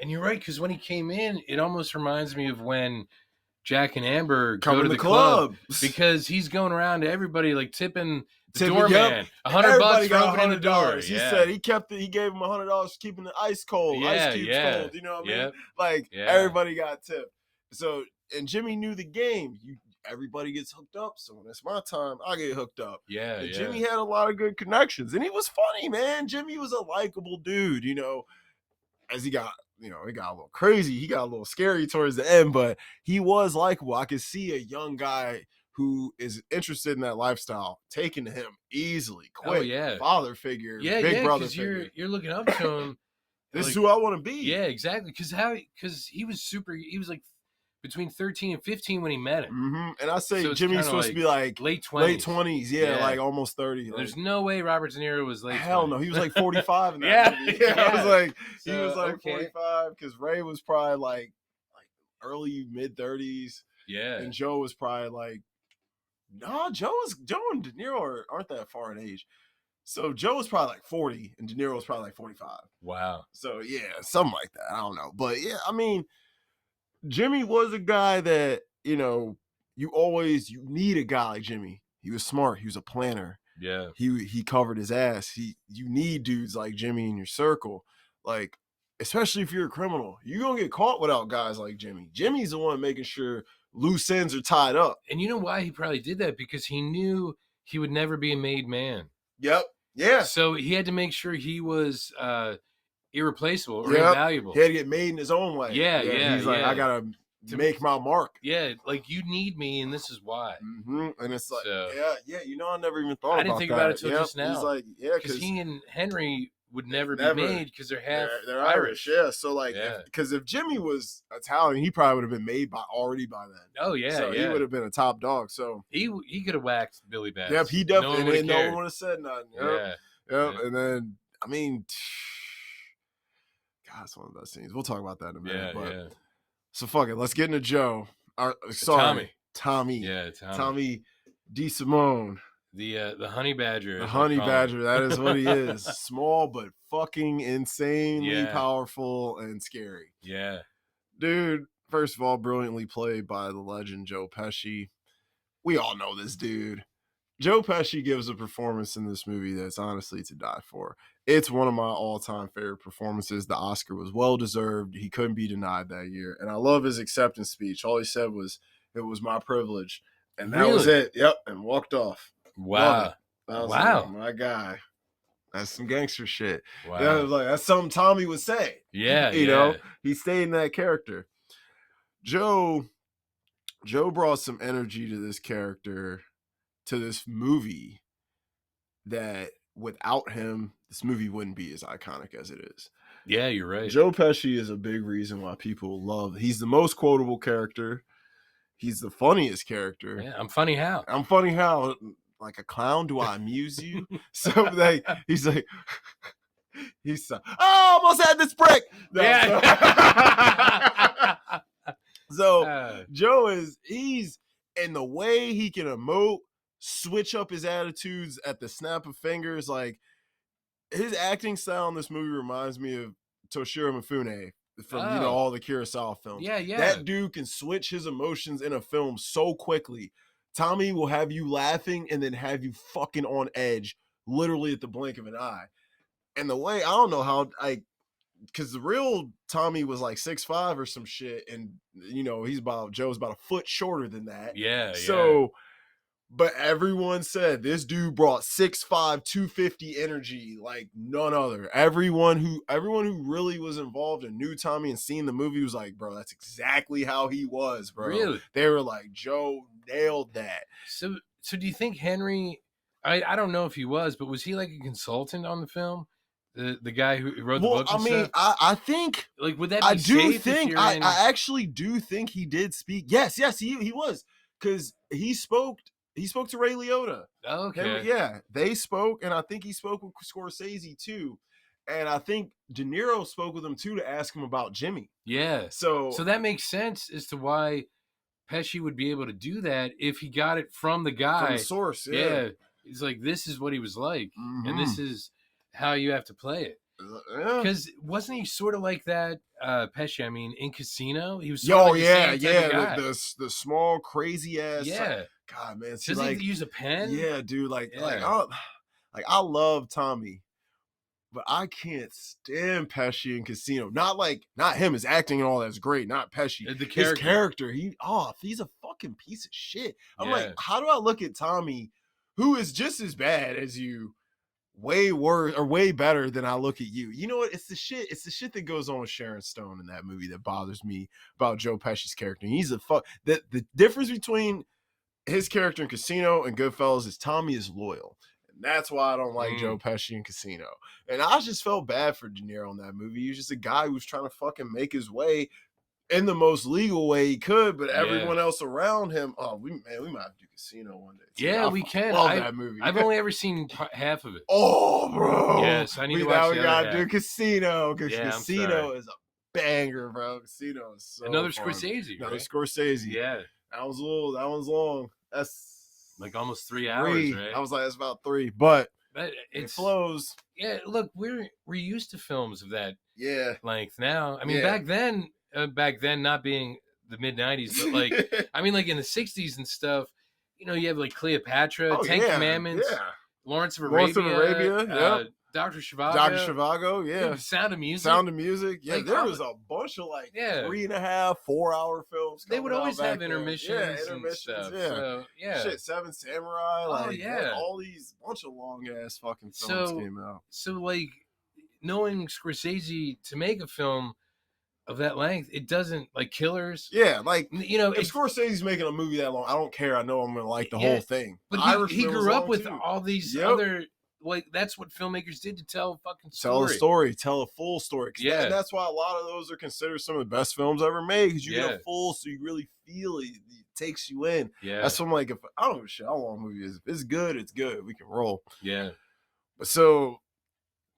Speaker 2: you're right, because when he came in, it almost reminds me of when Jack and Amber go to the club, because he's going around to everybody like tipping the doorman $100 for opening the door.
Speaker 1: He said he gave him $100 keeping the ice cold, ice cubes cold. You know what I mean? Like, everybody got tipped. So, and Jimmy knew the game. Everybody gets hooked up. So when it's my time, I get hooked up.
Speaker 2: Yeah,
Speaker 1: and Jimmy had a lot of good connections, and he was funny, man. Jimmy was a likable dude, you know. As he got, you know, he got a little crazy. He got a little scary towards the end, but he was likable. I could see a young guy who is interested in that lifestyle taking to him easily, quick.
Speaker 2: Oh, yeah.
Speaker 1: Father figure, big brother figure.
Speaker 2: You're looking up to him.
Speaker 1: This is who I want to be.
Speaker 2: Yeah, exactly. Because he was like between 13 and 15 when he met him.
Speaker 1: Mm-hmm. And I say so Jimmy's supposed to be like
Speaker 2: late 20s.
Speaker 1: Yeah, like almost 30.
Speaker 2: There's no way Robert De Niro was late 20s.
Speaker 1: Hell no, he was like 45 in that movie. I was like, he was like 45, because Ray was probably like early mid 30s.
Speaker 2: Yeah.
Speaker 1: And Joe was probably like, Joe and De Niro aren't that far in age. So Joe was probably like 40 and De Niro was probably like 45.
Speaker 2: Wow.
Speaker 1: So yeah, something like that. I don't know. But yeah, I mean, Jimmy was a guy that, you know, you need a guy like Jimmy. He was smart. He was a planner.
Speaker 2: Yeah.
Speaker 1: He covered his ass. You need dudes like Jimmy in your circle. Like, especially if you're a criminal. You're going to get caught without guys like Jimmy. Jimmy's the one making sure loose ends are tied up.
Speaker 2: And you know why he probably did that? Because he knew he would never be a made man.
Speaker 1: Yep. Yeah.
Speaker 2: So he had to make sure he was irreplaceable or invaluable.
Speaker 1: He had to get made in his own way.
Speaker 2: Yeah.
Speaker 1: He's like, I got to make my mark.
Speaker 2: Yeah, like, you need me, and this is why.
Speaker 1: Mm-hmm. And it's like, you know, I never even thought about that.
Speaker 2: I didn't think about it until just now.
Speaker 1: He's like,
Speaker 2: because he and Henry would never be made because they're half
Speaker 1: they're Irish. Yeah, so like, because if Jimmy was Italian, he probably would have been made already by then.
Speaker 2: Oh yeah,
Speaker 1: so he would have been a top dog. So
Speaker 2: he could have whacked Billy Bats.
Speaker 1: Yep, he definitely. No one would have said nothing. Yep.
Speaker 2: Yeah.
Speaker 1: And then, I mean, God, it's one of the best scenes. We'll talk about that in a minute.
Speaker 2: Yeah.
Speaker 1: So fuck it. Let's get into Joe. Tommy.
Speaker 2: Yeah,
Speaker 1: Tommy DeSimone.
Speaker 2: The honey badger.
Speaker 1: The honey badger. That is what he is. Small but fucking insanely powerful and scary.
Speaker 2: Yeah.
Speaker 1: Dude, first of all, brilliantly played by the legend Joe Pesci. We all know this dude. Joe Pesci gives a performance in this movie that's honestly to die for. It's one of my all-time favorite performances. The Oscar was well-deserved. He couldn't be denied that year. And I love his acceptance speech. All he said was, "It was my privilege." And that was it. Yep. And walked off.
Speaker 2: Wow.
Speaker 1: Wow. Like, my guy. That's some gangster shit.
Speaker 2: Wow.
Speaker 1: That's something Tommy would say.
Speaker 2: Yeah.
Speaker 1: You know, he stayed in that character. Joe brought some energy to this character, to this movie, that without him, this movie wouldn't be as iconic as it is.
Speaker 2: Yeah, you're right.
Speaker 1: Joe Pesci is a big reason why people love. He's the most quotable character. He's the funniest character.
Speaker 2: Yeah, I'm funny how.
Speaker 1: like a clown? Do I amuse you? So like he's like oh, almost had this brick. No,
Speaker 2: Yeah.
Speaker 1: so Joe he's and the way he can emote, switch up his attitudes at the snap of fingers, like his acting style in this movie reminds me of Toshiro Mifune from all the Kurosawa films.
Speaker 2: Yeah, yeah.
Speaker 1: That dude can switch his emotions in a film so quickly. Tommy will have you laughing and then have you fucking on edge, literally at the blink of an eye. And the way I don't know how because the real Tommy was like 6'5" or some shit, and Joe's about a foot shorter than that.
Speaker 2: Yeah.
Speaker 1: So, but everyone said this dude brought 6'5", 250 energy like none other. Everyone who really was involved and knew Tommy and seen the movie was like, bro, that's exactly how he was, bro.
Speaker 2: Really?
Speaker 1: They were like, Joe nailed that.
Speaker 2: So do you think Henry? I don't know if he was, but was he like a consultant on the film? The guy who wrote the books and stuff?
Speaker 1: I think
Speaker 2: like would that be safe if you're in...
Speaker 1: I actually do think he did speak. Yes, he was, because he spoke to Ray Liotta.
Speaker 2: Okay.
Speaker 1: They spoke, and I think he spoke with Scorsese too, and I think De Niro spoke with him too to ask him about Jimmy.
Speaker 2: Yeah.
Speaker 1: So
Speaker 2: that makes sense as to why Pesci would be able to do that if he got it from the guy,
Speaker 1: from the source.
Speaker 2: Yeah. He's like, this is what he was like, and this is how you have to play it. Because wasn't he sort of like that, Pesci? I mean, in Casino, he was sort of like
Speaker 1: the small crazy ass.
Speaker 2: Yeah.
Speaker 1: God, man.
Speaker 2: Does he use a pen?
Speaker 1: Yeah, dude. I love Tommy, but I can't stand Pesci in Casino. Not him. His acting and all that's great. Not Pesci. His character. He's a fucking piece of shit. I'm like, how do I look at Tommy, who is just as bad as you, way worse or way better than I look at you? You know what? It's the shit that goes on with Sharon Stone in that movie that bothers me about Joe Pesci's character. He's the difference between his character in Casino and Goodfellas is Tommy is loyal. And that's why I don't like Joe Pesci in Casino. And I just felt bad for De Niro in that movie. He was just a guy who was trying to fucking make his way in the most legal way he could, but everyone else around him, we might have to do Casino one day too.
Speaker 2: Yeah, we can.
Speaker 1: Love that movie.
Speaker 2: I've only ever seen half of it.
Speaker 1: Oh, bro.
Speaker 2: Yes, I need to watch the other half. We gotta do
Speaker 1: Casino, because Casino is a banger, bro. Casino is so
Speaker 2: another
Speaker 1: fun.
Speaker 2: Scorsese.
Speaker 1: Another Scorsese.
Speaker 2: Yeah.
Speaker 1: That one's long. That's
Speaker 2: like almost 3 hours, right?
Speaker 1: I was like, that's about 3, but
Speaker 2: it
Speaker 1: flows.
Speaker 2: Yeah, look, we're used to films of that length now. I mean, back then, not being the mid-90s, but like, I mean, like in the 60s and stuff, you have like Cleopatra, Ten Commandments, Lawrence of Arabia, Dr. Zhivago, Sound of Music.
Speaker 1: Yeah, like, there was a bunch of 3.5, 4-hour films.
Speaker 2: They would always have intermissions and stuff. So,
Speaker 1: shit, Seven Samurai. All these bunch of long ass fucking films came out.
Speaker 2: So like, knowing Scorsese to make a film of that length, it doesn't, like Killers.
Speaker 1: Yeah, like, if Scorsese's making a movie that long, I don't care. I know I'm gonna like the whole thing.
Speaker 2: But he grew up with all these other, like, that's what filmmakers did to tell a fucking story.
Speaker 1: Tell a full story. And that's why a lot of those are considered some of the best films ever made, because you get a full, so you really feel it. It takes you in. Yeah. That's what I'm like, if I don't give a shit how long a movie is. If it's good, it's good. We can roll.
Speaker 2: Yeah.
Speaker 1: But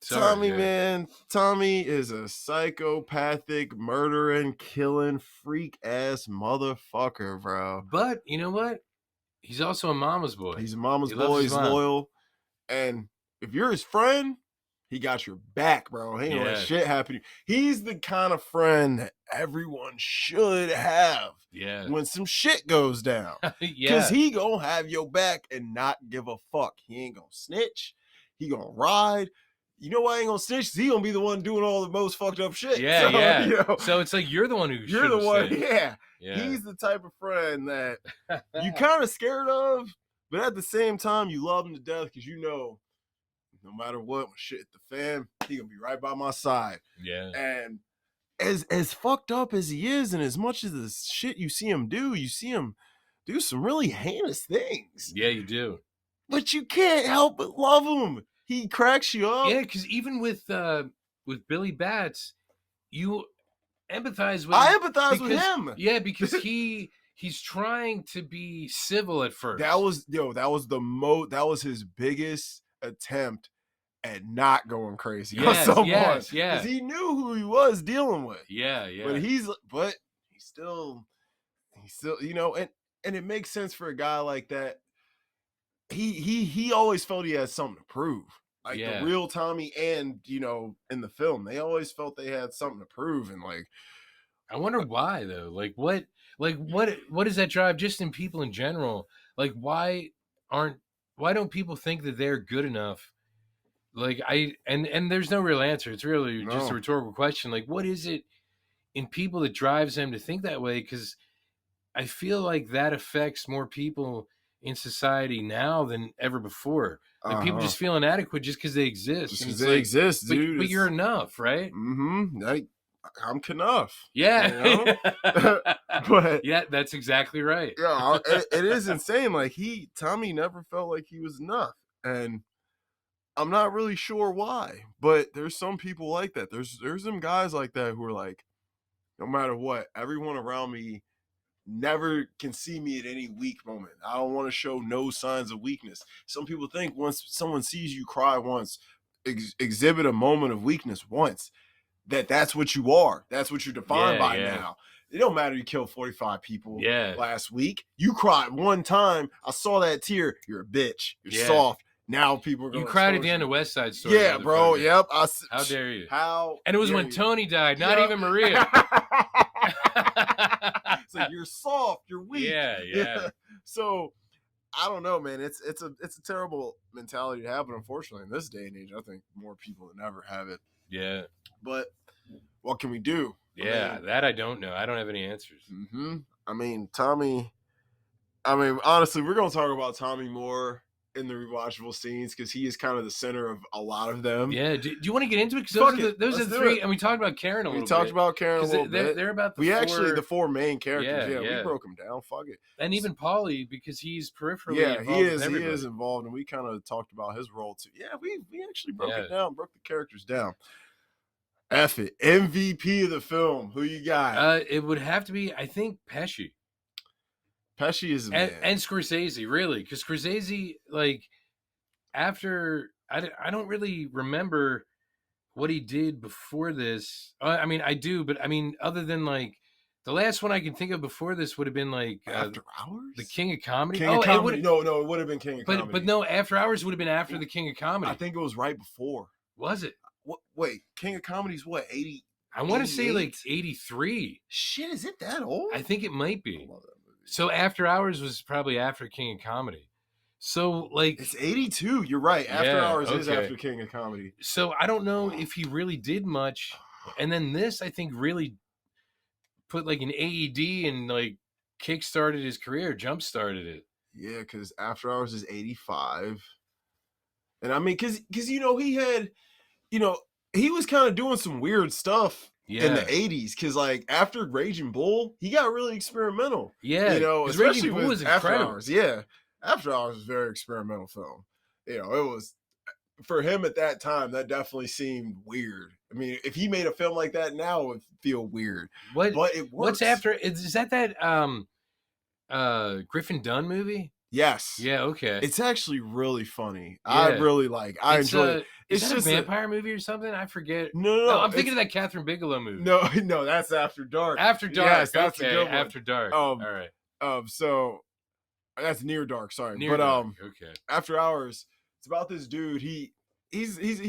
Speaker 1: Tommy, man, Tommy is a psychopathic, murdering, killing, freak ass motherfucker, bro.
Speaker 2: But you know what? He's also a mama's boy.
Speaker 1: He's a mama's boy. He's loyal. And if you're his friend, he got your back, bro. He ain't gonna let shit happen to you. He's the kind of friend that everyone should have.
Speaker 2: Yeah.
Speaker 1: When some shit goes down. Because he gonna have your back and not give a fuck. He ain't gonna snitch. He gonna ride. You know why I ain't gonna snitch? He gonna be the one doing all the most fucked up shit.
Speaker 2: Yeah, so it's like you're the one who
Speaker 1: you're the one.
Speaker 2: Snitch.
Speaker 1: Yeah. He's the type of friend that you kind of scared of, but at the same time you love him to death, because no matter what, when shit hit the fan, he gonna be right by my side.
Speaker 2: Yeah.
Speaker 1: And as fucked up as he is, and as much as the shit you see him do some really heinous things.
Speaker 2: Yeah, you do.
Speaker 1: But you can't help but love him. He cracks you up.
Speaker 2: Yeah, because even with Billy Batts, you empathize with.
Speaker 1: I empathize with him.
Speaker 2: Yeah, because he he's trying to be civil at
Speaker 1: That
Speaker 2: first.
Speaker 1: was that was his biggest attempt at not going crazy on
Speaker 2: Yes,
Speaker 1: someone
Speaker 2: yes,
Speaker 1: because
Speaker 2: yeah.
Speaker 1: he knew who he was dealing with.
Speaker 2: Yeah,
Speaker 1: But
Speaker 2: yeah.
Speaker 1: he's still, and it makes sense for a guy like that. He always felt he had something to prove. Like the
Speaker 2: Yeah.
Speaker 1: real Tommy and in the film, they always felt they had something to prove. And like,
Speaker 2: I wonder why though. What does that drive just in people in general? Like aren't why don't people think that they're good enough? Like and there's no real answer. It's really just a
Speaker 1: no.
Speaker 2: rhetorical question. Like what is it in people that drives them to think that way? Cuz I feel like that affects more people in society now than ever before. Like people
Speaker 1: Uh-huh.
Speaker 2: just feel inadequate just because they exist,
Speaker 1: Just
Speaker 2: and
Speaker 1: because
Speaker 2: it's
Speaker 1: they
Speaker 2: like,
Speaker 1: exist,
Speaker 2: but
Speaker 1: dude.
Speaker 2: you're
Speaker 1: It's
Speaker 2: enough, right?
Speaker 1: like I'm enough,
Speaker 2: Yeah,
Speaker 1: you know. But
Speaker 2: yeah, that's exactly right.
Speaker 1: yeah, it is insane. Like Tommy never felt like he was enough, and I'm not really sure why. But there's some people like that. There's some guys like that who are like, no matter what, everyone around me never can see me at any weak moment. I don't want to show no signs of weakness. Some people think once someone sees you cry once, exhibit a moment of weakness once, that's what you are. That's what you're defined
Speaker 2: Yeah,
Speaker 1: by
Speaker 2: yeah,
Speaker 1: now. It don't matter you killed 45 people
Speaker 2: yeah,
Speaker 1: last week. You cried one time. I saw that tear. You're a bitch. You're
Speaker 2: yeah.
Speaker 1: soft. Now people are
Speaker 2: You
Speaker 1: going to
Speaker 2: cried at
Speaker 1: expose
Speaker 2: the end
Speaker 1: you.
Speaker 2: of West Side Story,
Speaker 1: Yeah, bro.
Speaker 2: motherfucker.
Speaker 1: Yep.
Speaker 2: How dare you?
Speaker 1: How
Speaker 2: And it was
Speaker 1: dare
Speaker 2: when
Speaker 1: you?
Speaker 2: Tony died, not
Speaker 1: Yep.
Speaker 2: even Maria.
Speaker 1: It's like you're soft. You're weak.
Speaker 2: Yeah, yeah,
Speaker 1: So I don't know, man. It's a terrible mentality to have, but unfortunately, in this day and age, I think more people than ever have it.
Speaker 2: yeah,
Speaker 1: But what can we do?
Speaker 2: yeah. That I don't know. I don't have any answers.
Speaker 1: I mean, Tommy. I mean, honestly, we're gonna talk about Tommy more in the rewatchable scenes because he is kind of the center of a lot of them.
Speaker 2: Yeah. Do you want to get into it? Because
Speaker 1: Fuck it,
Speaker 2: those are
Speaker 1: let's
Speaker 2: the
Speaker 1: do
Speaker 2: three,
Speaker 1: it.
Speaker 2: and we talked about Karen a
Speaker 1: We
Speaker 2: little
Speaker 1: talked
Speaker 2: bit
Speaker 1: about Karen a
Speaker 2: because
Speaker 1: little bit.
Speaker 2: they're about the
Speaker 1: We
Speaker 2: four.
Speaker 1: actually the four main characters.
Speaker 2: Yeah,
Speaker 1: Yeah, we
Speaker 2: yeah.
Speaker 1: broke them down. Fuck it.
Speaker 2: And even Paulie because he's peripherally
Speaker 1: Yeah,
Speaker 2: involved
Speaker 1: he
Speaker 2: with
Speaker 1: is. He
Speaker 2: everybody.
Speaker 1: is involved, and we kind of talked about his role too. Yeah, we actually broke
Speaker 2: Yeah.
Speaker 1: it down, broke the characters down. F it. MVP of the film. Who you got?
Speaker 2: It would have to be, I think, Pesci
Speaker 1: Pesci is a man.
Speaker 2: and Scorsese, really, because Scorsese, like, after I don't really remember what he did before this. I mean, I do, but I mean, other than like the last one I can think of before this would have been like
Speaker 1: After Hours?
Speaker 2: the King of Comedy.
Speaker 1: King of
Speaker 2: It
Speaker 1: Comedy.
Speaker 2: would,
Speaker 1: No, it would have been King of Comedy.
Speaker 2: but no, After Hours would have been after the King of Comedy.
Speaker 1: I think it was right before.
Speaker 2: Was it?
Speaker 1: What? Wait, King of Comedy's what? 80.
Speaker 2: I want to say
Speaker 1: 88?
Speaker 2: like 83.
Speaker 1: Shit, is it that old?
Speaker 2: I think it might
Speaker 1: I
Speaker 2: be.
Speaker 1: love that movie.
Speaker 2: So After Hours was probably after King of Comedy. So like
Speaker 1: It's 82. You're right. After
Speaker 2: Yeah,
Speaker 1: Hours is
Speaker 2: okay.
Speaker 1: after King of Comedy.
Speaker 2: So I don't know if he really did much. And then this, I think, really put like an AED and like kick-started his career, jump-started it.
Speaker 1: Yeah, because After Hours is 85. And I mean, because he had, he was kind of doing some weird stuff in the 80s. Because like after Raging Bull, he got really experimental.
Speaker 2: Yeah,
Speaker 1: Especially
Speaker 2: Raging Bull
Speaker 1: with
Speaker 2: was
Speaker 1: After
Speaker 2: incredible.
Speaker 1: Hours. Yeah, After Hours was a very experimental film. It was for him at that time. That definitely seemed weird. I mean, if he made a film like that now, it would feel weird. But it works.
Speaker 2: What's after? Is that Griffin Dunn movie?
Speaker 1: Yes.
Speaker 2: Yeah. Okay.
Speaker 1: It's actually really funny.
Speaker 2: Yeah.
Speaker 1: I really I enjoy it.
Speaker 2: Is
Speaker 1: It's
Speaker 2: that
Speaker 1: just
Speaker 2: a vampire movie or something? I forget.
Speaker 1: No,
Speaker 2: I'm thinking of that Catherine Bigelow movie.
Speaker 1: No, that's After Dark.
Speaker 2: After Dark.
Speaker 1: Yes, that's
Speaker 2: okay.
Speaker 1: a good one.
Speaker 2: After Dark. All right.
Speaker 1: So that's Near Dark. Sorry,
Speaker 2: Near Dark. Okay.
Speaker 1: After Hours. It's about this dude. He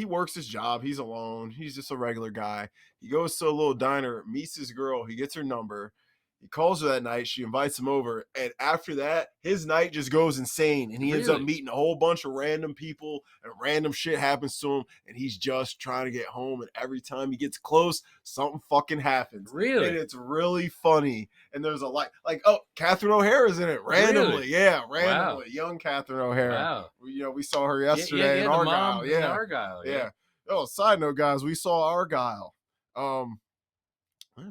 Speaker 1: works his job. He's alone. He's just a regular guy. He goes to a little diner, meets this girl. He gets her number. He calls her that night. She invites him over. And after that, his night just goes insane. And he ends up
Speaker 2: Really?
Speaker 1: meeting a whole bunch of random people and random shit happens to him. And he's just trying to get home. And every time he gets close, something fucking happens.
Speaker 2: Really?
Speaker 1: And it's really funny. And there's a Catherine O'Hara's in it randomly.
Speaker 2: Really?
Speaker 1: Yeah, randomly.
Speaker 2: Wow.
Speaker 1: Young Catherine O'Hara.
Speaker 2: Wow.
Speaker 1: We saw her yesterday in
Speaker 2: the
Speaker 1: Argyle.
Speaker 2: mom in Argyle.
Speaker 1: Yeah. Oh, side note, guys, we saw Argyle.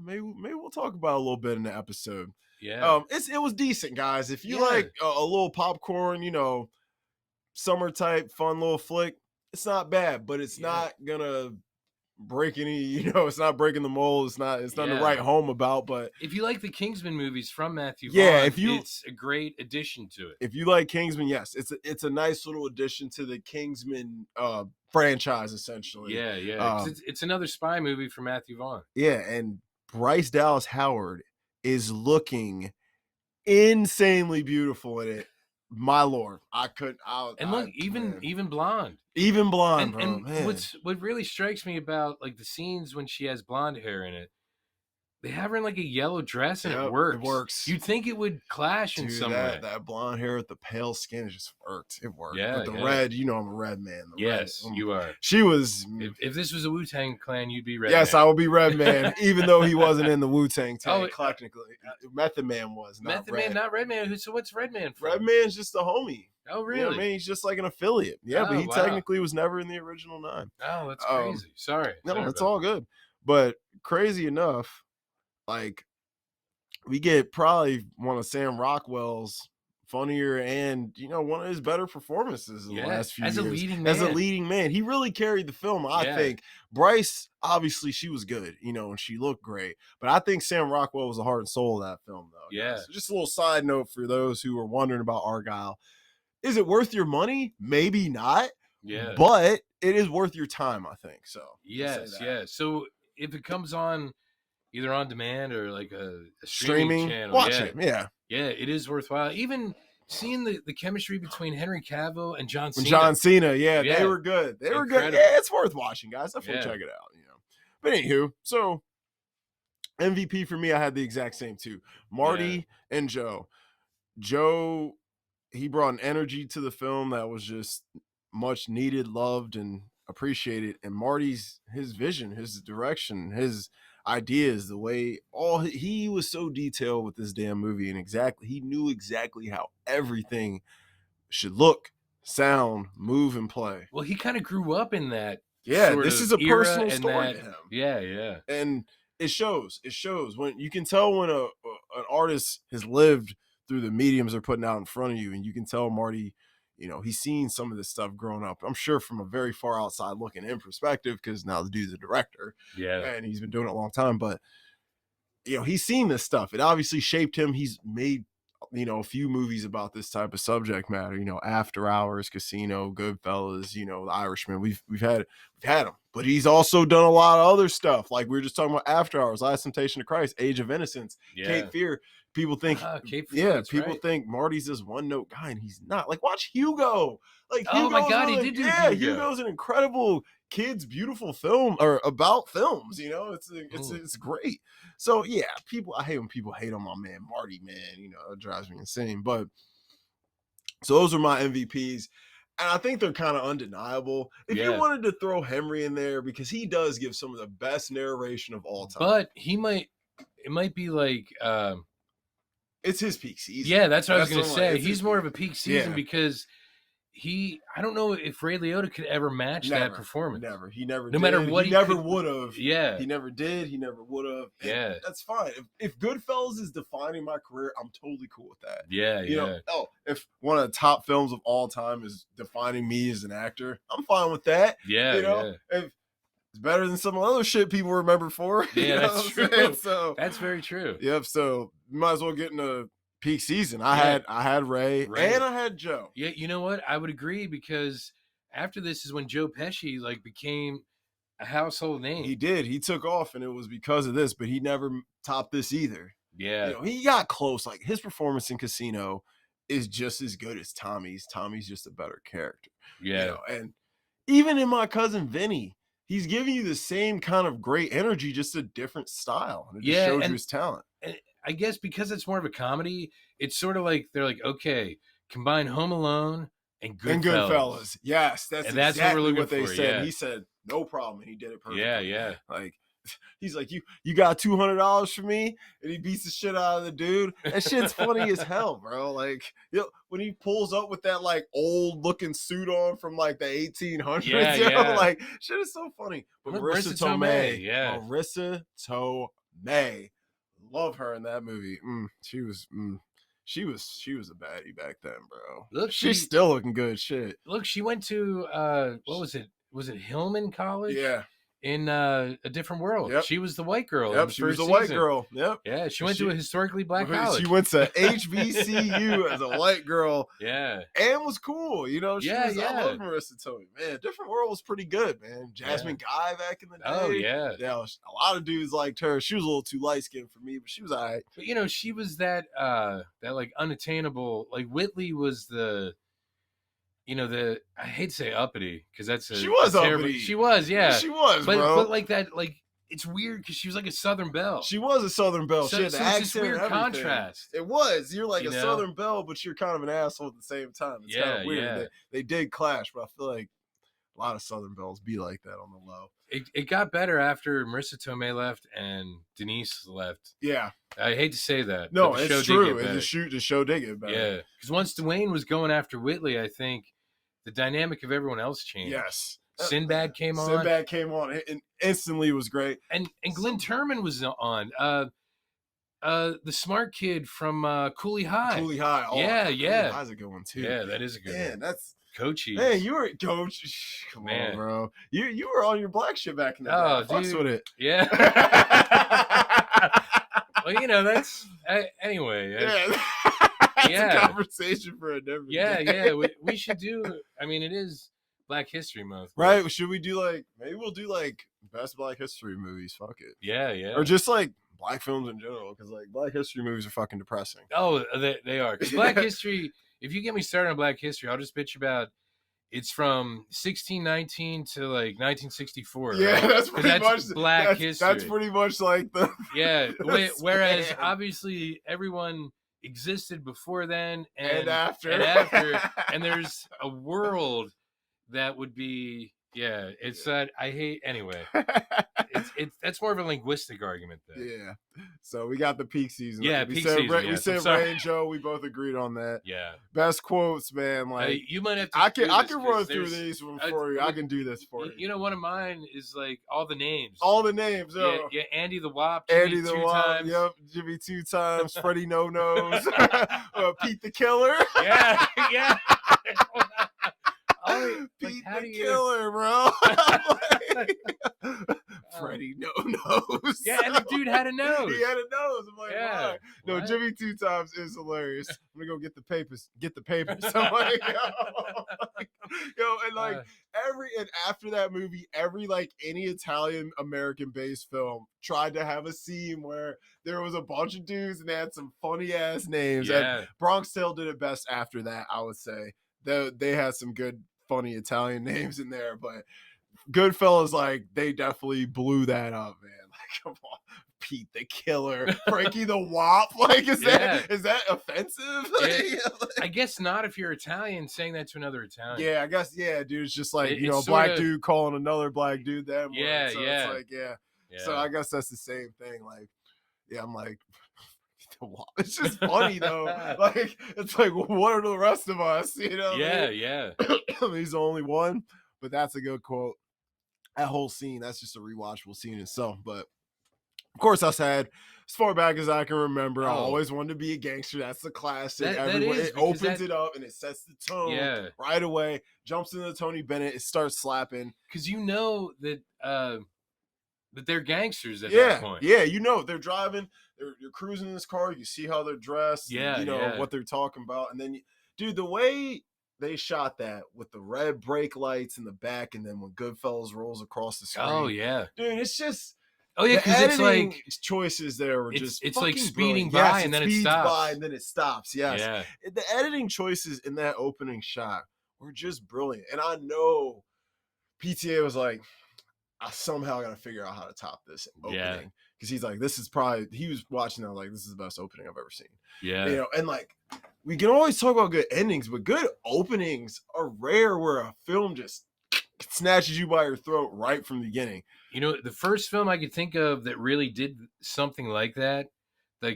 Speaker 1: Maybe we'll talk about it a little bit in the episode.
Speaker 2: Yeah.
Speaker 1: It was decent, guys. If you like a little popcorn, summer type fun little flick, it's not bad, but it's not gonna break any, it's not breaking the mold. It's nothing to write
Speaker 2: Yeah.
Speaker 1: home about. But
Speaker 2: If you like the Kingsman movies from Matthew
Speaker 1: yeah,
Speaker 2: Vaughn, it's a great addition to it.
Speaker 1: if you like Kingsman, yes, it's a nice little addition to the Kingsman franchise, essentially.
Speaker 2: Yeah, yeah, because it's another spy movie from Matthew Vaughn.
Speaker 1: Yeah, and Bryce Dallas Howard is looking insanely beautiful in it. My lord, I couldn't.
Speaker 2: And look,
Speaker 1: Man.
Speaker 2: even blonde.
Speaker 1: Even blonde,
Speaker 2: And
Speaker 1: bro. Man,
Speaker 2: what really strikes me about like the scenes when she has blonde hair in it, they have her in like a yellow dress and it
Speaker 1: yep,
Speaker 2: works.
Speaker 1: it works.
Speaker 2: You'd think it would clash in
Speaker 1: Dude,
Speaker 2: some way.
Speaker 1: that blonde hair with the pale skin, it just worked. It worked.
Speaker 2: Yeah,
Speaker 1: But the
Speaker 2: yeah.
Speaker 1: red, I'm a red man. The
Speaker 2: Yes,
Speaker 1: red,
Speaker 2: you are.
Speaker 1: She was.
Speaker 2: If this was a Wu-Tang clan, you'd be Red
Speaker 1: Yes,
Speaker 2: Man.
Speaker 1: I would be Red Man, even though he wasn't in the Wu-Tang tank.
Speaker 2: Oh,
Speaker 1: Technically, Method Man was not
Speaker 2: Method
Speaker 1: Red.
Speaker 2: Man, not Red Man. So what's Red Man from?
Speaker 1: Red Man's just a homie.
Speaker 2: Oh, really?
Speaker 1: You know what I mean? He's just like an affiliate. Yeah, but
Speaker 2: Oh,
Speaker 1: he
Speaker 2: wow.
Speaker 1: technically was never in the original 9.
Speaker 2: Oh, that's crazy. Sorry.
Speaker 1: No, it's all good. But crazy enough, like, we get probably one of Sam Rockwell's funnier and one of his better performances in the last few years.
Speaker 2: As a leading man.
Speaker 1: As a leading man. He really carried the film, I think. Bryce, obviously, she was good, and she looked great. But I think Sam Rockwell was the heart and soul of that film, though.
Speaker 2: Yeah.
Speaker 1: So just a little side note for those who are wondering about Argyle. Is it worth your money? Maybe not.
Speaker 2: Yeah.
Speaker 1: But it is worth your time, I think. So
Speaker 2: yes, yeah. So if it comes on either on demand or like a
Speaker 1: streaming
Speaker 2: channel,
Speaker 1: watch it. Yeah.
Speaker 2: Yeah, it is worthwhile. Even seeing the chemistry between Henry Cavill and John Cena.
Speaker 1: John Cena, they were good. They were good. Yeah, it's worth watching, guys. Definitely check it out. But anywho, so MVP for me, I had the exact same two. Marty and Joe. Joe, he brought an energy to the film that was just much needed, loved, and appreciated. And Marty's his vision, his direction, his ideas, the way he was so detailed with this damn movie, and he knew exactly how everything should look, sound, move, and play.
Speaker 2: Well, he kind of grew up in that.
Speaker 1: Yeah, this is a personal story to him.
Speaker 2: Yeah, yeah.
Speaker 1: And it shows. It shows when you can tell when an artist has lived through the mediums they're putting out in front of you, and you can tell Marty, he's seen some of this stuff growing up. I'm sure from a very far outside looking in perspective, because now the dude's a director, and he's been doing it a long time. But he's seen this stuff. It obviously shaped him. He's made a few movies about this type of subject matter. After Hours, Casino, Goodfellas. The Irishman. We've had him, but he's also done a lot of other stuff. Like we were just talking about After Hours, Last Temptation of Christ, Age of Innocence, Cape Fear. People think, people think Marty's this one note guy, and he's not. Like, watch Hugo. Like,
Speaker 2: oh my God, he did do Hugo.
Speaker 1: Hugo's an incredible kids, beautiful film or about films. It's great. So yeah, I hate when people hate on my man Marty. Man, it drives me insane. But so those are my MVPs. And I think they're kind of undeniable. If you wanted to throw Henry in there, because he does give some of the best narration of all time.
Speaker 2: But it might be like
Speaker 1: it's his peak season.
Speaker 2: Yeah, that's what I was going to say. He's more of a peak season because I don't know if Ray Liotta could ever match that performance.
Speaker 1: Never. He never
Speaker 2: no
Speaker 1: did.
Speaker 2: Matter what
Speaker 1: he never would have.
Speaker 2: Yeah.
Speaker 1: He never did. He never would have.
Speaker 2: Yeah.
Speaker 1: That's fine. If Goodfellas is defining my career, I'm totally cool with that.
Speaker 2: Yeah,
Speaker 1: if one of the top films of all time is defining me as an actor, I'm fine with that.
Speaker 2: Yeah,
Speaker 1: If it's better than some other shit people remember for.
Speaker 2: Yeah, that's true.
Speaker 1: So
Speaker 2: that's very true.
Speaker 1: Yep. So you might as well get in a peak season. I had Ray and I had Joe.
Speaker 2: Yeah, you know what? I would agree, because after this is when Joe Pesci became a household name.
Speaker 1: He did. He took off, and it was because of this, but he never topped this either.
Speaker 2: Yeah.
Speaker 1: He got close. Like, his performance in Casino is just as good as Tommy's. Tommy's just a better character.
Speaker 2: Yeah.
Speaker 1: And even in My Cousin Vinny, he's giving you the same kind of great energy, just a different style. And it just shows you his talent.
Speaker 2: And I guess because it's more of a comedy, it's sort of like they're like, okay, combine Home Alone and Goodfellas.
Speaker 1: Yes, that's exactly what they said.
Speaker 2: Yeah.
Speaker 1: He said, no problem, and he did it perfectly.
Speaker 2: Yeah.
Speaker 1: Like, he's like, you got $200 for me? And he beats the shit out of the dude. That shit's funny as hell, bro. Like, when he pulls up with that like old looking suit on from like the 1800s, like, shit is so funny. But Marissa Tomei, Marissa Tomei, love her in that movie. She was a baddie back then, bro.
Speaker 2: Look,
Speaker 1: she's still looking good. Shit.
Speaker 2: Look, she went to what was it? Was it Hillman College?
Speaker 1: Yeah.
Speaker 2: in A Different World.
Speaker 1: Yep.
Speaker 2: She was the white girl in
Speaker 1: Yep,
Speaker 2: the
Speaker 1: she was
Speaker 2: first
Speaker 1: the white
Speaker 2: season.
Speaker 1: girl. Yep.
Speaker 2: Yeah, she went to a historically black college.
Speaker 1: She went to HBCU as a white girl.
Speaker 2: Yeah.
Speaker 1: And was cool, you know.
Speaker 2: Yeah,
Speaker 1: I
Speaker 2: yeah.
Speaker 1: loved Marissa Tomei, man. Different World was pretty good, man. Jasmine Guy back in the day.
Speaker 2: Oh, yeah.
Speaker 1: Yeah, a lot of dudes liked her. She was a little too light skinned for me, but she was all right.
Speaker 2: But you know, she was that like unattainable. Like Whitley was the, you know, the, I hate to say uppity because that's
Speaker 1: She was
Speaker 2: terrible.
Speaker 1: uppity.
Speaker 2: She was, yeah.
Speaker 1: She was, bro.
Speaker 2: But like that, like it's weird because she was like a Southern belle.
Speaker 1: She was a Southern belle.
Speaker 2: So,
Speaker 1: she had the
Speaker 2: it's
Speaker 1: accent
Speaker 2: this weird
Speaker 1: and everything.
Speaker 2: contrast.
Speaker 1: It was. You're like
Speaker 2: You
Speaker 1: a
Speaker 2: know?
Speaker 1: Southern belle, but you're kind of an asshole at the same time. It's kind of weird.
Speaker 2: Yeah.
Speaker 1: They did clash, but I feel like a lot of Southern belles be like that on the low.
Speaker 2: It got better after Marissa Tomei left and Denise left.
Speaker 1: Yeah.
Speaker 2: I hate to say that.
Speaker 1: No,
Speaker 2: but the
Speaker 1: it's
Speaker 2: show
Speaker 1: true.
Speaker 2: Did get better.
Speaker 1: The show did get better.
Speaker 2: Yeah. Because once Dwayne was going after Whitley, I think the dynamic of everyone else changed.
Speaker 1: Yes.
Speaker 2: Sinbad came on.
Speaker 1: Sinbad came on and instantly was great.
Speaker 2: And Glenn Turman was on. The smart kid from Cooley High.
Speaker 1: Cooley High. Oh,
Speaker 2: yeah.
Speaker 1: Cooley High's a good one too.
Speaker 2: Yeah, that is a good one.
Speaker 1: Man, that's
Speaker 2: Coachy.
Speaker 1: Man, you were Coach. Come on, bro. You were on your black shit back in the day. Fucks with it.
Speaker 2: Yeah. Well, you know, that's anyway.
Speaker 1: That's a conversation for a different day.
Speaker 2: Yeah. We should do. I mean, it is Black History Month,
Speaker 1: right? Should we do maybe we'll do best Black History movies? Fuck it.
Speaker 2: Yeah.
Speaker 1: Or just black films in general, because Black History movies are fucking depressing.
Speaker 2: Oh, they are. Because Black History. If you get me started on Black History, I'll just bitch about. It's from 1619 to 1964.
Speaker 1: Yeah,
Speaker 2: right?
Speaker 1: that's pretty much
Speaker 2: Black history.
Speaker 1: That's pretty much the
Speaker 2: Whereas obviously everyone existed before then and
Speaker 1: after,
Speaker 2: and there's a world that would be that I hate anyway. It's that's more of a linguistic argument though.
Speaker 1: Yeah. So we got the peak season.
Speaker 2: Yeah,
Speaker 1: we
Speaker 2: peak
Speaker 1: said,
Speaker 2: season.
Speaker 1: We said Ray and Joe. We both agreed on that.
Speaker 2: Yeah.
Speaker 1: Best quotes, man.
Speaker 2: You might have to.
Speaker 1: I can run through these for you. I can do this for you.
Speaker 2: You know, one of mine is all the names.
Speaker 1: All the names.
Speaker 2: Yeah. Andy the Wop.
Speaker 1: Andy the Wop. Yep. Jimmy 2 times. Freddie No Nose. Pete the Killer.
Speaker 2: Yeah.
Speaker 1: Pete the Killer, bro. Freddie No Nose.
Speaker 2: Yeah, and the dude had a nose.
Speaker 1: He had a nose. I'm like, why? No,
Speaker 2: what?
Speaker 1: Jimmy 2 times is hilarious. I'm gonna go get the papers. I'm like, and and after that movie, every any Italian American based film tried to have a scene where there was a bunch of dudes and they had some funny ass names.
Speaker 2: Yeah.
Speaker 1: And Bronx Tale did it best after that, I would say. They had some good funny Italian names in there, but Goodfellas, they definitely blew that up, man. Come on, Pete the Killer, Frankie the Wop. Is that offensive?
Speaker 2: I guess not if you're Italian saying that to another Italian.
Speaker 1: Yeah, I guess dude. It's just
Speaker 2: it's
Speaker 1: black dude calling another black dude that.
Speaker 2: Yeah,
Speaker 1: so
Speaker 2: yeah.
Speaker 1: It's So I guess that's the same thing. I'm like. It's just funny though. It's what are the rest of us? You know?
Speaker 2: Yeah.
Speaker 1: He's the only one, but that's a good quote. That whole scene, that's just a rewatchable scene in itself. But of course, I said as far back as I can remember, I always wanted to be a gangster. That's the classic. It opens it up and it sets the tone right away. Jumps into Tony Bennett. It starts slapping
Speaker 2: because you know that they're gangsters at that point.
Speaker 1: Yeah, they're driving. You're cruising in this car. You see how they're dressed.
Speaker 2: Yeah,
Speaker 1: and, what they're talking about. And then, dude, the way they shot that with the red brake lights in the back, and then when Goodfellas rolls across the screen.
Speaker 2: Oh yeah,
Speaker 1: dude, it's just.
Speaker 2: Oh yeah, because it's
Speaker 1: choices there were just.
Speaker 2: It's
Speaker 1: brilliant.
Speaker 2: speeding by and then it stops.
Speaker 1: And then it stops. Yes.
Speaker 2: Yeah.
Speaker 1: The editing choices in that opening shot were just brilliant, and I know PTA was like, I somehow got to figure out how to top this opening. Because he's like, this is probably, he was watching that this is the best opening I've ever seen.
Speaker 2: Yeah.
Speaker 1: And we can always talk about good endings, but good openings are rare where a film just snatches you by your throat right from the beginning.
Speaker 2: You know, the first film I could think of that really did something like that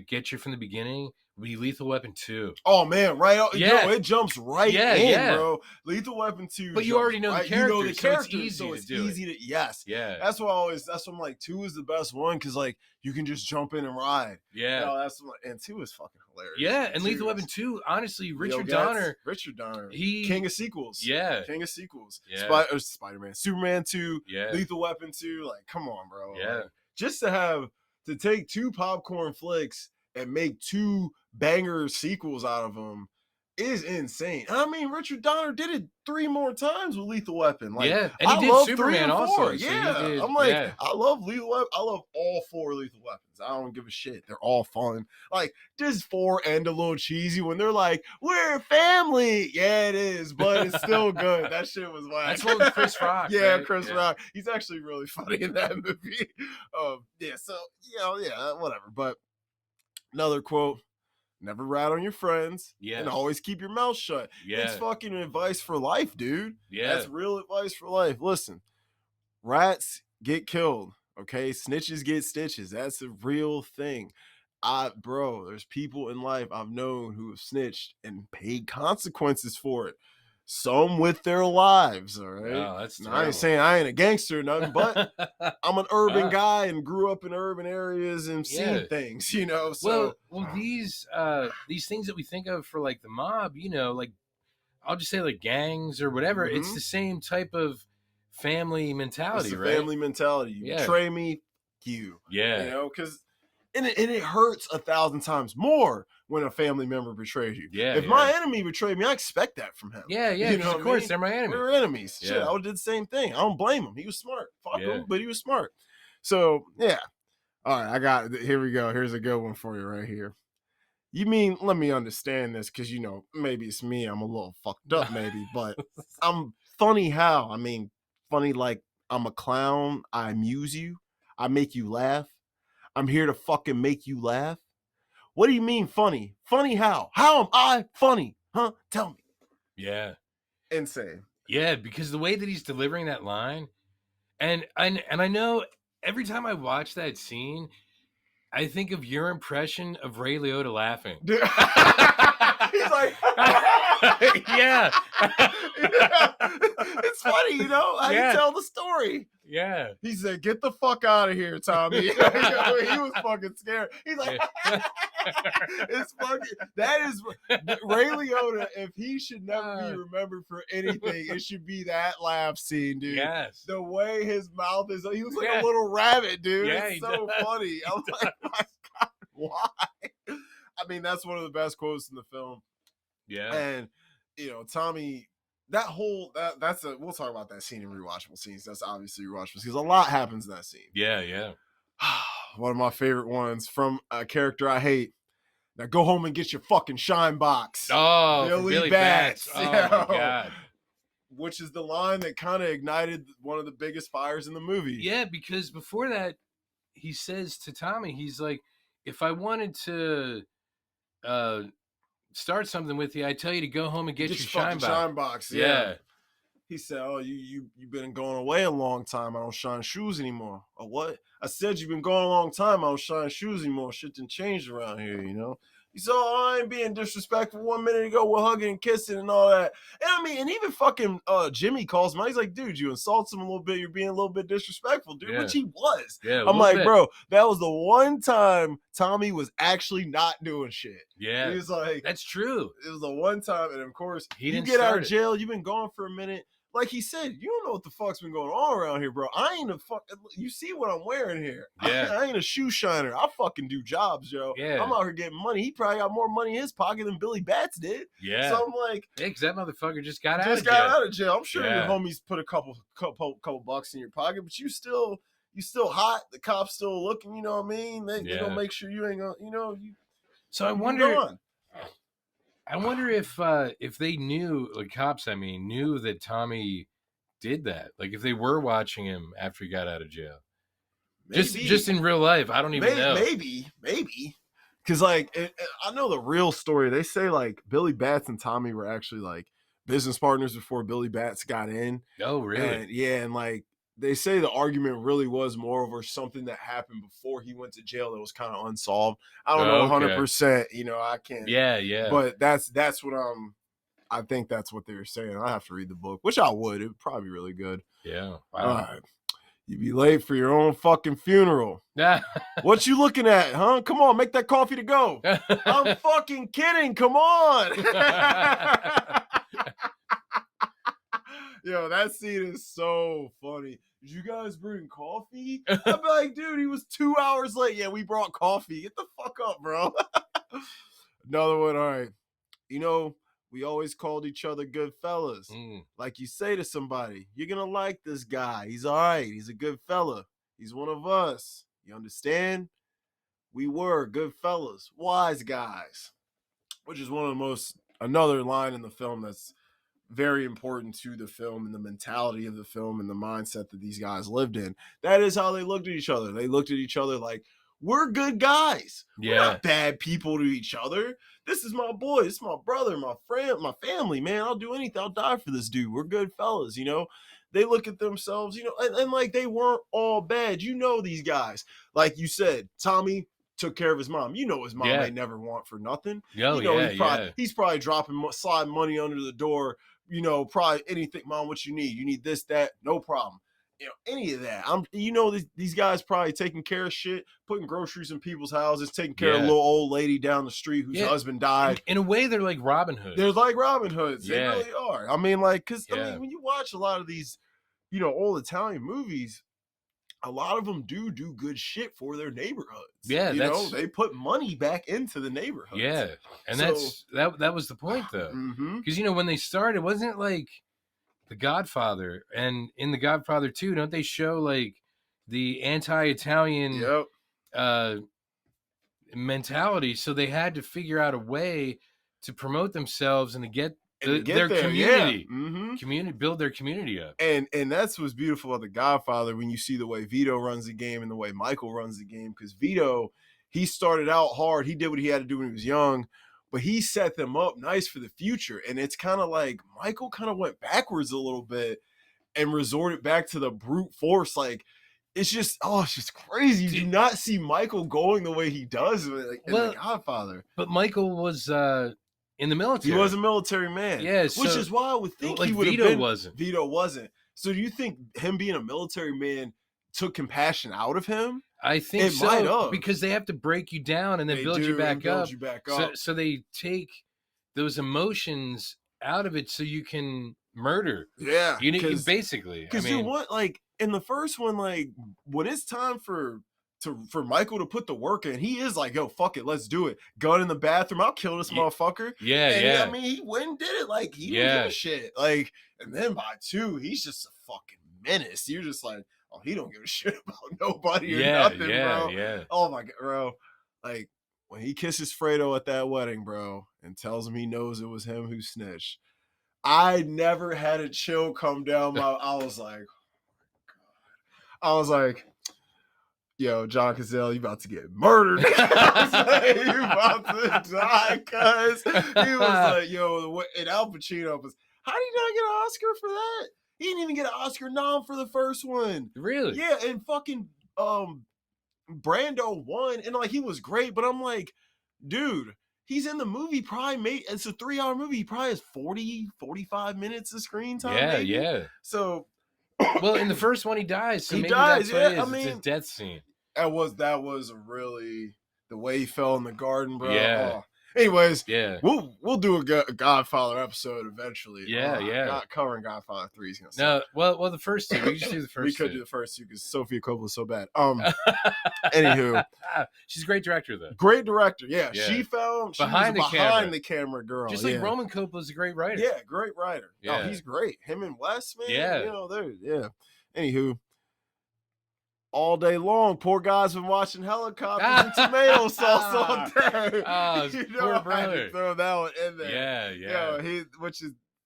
Speaker 2: get you from the beginning would be Lethal Weapon 2.
Speaker 1: Oh man, right?
Speaker 2: Yeah.
Speaker 1: It jumps right
Speaker 2: Yeah,
Speaker 1: in,
Speaker 2: yeah.
Speaker 1: bro. Lethal Weapon 2
Speaker 2: But you
Speaker 1: jumps
Speaker 2: already know the
Speaker 1: right. You know the
Speaker 2: characters,
Speaker 1: character,
Speaker 2: so
Speaker 1: so
Speaker 2: it's
Speaker 1: it's
Speaker 2: easy to do it.
Speaker 1: easy to yes.
Speaker 2: Yeah.
Speaker 1: That's why I'm like 2 is the best one because like you can just jump in and ride.
Speaker 2: Yeah.
Speaker 1: That's what, and 2 is fucking hilarious.
Speaker 2: Yeah, and Lethal Weapon 2, honestly, Richard Donner,
Speaker 1: King of sequels.
Speaker 2: Yeah.
Speaker 1: King of sequels.
Speaker 2: Yeah.
Speaker 1: Spider-Man, Superman 2,
Speaker 2: Yeah.
Speaker 1: Lethal Weapon 2. Like, come on, bro.
Speaker 2: Yeah.
Speaker 1: Like, just to take 2 popcorn flicks and make 2 banger sequels out of them is insane. I mean, Richard Donner did it 3 more times with Lethal Weapon. Like,
Speaker 2: Yeah, and he
Speaker 1: I
Speaker 2: did
Speaker 1: love
Speaker 2: Superman
Speaker 1: 3 and 4.
Speaker 2: also, so he
Speaker 1: Yeah,
Speaker 2: did-
Speaker 1: I'm like,
Speaker 2: yeah.
Speaker 1: I love Lethal Weapon. I love all 4 Lethal Weapons. I don't give a shit. They're all fun. Like, does 4 end a little cheesy when they're like, "We're family"? Yeah, it is, but it's still good. That shit was whack.
Speaker 2: That's one with Chris Rock.
Speaker 1: Yeah,
Speaker 2: right?
Speaker 1: Chris Rock. He's actually really funny in that movie. Yeah, so yeah, whatever. But another quote: "Never rat on your friends, and
Speaker 2: Yes.
Speaker 1: always keep your mouth shut."
Speaker 2: Yeah.
Speaker 1: It's fucking advice for life, dude.
Speaker 2: Yeah.
Speaker 1: That's real advice for life. Listen, rats get killed, okay? Snitches get stitches. That's a real thing. Bro, there's people in life I've known who have snitched and paid consequences for it. Some with their lives, all right?
Speaker 2: Oh, that's
Speaker 1: Now, I ain't saying I ain't a gangster or nothing, but I'm an urban guy and grew up in urban areas and seen things, you know. So
Speaker 2: well, these things that we think of for like the mob, you know, like I'll just say like gangs or whatever, it's the same type of family mentality,
Speaker 1: it's a
Speaker 2: right?
Speaker 1: family mentality. You betray me, you know, because and it hurts 1,000 times more when a family member betrays you.
Speaker 2: Yeah.
Speaker 1: If my enemy betrayed me, I expect that from him.
Speaker 2: Yeah,
Speaker 1: You know,
Speaker 2: of course, they're my enemy.
Speaker 1: We're enemies.
Speaker 2: Yeah.
Speaker 1: Shit, I would do the same thing. I don't blame him. He was smart. Fuck him, but he was smart. So yeah. All right, here we go. Here's a good one for you right here. You mean, let me understand this, because, you know, maybe it's me. I'm a little fucked up, maybe, but I'm funny how? I mean, funny like I'm a clown. I amuse you. I make you laugh. I'm here to fucking make you laugh. What do you mean funny? Funny how? How am I funny? Huh? Tell me.
Speaker 2: Yeah.
Speaker 1: Insane.
Speaker 2: Yeah, because the way that he's delivering that line, and I know every time I watch that scene, I think of your impression of Ray Liotta laughing.
Speaker 1: He's like,
Speaker 2: yeah.
Speaker 1: It's funny, you know, how you tell the story.
Speaker 2: Yeah.
Speaker 1: He said, "Get the fuck out of here, Tommy." He was fucking scared. He's like, it's fucking, that is Ray Liotta. If he should never be remembered for anything, it should be that laugh scene, dude.
Speaker 2: Yes.
Speaker 1: The way his mouth is, he looks like a little rabbit, dude.
Speaker 2: Yeah,
Speaker 1: it's so funny. I'm like, my God, why? I mean, that's one of the best quotes in the film.
Speaker 2: Yeah.
Speaker 1: And, you know, Tommy, we'll talk about that scene in rewatchable scenes. That's obviously rewatchable because a lot happens in that scene.
Speaker 2: Yeah.
Speaker 1: One of my favorite ones from a character I hate. Now go home and get your fucking shine box.
Speaker 2: Oh, Billy Bats. Oh, my God.
Speaker 1: Which is the line that kind of ignited one of the biggest fires in the movie.
Speaker 2: Yeah, because before that, he says to Tommy, he's like, if I wanted to start something with you, I tell you to go home and get your shine
Speaker 1: box.
Speaker 2: Yeah.
Speaker 1: He said, "Oh, you've been going away a long time. I don't shine shoes anymore." Or what? I said, "You've been going a long time. I don't shine shoes anymore. Shit didn't change around here, you know." He said, "Oh, I ain't being disrespectful. 1 minute ago we're hugging and kissing and all that." And I mean, and even fucking Jimmy calls him out. He's like, "Dude, you insult him a little bit. You're being a little bit disrespectful, dude." Which he was.
Speaker 2: Yeah,
Speaker 1: I'm like, bro, that was the one time Tommy was actually not doing shit.
Speaker 2: Yeah.
Speaker 1: He was like,
Speaker 2: that's true.
Speaker 1: It was the one time, and of course,
Speaker 2: you
Speaker 1: get out of jail. You've been gone for a minute. Like he said, you don't know what the fuck's been going on around here, bro. I ain't a fuck. You see what I'm wearing here?
Speaker 2: Yeah.
Speaker 1: I ain't a shoe shiner. I fucking do jobs, yo.
Speaker 2: Yeah.
Speaker 1: I'm out here getting money. He probably got more money in his pocket than Billy Bats did.
Speaker 2: Yeah.
Speaker 1: So I'm like,
Speaker 2: yeah, because that motherfucker just got
Speaker 1: out of jail. I'm sure your homies put a couple bucks in your pocket, but you still hot. The cops still looking. You know what I mean? They gonna make sure you ain't gonna. You know you.
Speaker 2: So I wonder. I wonder if they knew, like cops, knew that Tommy did that. Like if they were watching him after he got out of jail. Maybe. Just in real life. I don't even know.
Speaker 1: Maybe. Because like I know the real story. They say like Billy Bats and Tommy were actually like business partners before Billy Bats got in.
Speaker 2: Oh, really?
Speaker 1: And like they say the argument really was more over something that happened before he went to jail that was kind of unsolved. I don't know
Speaker 2: Oh, okay.
Speaker 1: 100%. You know, I can't.
Speaker 2: Yeah, yeah.
Speaker 1: But that's what I think that's what they were saying. I have to read the book, which I would. It would probably be really good.
Speaker 2: Yeah. Wow.
Speaker 1: All right. You be late for your own fucking funeral. What you looking at, huh? Come on, make that coffee to go. I'm fucking kidding. Come on. Yo, that scene is so funny. Did you guys bring coffee? I'd be like, dude, he was 2 hours late. Yeah, we brought coffee. Get the fuck up, bro. Another one. All right. You know, we always called each other good fellas. Like you say to somebody, you're going to like this guy. He's all right. He's a good fella. He's one of us. You understand? We were good fellas, wise guys, which is another line in the film that's very important to the film and the mentality of the film and the mindset that these guys lived in. That is how they looked at each other. They looked at each other like, we're good guys. Yeah. We're not bad people to each other. This is my boy. This is my brother, my friend, my family, man. I'll do anything. I'll die for this dude. We're good fellas, you know? They look at themselves, you know, and like they weren't all bad. You know these guys. Like you said, Tommy took care of his mom. You know his mom ain't never want for nothing.
Speaker 2: Oh,
Speaker 1: you know,
Speaker 2: yeah,
Speaker 1: he's probably sliding money under the door. You know, probably anything, mom, what you need. You need this, that, no problem. You know, any of that. These guys probably taking care of shit, putting groceries in people's houses, taking care of a little old lady down the street whose husband died.
Speaker 2: In a way, they're like Robin Hood.
Speaker 1: They're like Robin Hoods. They really are. I mean, like, because I mean, when you watch a lot of these, you know, old Italian movies, a lot of them do good shit for their neighborhoods. Yeah, you know, they put money back into the neighborhoods.
Speaker 2: Yeah, and that was the point, though, because you know when they started, wasn't it like The Godfather, and in The Godfather 2, don't they show like the anti-Italian mentality? So they had to figure out a way to promote themselves and to get their community, build their community up.
Speaker 1: And that's what's beautiful about The Godfather when you see the way Vito runs the game and the way Michael runs the game. Because Vito, he started out hard. He did what he had to do when he was young, but he set them up nice for the future. And it's kind of like Michael kind of went backwards a little bit and resorted back to the brute force. Like, it's just crazy. You do not see Michael going the way he does in The Godfather.
Speaker 2: But Michael was in the military.
Speaker 1: He was a military man.
Speaker 2: Yeah,
Speaker 1: which is why I would think
Speaker 2: like
Speaker 1: he would have
Speaker 2: been.
Speaker 1: Vito wasn't. So do you think him being a military man took compassion out of him?
Speaker 2: I think it might have, because they have to break you down and then build you back up. So they take those emotions out of it so you can murder.
Speaker 1: Yeah,
Speaker 2: you basically.
Speaker 1: Because you want, like, in the first one, like when it's time for Michael to put the work in, he is like, yo, fuck it, let's do it. Gun in the bathroom, I'll kill this motherfucker.
Speaker 2: Yeah.
Speaker 1: I mean, he went and did it. Like, he didn't give a shit. Like, and then by 2, he's just a fucking menace. You're just like, oh, he don't give a shit about nobody or nothing, bro.
Speaker 2: Yeah.
Speaker 1: Oh my God, bro. Like, when he kisses Fredo at that wedding, bro, and tells him he knows it was him who snitched, I never had a chill come down I was like, oh my God. I was like, yo, John Cazale, you about to get murdered. I was like, you about to die, cuz. He was like, yo, and Al Pacino was, how did he not get an Oscar for that? He didn't even get an Oscar nom for the first one.
Speaker 2: Really?
Speaker 1: Yeah, and fucking Brando won, and like he was great, but I'm like, dude, he's in the movie probably it's a 3-hour movie. He probably has 40, 45 minutes of screen time.
Speaker 2: Yeah.
Speaker 1: So
Speaker 2: well, in the first one he dies. So
Speaker 1: he
Speaker 2: maybe
Speaker 1: dies,
Speaker 2: that's what it is. I mean, it's his death scene.
Speaker 1: That was really the way he fell in the garden, bro.
Speaker 2: Yeah.
Speaker 1: Oh. Anyways,
Speaker 2: we'll
Speaker 1: do a Godfather episode eventually.
Speaker 2: Yeah.
Speaker 1: Covering Godfather 3 is gonna
Speaker 2: suck. No, well, the first 2. We just do the first.
Speaker 1: We could do the first 2 because Sofia Coppola's so bad. Anywho,
Speaker 2: she's a great director, though.
Speaker 1: Great director, yeah. She was behind the camera girl,
Speaker 2: just like Roman Coppola's a great writer.
Speaker 1: Yeah, great writer. Yeah, he's great. Him and Wes, man.
Speaker 2: Yeah,
Speaker 1: you know, Anywho. All day long, poor guy's been watching Helicopters and tomato sauce all day.
Speaker 2: Poor brother.
Speaker 1: Throw that one in there.
Speaker 2: Yeah.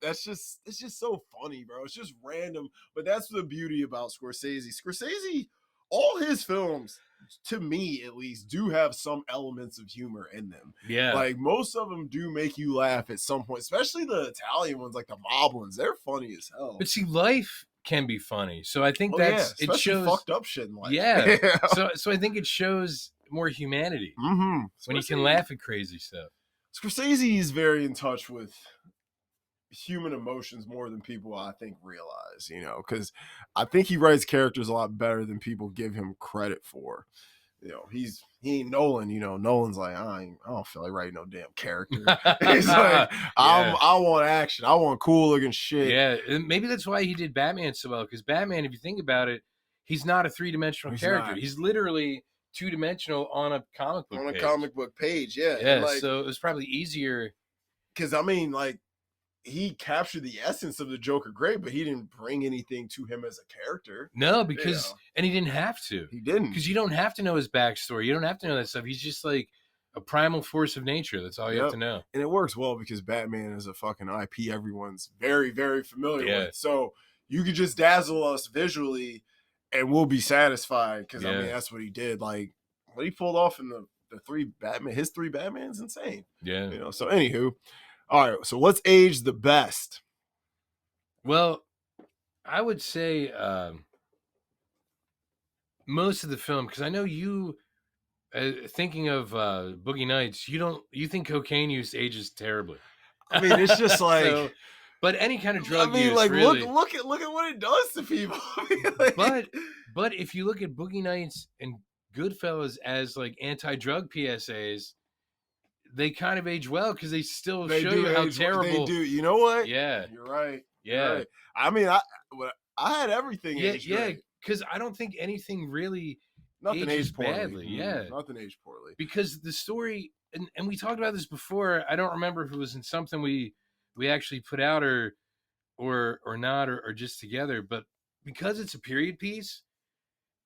Speaker 1: It's just so funny, bro. It's just random, but that's the beauty about Scorsese. Scorsese, all his films, to me at least, do have some elements of humor in them.
Speaker 2: Yeah,
Speaker 1: like most of them do make you laugh at some point, especially the Italian ones, like the mob ones. They're funny as hell.
Speaker 2: But see, life can be funny. So I think
Speaker 1: Oh yeah,
Speaker 2: it
Speaker 1: especially
Speaker 2: shows.
Speaker 1: fucked up shit in life.
Speaker 2: Yeah. So I think it shows more humanity
Speaker 1: Mm-hmm.
Speaker 2: when you can laugh at crazy stuff.
Speaker 1: Scorsese is very in touch with human emotions more than people I think realize, because I think he writes characters a lot better than people give him credit for. He ain't Nolan. Nolan's like, I don't feel like writing no damn character. He's like,
Speaker 2: Yeah.
Speaker 1: I want action. I want cool looking shit.
Speaker 2: Yeah, and maybe that's why he did Batman so well. Because Batman, if you think about it, he's not a 3-dimensional
Speaker 1: He's
Speaker 2: character.
Speaker 1: not.
Speaker 2: He's literally 2-dimensional on a comic book
Speaker 1: On a
Speaker 2: page.
Speaker 1: comic book page, yeah.
Speaker 2: Yeah,
Speaker 1: And like,
Speaker 2: so it was probably easier.
Speaker 1: because I mean, like, he captured the essence of the Joker great, but he didn't bring anything to him as a character.
Speaker 2: No, because and he didn't have to.
Speaker 1: He didn't.
Speaker 2: Because you don't have to know his backstory. You don't have to know that stuff. He's just like a primal force of nature. That's all you have to know.
Speaker 1: And it works well because Batman is a fucking IP everyone's very, very familiar with. So you could just dazzle us visually and we'll be satisfied because, I mean, that's what he did. Like, what he pulled off in the three Batman, his three Batman's insane.
Speaker 2: Yeah.
Speaker 1: So anywho, all right, so what's aged the best?
Speaker 2: Well, I would say most of the film, because I know you, thinking of Boogie Nights, you think cocaine use ages terribly.
Speaker 1: I mean, it's just like,
Speaker 2: but any kind of drug use,
Speaker 1: like,
Speaker 2: really.
Speaker 1: look at what it does to people.
Speaker 2: But if you look at Boogie Nights and Goodfellas as like anti-drug PSAs, they kind of age well because they still show you how terrible
Speaker 1: they do. You know what?
Speaker 2: Yeah,
Speaker 1: you're right.
Speaker 2: Yeah,
Speaker 1: you're right. I mean, I had everything.
Speaker 2: Yeah, because I don't think anything really
Speaker 1: nothing aged poorly.
Speaker 2: Badly. Yeah,
Speaker 1: nothing aged poorly.
Speaker 2: Because the story, and we talked about this before. I don't remember if it was in something we actually put out or not or just together, but because it's a period piece,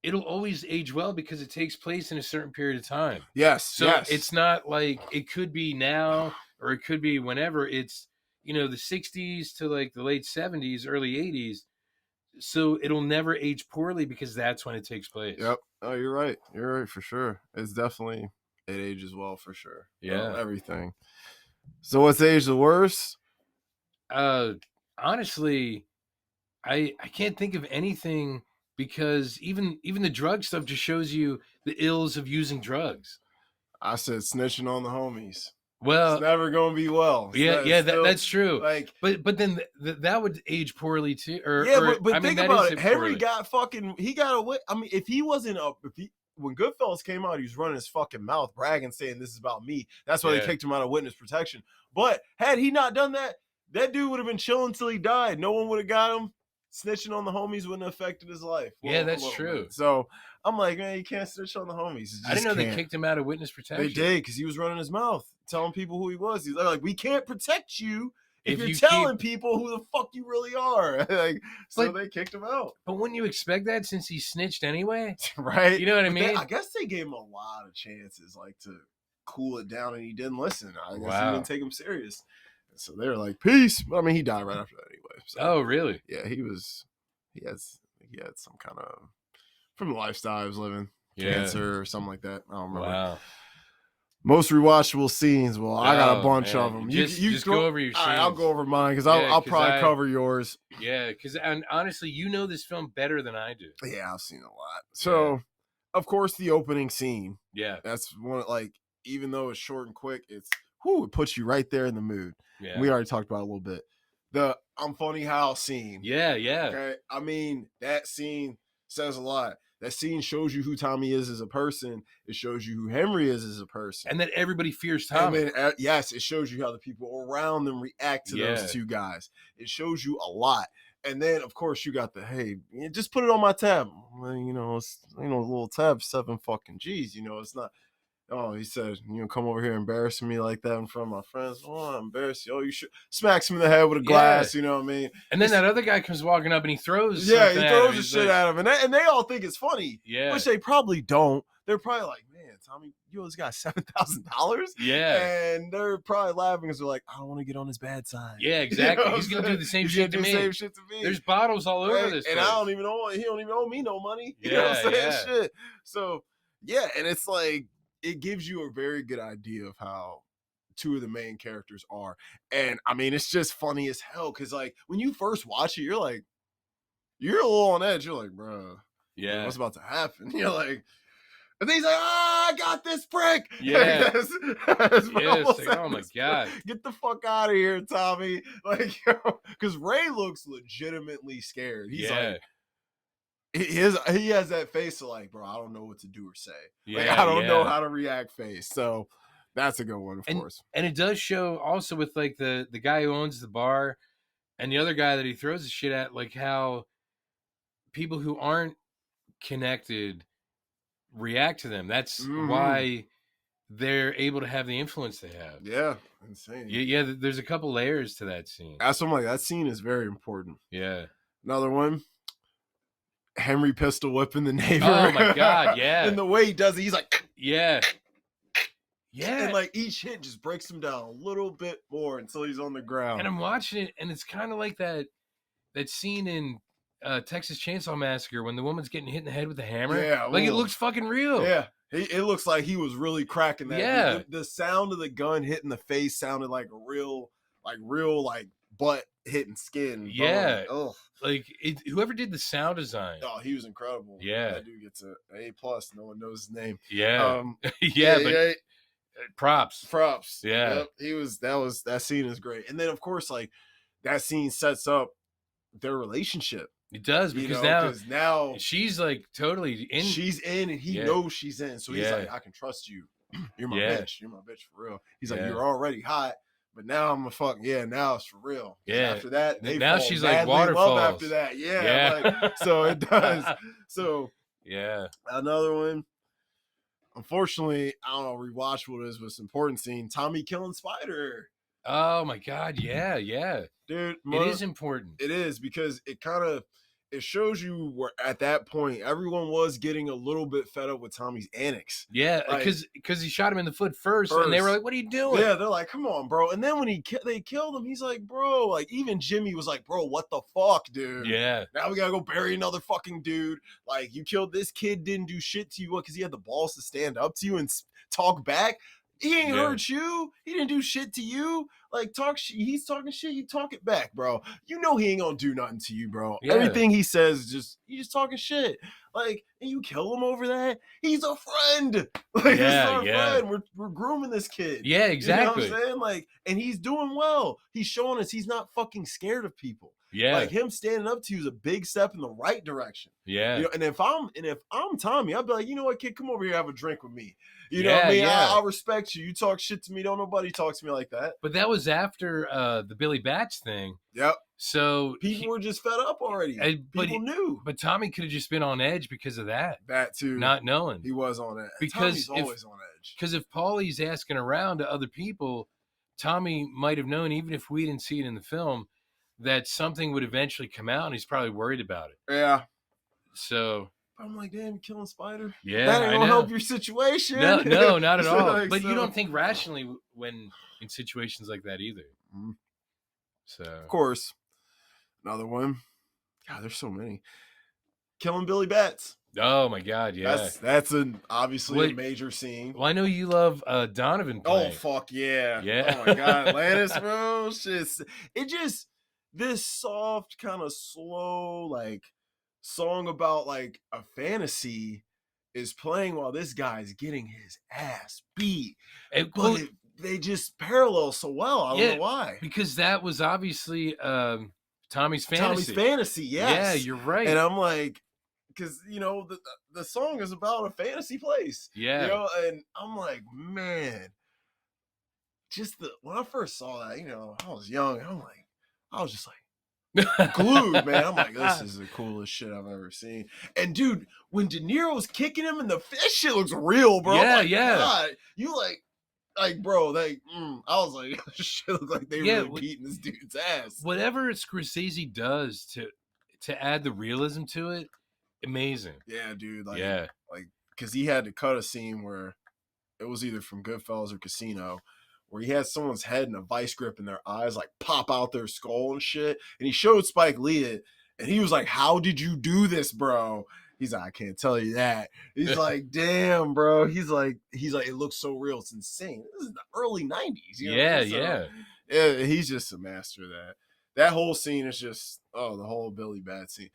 Speaker 2: it'll always age well because it takes place in a certain period of time.
Speaker 1: Yes.
Speaker 2: So it's not like it could be now or it could be whenever. It's, the 60s to like the late 70s, early 80s. So it'll never age poorly because that's when it takes place.
Speaker 1: Yep. Oh, you're right. You're right for sure. It's definitely, it ages well for sure.
Speaker 2: Yeah.
Speaker 1: Everything. So what's aged the worst?
Speaker 2: Honestly, I can't think of anything because even the drug stuff just shows you the ills of using drugs.
Speaker 1: I said snitching on the homies.
Speaker 2: Well,
Speaker 1: it's never gonna be well.
Speaker 2: That's true.
Speaker 1: Like,
Speaker 2: but then that would age poorly too.
Speaker 1: But think about it. Henry got fucking. He got away. I mean, if he wasn't when Goodfellas came out, he was running his fucking mouth, bragging, saying this is about me. That's why they kicked him out of witness protection. But had he not done that, that dude would have been chilling until he died. No one would have got him. Snitching on the homies wouldn't have affected his life.
Speaker 2: Yeah, that's true.
Speaker 1: So I'm like, man, you can't snitch on the homies.
Speaker 2: I didn't know they kicked him out of witness protection.
Speaker 1: They did because he was running his mouth, telling people who he was. He's like, we can't protect you if you're telling people who the fuck you really are. So they kicked him out.
Speaker 2: But wouldn't you expect that since he snitched anyway?
Speaker 1: Right?
Speaker 2: You know what I mean?
Speaker 1: I guess they gave him a lot of chances, like, to cool it down, and he didn't listen. I guess he didn't take him serious. So they were like, peace. I mean, he died right after that anyway. So,
Speaker 2: oh, really?
Speaker 1: Yeah, he had some kind of, from the lifestyle he was living, cancer or something like that. I don't remember.
Speaker 2: Wow.
Speaker 1: Most rewatchable scenes. Well, I got a bunch of them. You
Speaker 2: just go over your scenes.
Speaker 1: I'll go over mine because I'll probably cover yours.
Speaker 2: Yeah, because honestly, you know this film better than I do.
Speaker 1: Yeah, I've seen a lot. So, of course, the opening scene.
Speaker 2: Yeah,
Speaker 1: that's one. Like, even though it's short and quick, it puts you right there in the mood.
Speaker 2: Yeah,
Speaker 1: we already talked about it a little bit. The I'm funny how scene.
Speaker 2: Yeah.
Speaker 1: Okay, I mean, that scene says a lot. That scene shows you who Tommy is as a person. It shows you who Henry is as a person.
Speaker 2: And that everybody fears Tommy.
Speaker 1: Yes, it shows you how the people around them react to those two guys. It shows you a lot. And then, of course, you got the, hey, just put it on my tab. Well, it's, a little tab, 7 fucking G's. It's not. Oh, he said, come over here embarrassing me like that in front of my friends. Oh, I'm embarrassed you. Oh, you should. Smacks him in the head with a glass, you know what I mean?
Speaker 2: And then that other guy comes walking up and he throws
Speaker 1: he throws the shit at him. And they all think it's funny.
Speaker 2: Yeah.
Speaker 1: Which they probably don't. They're probably like, man, Tommy, you always got $7,000?
Speaker 2: Yeah.
Speaker 1: And they're probably laughing because they're like, I don't want to get on his bad side.
Speaker 2: Yeah, exactly. He's going to do the same shit to me. There's bottles all over this place.
Speaker 1: And I don't even know, he don't even owe me no money. You know what I'm saying? Shit. So, yeah, and it's like, it gives you a very good idea of how two of the main characters are. And I mean, it's just funny as hell because, like, when you first watch it, you're like, you're a little on edge. You're like, bro,
Speaker 2: Yeah.
Speaker 1: what's about to happen? You're like, and then he's like, I got this prick.
Speaker 2: Yeah.
Speaker 1: That's
Speaker 2: Yeah. It's like, oh my God.
Speaker 1: Get the fuck out of here, Tommy. Like, because Ray looks legitimately scared. He's
Speaker 2: Yeah.
Speaker 1: like, he has that face of like, bro, I don't know what to do or say. Like,
Speaker 2: Yeah.
Speaker 1: I don't know
Speaker 2: Yeah.
Speaker 1: how to react face. So that's a good one, of course.
Speaker 2: And it does show also with like the guy who owns the bar and the other guy that he throws the shit at, like how people who aren't connected react to them. That's why they're able to have the influence they have.
Speaker 1: Yeah, insane.
Speaker 2: Yeah, there's a couple layers to that scene.
Speaker 1: That's what I'm like, that scene is very important.
Speaker 2: Yeah.
Speaker 1: Another one, Henry pistol whipping the neighbor.
Speaker 2: Oh my God, yeah.
Speaker 1: And the way he does it, he's like,
Speaker 2: yeah. Yeah.
Speaker 1: And like each hit just breaks him down a little bit more until he's on the ground.
Speaker 2: And I'm watching it, and it's kind of like that scene in Texas Chainsaw Massacre when the woman's getting hit in the head with a hammer.
Speaker 1: Yeah,
Speaker 2: like it looks fucking real.
Speaker 1: Yeah, it looks like he was really cracking that.
Speaker 2: Yeah,
Speaker 1: the sound of the gun hitting the face sounded like a real butt hitting skin.
Speaker 2: Yeah,
Speaker 1: oh,
Speaker 2: like whoever did the sound design.
Speaker 1: Oh, he was incredible.
Speaker 2: Yeah,
Speaker 1: that dude gets an A+. No one knows his name.
Speaker 2: Yeah, but props.
Speaker 1: Yeah, yep, he was. That scene is great. And then of course, like that scene sets up their relationship.
Speaker 2: It does, because now she's like totally in.
Speaker 1: She's in, and he knows she's in. So he's like, I can trust you. You're my bitch. You're my bitch for real. He's like, you're already hot, but now I'm a fuck. Yeah, now it's for real.
Speaker 2: Yeah.
Speaker 1: After that,
Speaker 2: now she's like waterfalls.
Speaker 1: After that, like, so it does. So
Speaker 2: yeah,
Speaker 1: another one. Unfortunately, I don't know. Rewatchable is what's important scene. Tommy killing Spider.
Speaker 2: Oh my God, yeah,
Speaker 1: dude,
Speaker 2: it is important.
Speaker 1: It is, because it shows you where at that point everyone was getting a little bit fed up with Tommy's antics.
Speaker 2: Yeah, because he shot him in the foot first, and they were like, "What are you doing?"
Speaker 1: Yeah, they're like, "Come on, bro!" And then when they killed him, he's like, "Bro," like even Jimmy was like, "Bro, what the fuck, dude?"
Speaker 2: Yeah.
Speaker 1: Now we gotta go bury another fucking dude. Like, you killed this kid, didn't do shit to you, what? Because he had the balls to stand up to you and talk back. He ain't hurt you. He didn't do shit to you. Like, he's talking shit. You talk it back, bro. You know he ain't gonna do nothing to you, bro. Yeah. Everything he says is he's just talking shit. Like, and you kill him over that. He's a friend. Like, he's our friend. We're grooming this kid.
Speaker 2: Yeah, exactly.
Speaker 1: You know what I'm saying? Like, and he's doing well. He's showing us he's not fucking scared of people.
Speaker 2: Yeah,
Speaker 1: like him standing up to you is a big step in the right direction.
Speaker 2: Yeah,
Speaker 1: you know, and if I'm Tommy, I'd be like, you know what, kid, come over here, have a drink with me. You know what I mean? Yeah. I respect you. You talk shit to me. Don't nobody talk to me like that.
Speaker 2: But that was after the Billy Batch thing.
Speaker 1: Yep.
Speaker 2: So
Speaker 1: people were just fed up already. People knew.
Speaker 2: But Tommy could have just been on edge because of that.
Speaker 1: That too.
Speaker 2: Not knowing.
Speaker 1: He was on edge.
Speaker 2: Because
Speaker 1: Tommy's always on edge.
Speaker 2: Because if Paulie's asking around to other people, Tommy might have known, even if we didn't see it in the film, that something would eventually come out, and he's probably worried about it.
Speaker 1: Yeah.
Speaker 2: So
Speaker 1: I'm like, damn, you're killing Spider.
Speaker 2: Yeah,
Speaker 1: that ain't gonna help your situation.
Speaker 2: No, not at all. Like, but you don't think rationally when in situations like that either.
Speaker 1: Mm-hmm.
Speaker 2: So
Speaker 1: of course, another one. God, there's so many. Killing Billy Bats.
Speaker 2: Oh my God, yeah.
Speaker 1: That's obviously a major scene.
Speaker 2: Well, I know you love Donovan playing.
Speaker 1: Oh fuck yeah.
Speaker 2: Yeah.
Speaker 1: Oh my God, Atlantis, bro. This soft, kind of slow, like song about like a fantasy is playing while this guy's getting his ass beat. They just parallel so well. I don't know why.
Speaker 2: Because that was obviously Tommy's fantasy.
Speaker 1: Yes.
Speaker 2: Yeah, you're right.
Speaker 1: And I'm like, because you know the song is about a fantasy place.
Speaker 2: Yeah.
Speaker 1: You know, and I'm like, man, when I first saw that, you know, I was young. I was just like glued, man. I'm like, this is the coolest shit I've ever seen. And dude, when De Niro's kicking him in that shit looks real, bro.
Speaker 2: Yeah,
Speaker 1: God, you like, bro, I was like, shit look like they really beating this dude's ass.
Speaker 2: Whatever Scorsese does to add the realism to it, amazing.
Speaker 1: Yeah, dude. Because he had to cut a scene where it was either from Goodfellas or Casino, where he had someone's head in a vice grip and their eyes like pop out their skull and shit. And he showed Spike Lee it, and he was like, "How did you do this, bro?" He's like, "I can't tell you that." He's like, "Damn, bro." He's like, it looks so real. It's insane. This is the early 90s. You know?
Speaker 2: Yeah.
Speaker 1: Yeah. He's just a master of that. that whole scene is just the whole Billy Bat scene.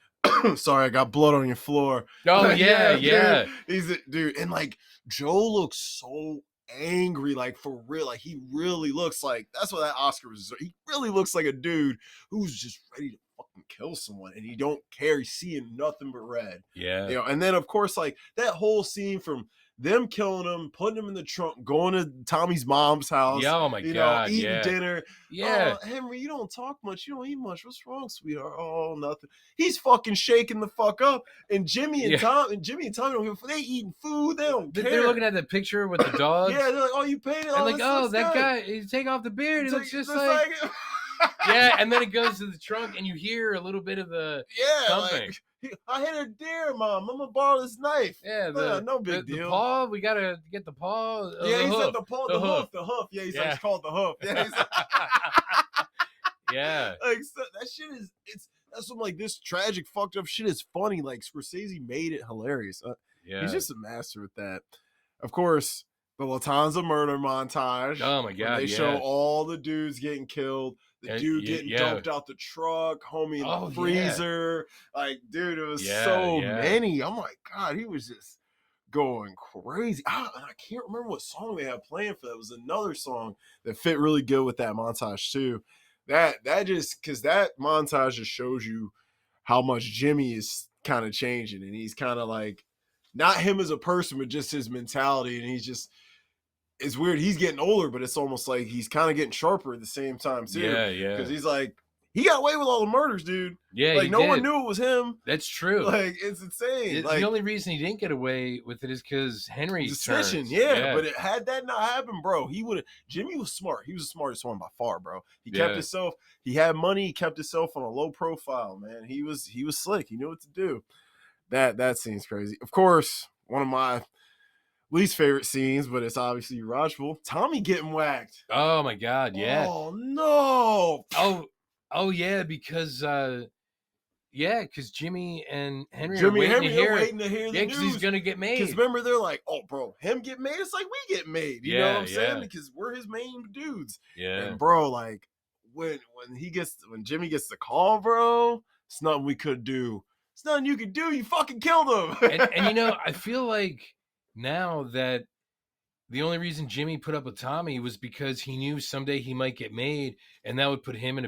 Speaker 1: Sorry, I got blood on your floor.
Speaker 2: Oh yeah,
Speaker 1: Yeah, dude.
Speaker 2: yeah,
Speaker 1: Dude, and like Joe looks so angry, like for real. Like he really looks like that's what that Oscar was. He really looks like a dude who's just ready to fucking kill someone, and he don't care. He's seeing nothing but red.
Speaker 2: yeah,
Speaker 1: And then of course, like that whole scene from them killing him, putting him in the trunk, going to Tommy's mom's house,
Speaker 2: yeah. Oh my god,
Speaker 1: eating
Speaker 2: yeah,
Speaker 1: dinner.
Speaker 2: yeah,
Speaker 1: Oh, Henry, you don't talk much. You don't eat much. What's wrong, sweetheart? Oh, nothing. He's fucking shaking the fuck up. And Jimmy and
Speaker 2: yeah.
Speaker 1: Tommy don't give a They eating food. They don't care.
Speaker 2: They're looking at the picture with the dogs.
Speaker 1: Yeah, they're like, oh, you painted.
Speaker 2: And
Speaker 1: Oh,
Speaker 2: like,
Speaker 1: this
Speaker 2: oh,
Speaker 1: looks
Speaker 2: that
Speaker 1: good.
Speaker 2: guy, you take off the beard, he looks just like
Speaker 1: it.
Speaker 2: yeah. And then it goes to the trunk, and you hear a little bit of the thumping.
Speaker 1: Like, I hit a deer, Mom. I'm gonna borrow this knife.
Speaker 2: Yeah,
Speaker 1: No big deal.
Speaker 2: The paw, we gotta get the paw.
Speaker 1: Yeah,
Speaker 2: the
Speaker 1: he
Speaker 2: hoof,
Speaker 1: said the paw, the hoof. Yeah, he's like, it's called the hoof. Yeah,
Speaker 2: yeah.
Speaker 1: like so, that shit is that's what like this tragic fucked up shit is funny. Like Scorsese made it hilarious.
Speaker 2: Yeah.
Speaker 1: He's just a master with that. Of course, the Latanza murder montage.
Speaker 2: Oh my god!
Speaker 1: They show all the dudes getting killed. The dude getting dumped out the truck, homie in the freezer. Yeah. Like, dude, it was so many. I'm like, God, he was just going crazy. I can't remember what song they had playing for that. It was another song that fit really good with that montage too. That just because that montage just shows you how much Jimmy is kind of changing, and he's kind of like not him as a person, but just his mentality, and he's just. It's weird. He's getting older, but it's almost like he's kind of getting sharper at the same time too.
Speaker 2: Yeah, yeah.
Speaker 1: Because he's like, he got away with all the murders, dude.
Speaker 2: Yeah,
Speaker 1: like no one knew it was him.
Speaker 2: That's true.
Speaker 1: Like it's insane.
Speaker 2: The only reason he didn't get away with it is because Henry
Speaker 1: suspicion. Yeah, but had that not happened, bro, he would have. Jimmy was smart. He was the smartest one by far, bro. He kept himself. He had money. He kept himself on a low profile, man. He was slick. He knew what to do. That scene's crazy. Of course, one of my least favorite scenes, but it's obviously watchable. Tommy getting whacked.
Speaker 2: Oh my god, yeah.
Speaker 1: Oh no.
Speaker 2: Oh yeah, because Jimmy and Henry
Speaker 1: are
Speaker 2: waiting to hear
Speaker 1: the news.
Speaker 2: Because he's gonna get made.
Speaker 1: Because remember, they're like, oh bro, him get made. It's like we get made. You know what I'm saying? Because we're his main dudes.
Speaker 2: Yeah.
Speaker 1: And bro, like when Jimmy gets the call, bro, it's nothing we could do. It's nothing you could do. You fucking killed him.
Speaker 2: and I feel like now that the only reason Jimmy put up with Tommy was because he knew someday he might get made, and that would put Jimmy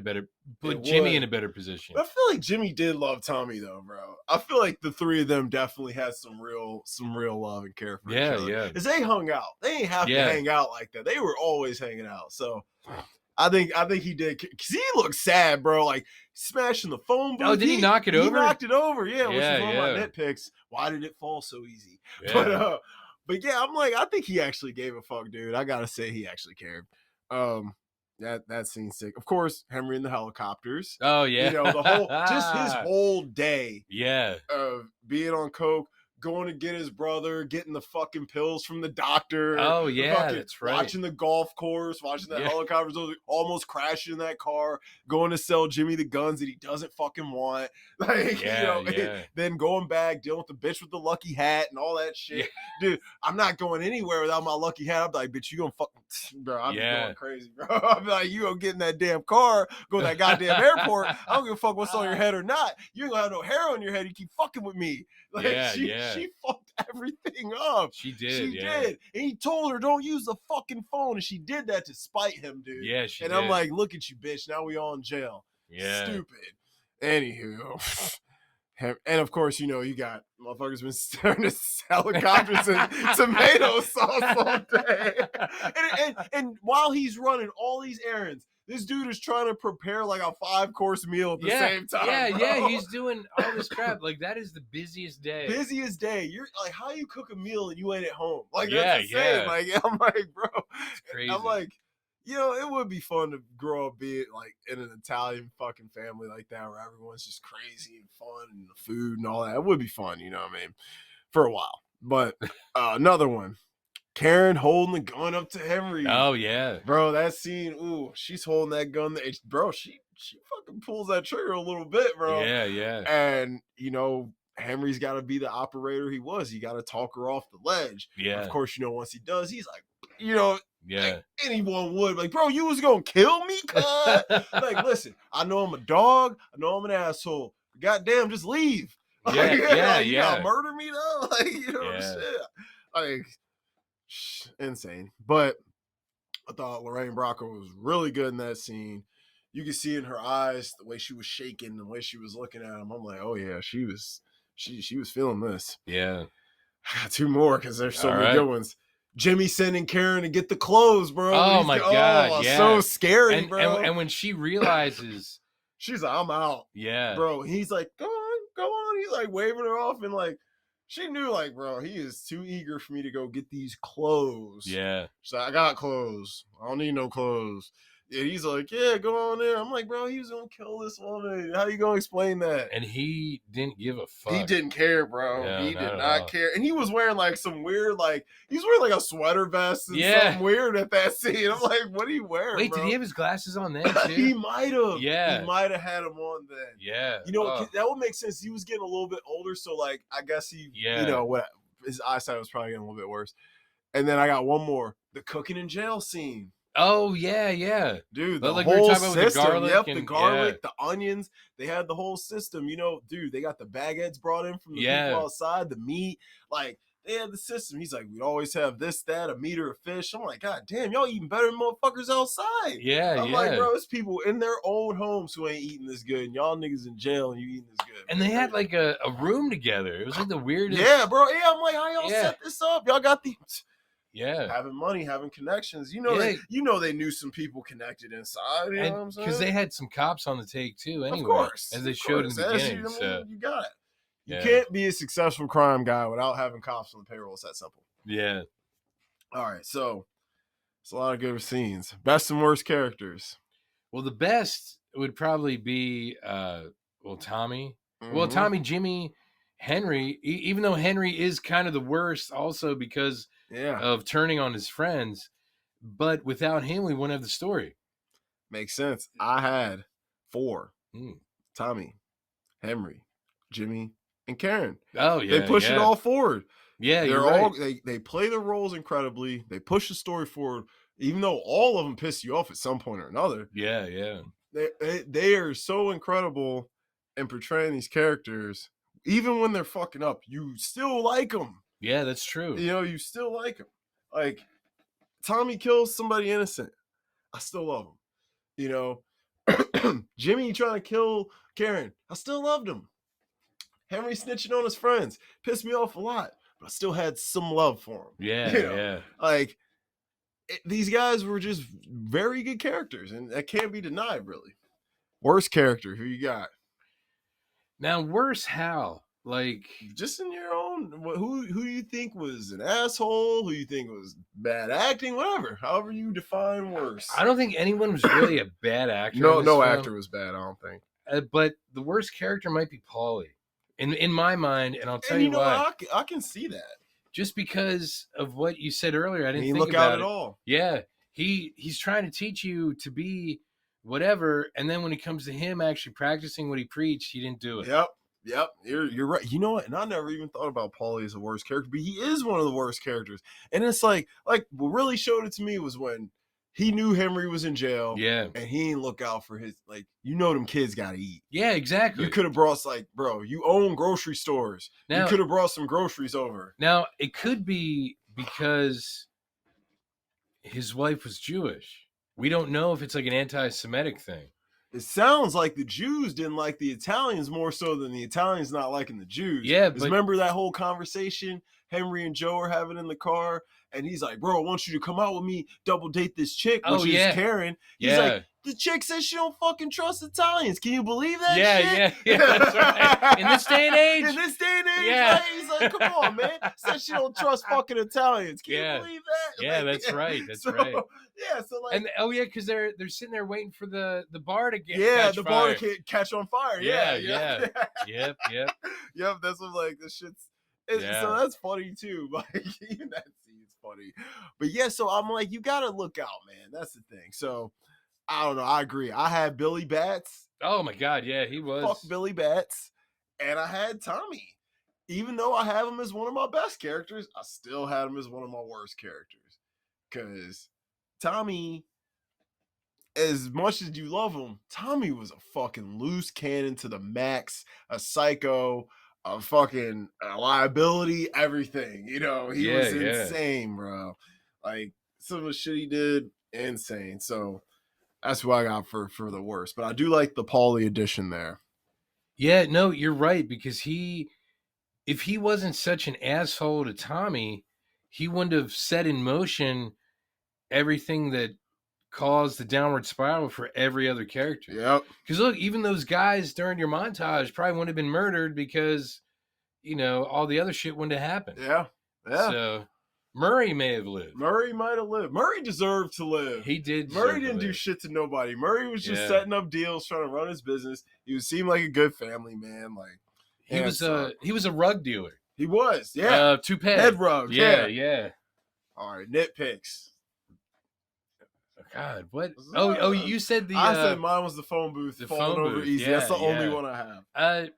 Speaker 2: in a better position.
Speaker 1: I feel like Jimmy did love Tommy though, bro. I feel like the three of them definitely had some real love and care for each other. Yeah. Because they hung out. They ain't have to hang out like that. They were always hanging out. So I think he did, because he looked sad, bro. Like smashing the phone booth.
Speaker 2: Oh, did he knock it over?
Speaker 1: He knocked it over, yeah. Which is one of my nitpicks. Why did it fall so easy? Yeah. But yeah, I'm like, I think he actually gave a fuck, dude. I gotta say, he actually cared. That scene's sick. Of course, Henry in the helicopters.
Speaker 2: Oh yeah,
Speaker 1: his whole day.
Speaker 2: Yeah,
Speaker 1: of being on coke. Going to get his brother, getting the fucking pills from the doctor.
Speaker 2: Oh, yeah, that's right.
Speaker 1: Watching the golf course, watching the helicopters, almost crashing in that car, going to sell Jimmy the guns that he doesn't fucking want. Like, then going back, dealing with the bitch with the lucky hat and all that shit. Yeah. Dude, I'm not going anywhere without my lucky hat. I'm like, bitch, you gonna fucking, bro, I'm going crazy, bro. I'm like, you gonna get in that damn car, go to that goddamn airport. I don't give a fuck what's on your head or not. You ain't gonna have no hair on your head. You keep fucking with me. Like, she fucked everything up.
Speaker 2: She did.
Speaker 1: And he told her, don't use the fucking phone. And she did that to spite him, dude.
Speaker 2: Yeah, she
Speaker 1: did. I'm like, look at you, bitch. Now we all in jail.
Speaker 2: Yeah.
Speaker 1: Stupid. Anywho. And of course, you got motherfuckers been staring at helicopters and tomato sauce all day. And while he's running all these errands, this dude is trying to prepare like a 5-course meal at the same time.
Speaker 2: Yeah, he's doing all this crap. Like, that is the busiest day.
Speaker 1: You're like, how you cook a meal and you ain't at home? Like, that's insane. Like, I'm like, bro,
Speaker 2: it's crazy.
Speaker 1: I'm like, it would be fun to grow up being like in an Italian fucking family like that, where everyone's just crazy and fun and the food and all that. It would be fun, you know what I mean, for a while. But another one. Karen holding the gun up to Henry.
Speaker 2: Oh yeah,
Speaker 1: bro, that scene. Ooh, she's holding that gun. Bro, she fucking pulls that trigger a little bit, bro.
Speaker 2: Yeah.
Speaker 1: And Henry's got to be the operator he was. He got to talk her off the ledge.
Speaker 2: Yeah.
Speaker 1: Of course, once he does, he's like,
Speaker 2: Yeah.
Speaker 1: Anyone would. Like, bro, you was gonna kill me, cuz. Like, listen, I know I'm a dog. I know I'm an asshole. Goddamn, just leave.
Speaker 2: Yeah, yeah,
Speaker 1: Like, you gotta
Speaker 2: yeah.
Speaker 1: murder me though. Like,
Speaker 2: Yeah.
Speaker 1: shit. Like, insane. But I thought Lorraine Bracco was really good in that scene. You could see in her eyes the way she was shaking, the way she was looking at him. I'm like, oh yeah, she was feeling this.
Speaker 2: Yeah.
Speaker 1: I got two more because there's so
Speaker 2: All
Speaker 1: many
Speaker 2: right.
Speaker 1: good ones. Jimmy sending Karen to get the clothes, bro.
Speaker 2: Oh my God,
Speaker 1: So
Speaker 2: yeah.
Speaker 1: scary,
Speaker 2: And
Speaker 1: bro.
Speaker 2: and when she realizes,
Speaker 1: She's like, I'm out,
Speaker 2: yeah,
Speaker 1: bro. He's like, go on, go on. He's like waving her off, and like she knew, like, bro, he is too eager for me to go get these clothes.
Speaker 2: yeah,
Speaker 1: She's like, I got clothes. I don't need no clothes. Yeah, he's like, yeah, go on there. I'm like, bro, he was gonna kill this woman. How you gonna explain that?
Speaker 2: and he didn't give a fuck.
Speaker 1: He didn't care, bro.
Speaker 2: No,
Speaker 1: He
Speaker 2: not
Speaker 1: did
Speaker 2: at
Speaker 1: not
Speaker 2: all.
Speaker 1: care. And he was wearing like some weird, like, he's wearing like a sweater vest and
Speaker 2: Yeah.
Speaker 1: something weird at that scene. I'm like, what are you wearing?
Speaker 2: Wait,
Speaker 1: bro?
Speaker 2: did he have his glasses on then too?
Speaker 1: He might have.
Speaker 2: Yeah.
Speaker 1: He might have had them on then.
Speaker 2: Yeah.
Speaker 1: You know, that would make sense. He was getting a little bit older, so like I guess he,
Speaker 2: Yeah.
Speaker 1: you know, what his eyesight was probably getting a little bit worse. And then I got one more: the cooking in jail scene.
Speaker 2: Oh yeah, yeah,
Speaker 1: dude.
Speaker 2: But
Speaker 1: The
Speaker 2: like
Speaker 1: whole
Speaker 2: we were talking about with the
Speaker 1: system.
Speaker 2: garlic.
Speaker 1: Yep,
Speaker 2: And,
Speaker 1: the garlic, the onions. They had the whole system. You know, dude. They got the baguettes brought in from the people outside. The meat, like they had the system. He's like, we'd always have this, that, a meat or a fish. I'm like, God damn, y'all eating better than motherfuckers outside.
Speaker 2: Yeah,
Speaker 1: I'm like, bro, it's people in their own homes who ain't eating this good, and y'all niggas in jail and you eating this good.
Speaker 2: And they had like a room together. It was like the weirdest.
Speaker 1: Yeah, bro. Yeah, I'm like, how y'all set this up? Y'all got the.
Speaker 2: Yeah,
Speaker 1: having money, having connections. You know, they knew some people connected inside. You know what I'm saying?
Speaker 2: Because they had some cops on the take too. Anyway,
Speaker 1: of course,
Speaker 2: as they showed in the beginning. So
Speaker 1: you got it. You can't be a successful crime guy without having cops on the payroll. It's that simple.
Speaker 2: Yeah.
Speaker 1: All right, so it's a lot of good scenes. Best and worst characters.
Speaker 2: Well, the best would probably be Tommy. Mm-hmm. Well, Tommy, Jimmy, Henry. Even though Henry is kind of the worst, also because of turning on his friends, but without him, we wouldn't have the story.
Speaker 1: Makes sense. I had 4: Tommy, Henry, Jimmy, and Karen.
Speaker 2: Oh yeah,
Speaker 1: they push it all forward.
Speaker 2: Yeah,
Speaker 1: they're all right. They play their roles incredibly. They push the story forward, even though all of them piss you off at some point or another.
Speaker 2: Yeah, yeah.
Speaker 1: They are so incredible in portraying these characters. Even when they're fucking up, you still like them.
Speaker 2: Yeah, that's true.
Speaker 1: You know, you still like him. Like, Tommy kills somebody innocent. I still love him. You know, Jimmy trying to kill Karen. I still loved him. Henry snitching on his friends. Pissed me off a lot, but I still had some love for him.
Speaker 2: Yeah,
Speaker 1: you know?
Speaker 2: Yeah.
Speaker 1: Like, these guys were just very good characters, and that can't be denied, really. Worst character, who you got?
Speaker 2: Now, worse how? Like,
Speaker 1: just in your own, who you think was an asshole, who you think was bad acting, whatever, however you define worse.
Speaker 2: I don't think anyone was really a bad actor.
Speaker 1: No actor was bad, I don't think.
Speaker 2: But the worst character might be Paulie, in my mind, and I'll tell you why.
Speaker 1: I can see that.
Speaker 2: Just because of what you said earlier, I didn't think
Speaker 1: look
Speaker 2: about
Speaker 1: out
Speaker 2: it
Speaker 1: at all.
Speaker 2: Yeah, he's trying to teach you to be whatever, and then when it comes to him actually practicing what he preached, he didn't do it.
Speaker 1: Yep, you're right. You know what? And I never even thought about Paulie as the worst character, but he is one of the worst characters. And it's like what really showed it to me was when he knew Henry was in jail.
Speaker 2: Yeah.
Speaker 1: And he didn't look out for his, like, you know, them kids got to eat.
Speaker 2: Yeah, exactly.
Speaker 1: You could have brought, like, bro, you own grocery stores. Now, you could have brought some groceries over.
Speaker 2: Now, it could be because his wife was Jewish. We don't know if it's like an anti-Semitic thing.
Speaker 1: It sounds like the Jews didn't like the Italians more so than the Italians not liking the Jews.
Speaker 2: Yeah, but
Speaker 1: remember that whole conversation Henry and Joe are having in the car? And he's like, bro, I want you to come out with me, double date this chick, which is Karen. He's like, the chick says she don't fucking trust Italians. Can you believe that shit?
Speaker 2: Yeah, that's right. In this day and age.
Speaker 1: Right? He's like, come on, man. Says she don't trust fucking Italians. Can you believe that?
Speaker 2: Yeah, that's right. That's right.
Speaker 1: Yeah, so like,
Speaker 2: and because they're sitting there waiting for the bar to get
Speaker 1: bar to catch on fire.
Speaker 2: Yep.
Speaker 1: That's what, like, this shit's. So that's funny too. Like, even that scene's funny. But yeah, so I'm like, you gotta look out, man. That's the thing. So I don't know. I agree. I had Billy Batts.
Speaker 2: Oh my God, yeah, he was.
Speaker 1: Fuck Billy Batts. And I had Tommy. Even though I have him as one of my best characters, I still had him as one of my worst characters. Because Tommy, as much as you love him, Tommy was a fucking loose cannon to the max, a psycho, a fucking liability, everything. You know, he
Speaker 2: Yeah,
Speaker 1: was
Speaker 2: yeah.
Speaker 1: insane, bro. Like some of the shit he did, insane. So that's what I got for the worst. But I do like the Paulie edition there.
Speaker 2: Yeah, no, you're right, because if he wasn't such an asshole to Tommy, he wouldn't have set in motion everything that caused the downward spiral for every other character.
Speaker 1: Yep.
Speaker 2: Because look, even those guys during your montage probably wouldn't have been murdered because, all the other shit wouldn't have happened.
Speaker 1: Yeah. Yeah.
Speaker 2: So Murray may have lived.
Speaker 1: Murray might have lived. Murray deserved to live.
Speaker 2: He did.
Speaker 1: Murray didn't do shit to nobody. Murray was just setting up deals, trying to run his business. He seemed like a good family man. Like
Speaker 2: he was a rug dealer.
Speaker 1: He was, yeah.
Speaker 2: Toupee.
Speaker 1: Head rug.
Speaker 2: Yeah.
Speaker 1: All right, nitpicks.
Speaker 2: God, what? Oh, you said
Speaker 1: I said mine was the phone booth falling over easy.
Speaker 2: Yeah,
Speaker 1: that's the only one I have.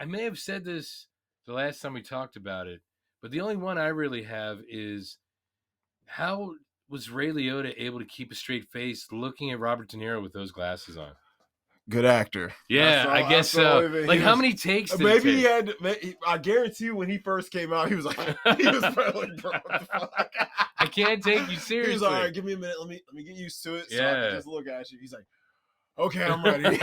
Speaker 2: I may have said this the last time we talked about it, but the only one I really have is how was Ray Liotta able to keep a straight face looking at Robert De Niro with those glasses on?
Speaker 1: Good actor.
Speaker 2: Yeah, I guess so. Like, how many takes?
Speaker 1: Maybe he had. I guarantee you, when he first came out, he was like, he was probably like, bro, what the fuck?
Speaker 2: I can't take you seriously.
Speaker 1: He was like, all right, give me a minute. Let me get used to it. So I can just look at you. He's like, okay, I'm ready.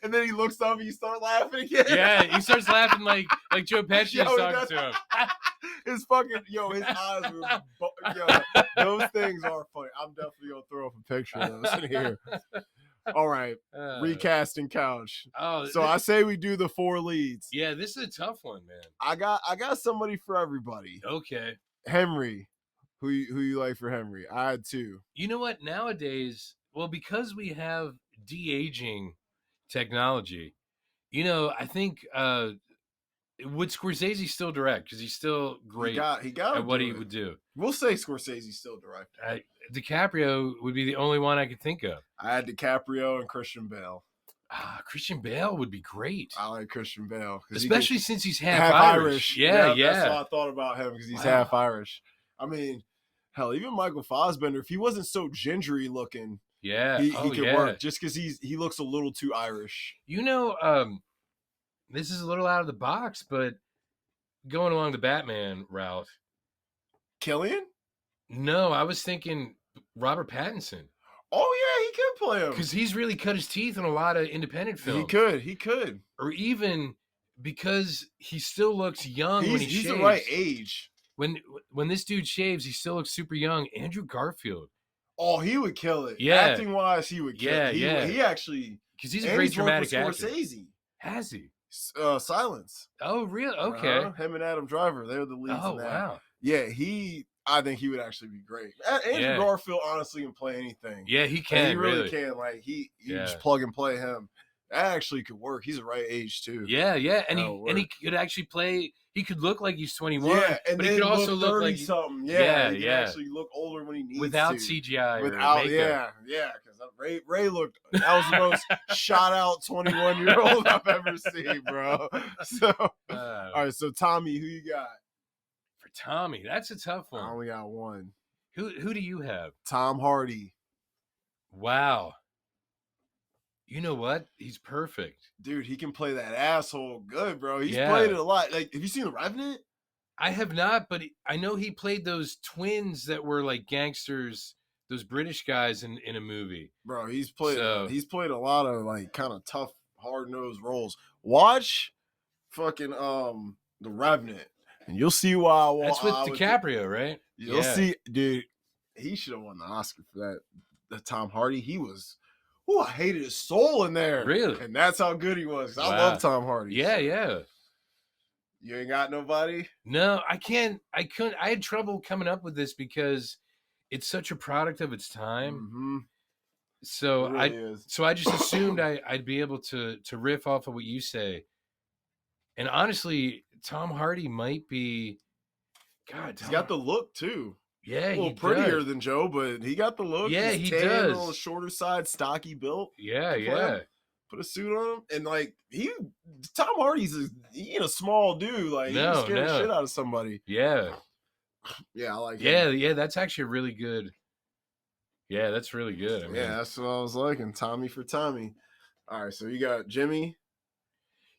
Speaker 1: and then he looks up and you start laughing again.
Speaker 2: Yeah, he starts laughing like Joe Pesci is talking to him.
Speaker 1: His fucking his eyes were those things are funny. I'm definitely gonna throw up a picture of those in here. All right, recasting couch. So I say we do the 4 leads.
Speaker 2: Yeah, this is a tough one, man.
Speaker 1: I got somebody for everybody.
Speaker 2: Okay,
Speaker 1: Henry, who you like for Henry? I had 2.
Speaker 2: You know what? Nowadays, well, because we have de-aging technology, I think would Scorsese still direct? Because he's still great
Speaker 1: he got
Speaker 2: at what he would do.
Speaker 1: We'll say Scorsese still direct.
Speaker 2: DiCaprio would be the only one I could think of.
Speaker 1: I had DiCaprio and Christian Bale.
Speaker 2: Christian Bale would be great.
Speaker 1: I like Christian Bale.
Speaker 2: Especially since he's half Irish. Yeah.
Speaker 1: That's what I thought about him, because he's half Irish. I mean, hell, even Michael Fassbender, if he wasn't so gingery looking, he could work, just because he looks a little too Irish.
Speaker 2: This is a little out of the box, but going along the Batman route.
Speaker 1: Killian?
Speaker 2: No, I was thinking Robert Pattinson.
Speaker 1: Oh, yeah, he could play him.
Speaker 2: Because he's really cut his teeth in a lot of independent films.
Speaker 1: He could.
Speaker 2: Or even because he still looks young when he shaves.
Speaker 1: He's the right age.
Speaker 2: When this dude shaves, he still looks super young. Andrew Garfield.
Speaker 1: Oh, he would kill it.
Speaker 2: Yeah.
Speaker 1: Acting-wise, he would kill it. He actually...
Speaker 2: Because he's a great dramatic actor.
Speaker 1: Scorsese.
Speaker 2: Has he?
Speaker 1: Silence.
Speaker 2: Oh, really? Okay.
Speaker 1: Him and Adam Driver, they're the leads in that.
Speaker 2: Wow.
Speaker 1: Yeah, I think he would actually be great. Andrew Garfield honestly can play anything.
Speaker 2: Yeah, he can.
Speaker 1: He really can. Like you just plug and play him. That actually could work. He's the right age too.
Speaker 2: Yeah, and he could actually play. He could look like he's 21.
Speaker 1: Yeah,
Speaker 2: but he could also look like
Speaker 1: something. Yeah, he could actually look older when he needs
Speaker 2: without
Speaker 1: to.
Speaker 2: CGI.
Speaker 1: Without
Speaker 2: makeup.
Speaker 1: Yeah. Because Ray looked. That was the most shot out 21-year-old I've ever seen, bro. So all right, so Tommy, who you got?
Speaker 2: For Tommy, that's a tough one.
Speaker 1: I only got one.
Speaker 2: Who do you have?
Speaker 1: Tom Hardy.
Speaker 2: Wow. You know what? He's perfect.
Speaker 1: Dude, he can play that asshole good, bro. He's played it a lot. Like, have you seen The Revenant?
Speaker 2: I have not, but I know he played those twins that were like gangsters, those British guys in a movie.
Speaker 1: Bro, he's played a lot of like kind of tough, hard-nosed roles. Watch fucking The Revenant, and you'll see why I want.
Speaker 2: That's with DiCaprio, right?
Speaker 1: You'll see, dude. He should have won the Oscar for that. The Tom Hardy, he was. Oh, I hated his soul in there.
Speaker 2: Really?
Speaker 1: And that's how good he was. I love Tom Hardy.
Speaker 2: Yeah.
Speaker 1: You ain't got nobody?
Speaker 2: No, I can't. I couldn't. I had trouble coming up with this because it's such a product of its time.
Speaker 1: Mm-hmm.
Speaker 2: So I just assumed I'd be able to riff off of what you say. And honestly, Tom Hardy might be. God,
Speaker 1: he's got the look too.
Speaker 2: Yeah,
Speaker 1: a little prettier than Joe, but he got the look.
Speaker 2: Yeah,
Speaker 1: he's
Speaker 2: he does.
Speaker 1: On the shorter side, stocky built.
Speaker 2: Yeah.
Speaker 1: Put a suit on him, and like Tom Hardy's he ain't a small dude. Like he can scare the shit out of somebody.
Speaker 2: Yeah.
Speaker 1: Yeah, I like
Speaker 2: Yeah,
Speaker 1: him.
Speaker 2: yeah, that's actually a really good. Yeah, that's really good. I mean,
Speaker 1: Yeah, that's what I was liking. Tommy for Tommy. All right, so you got Jimmy.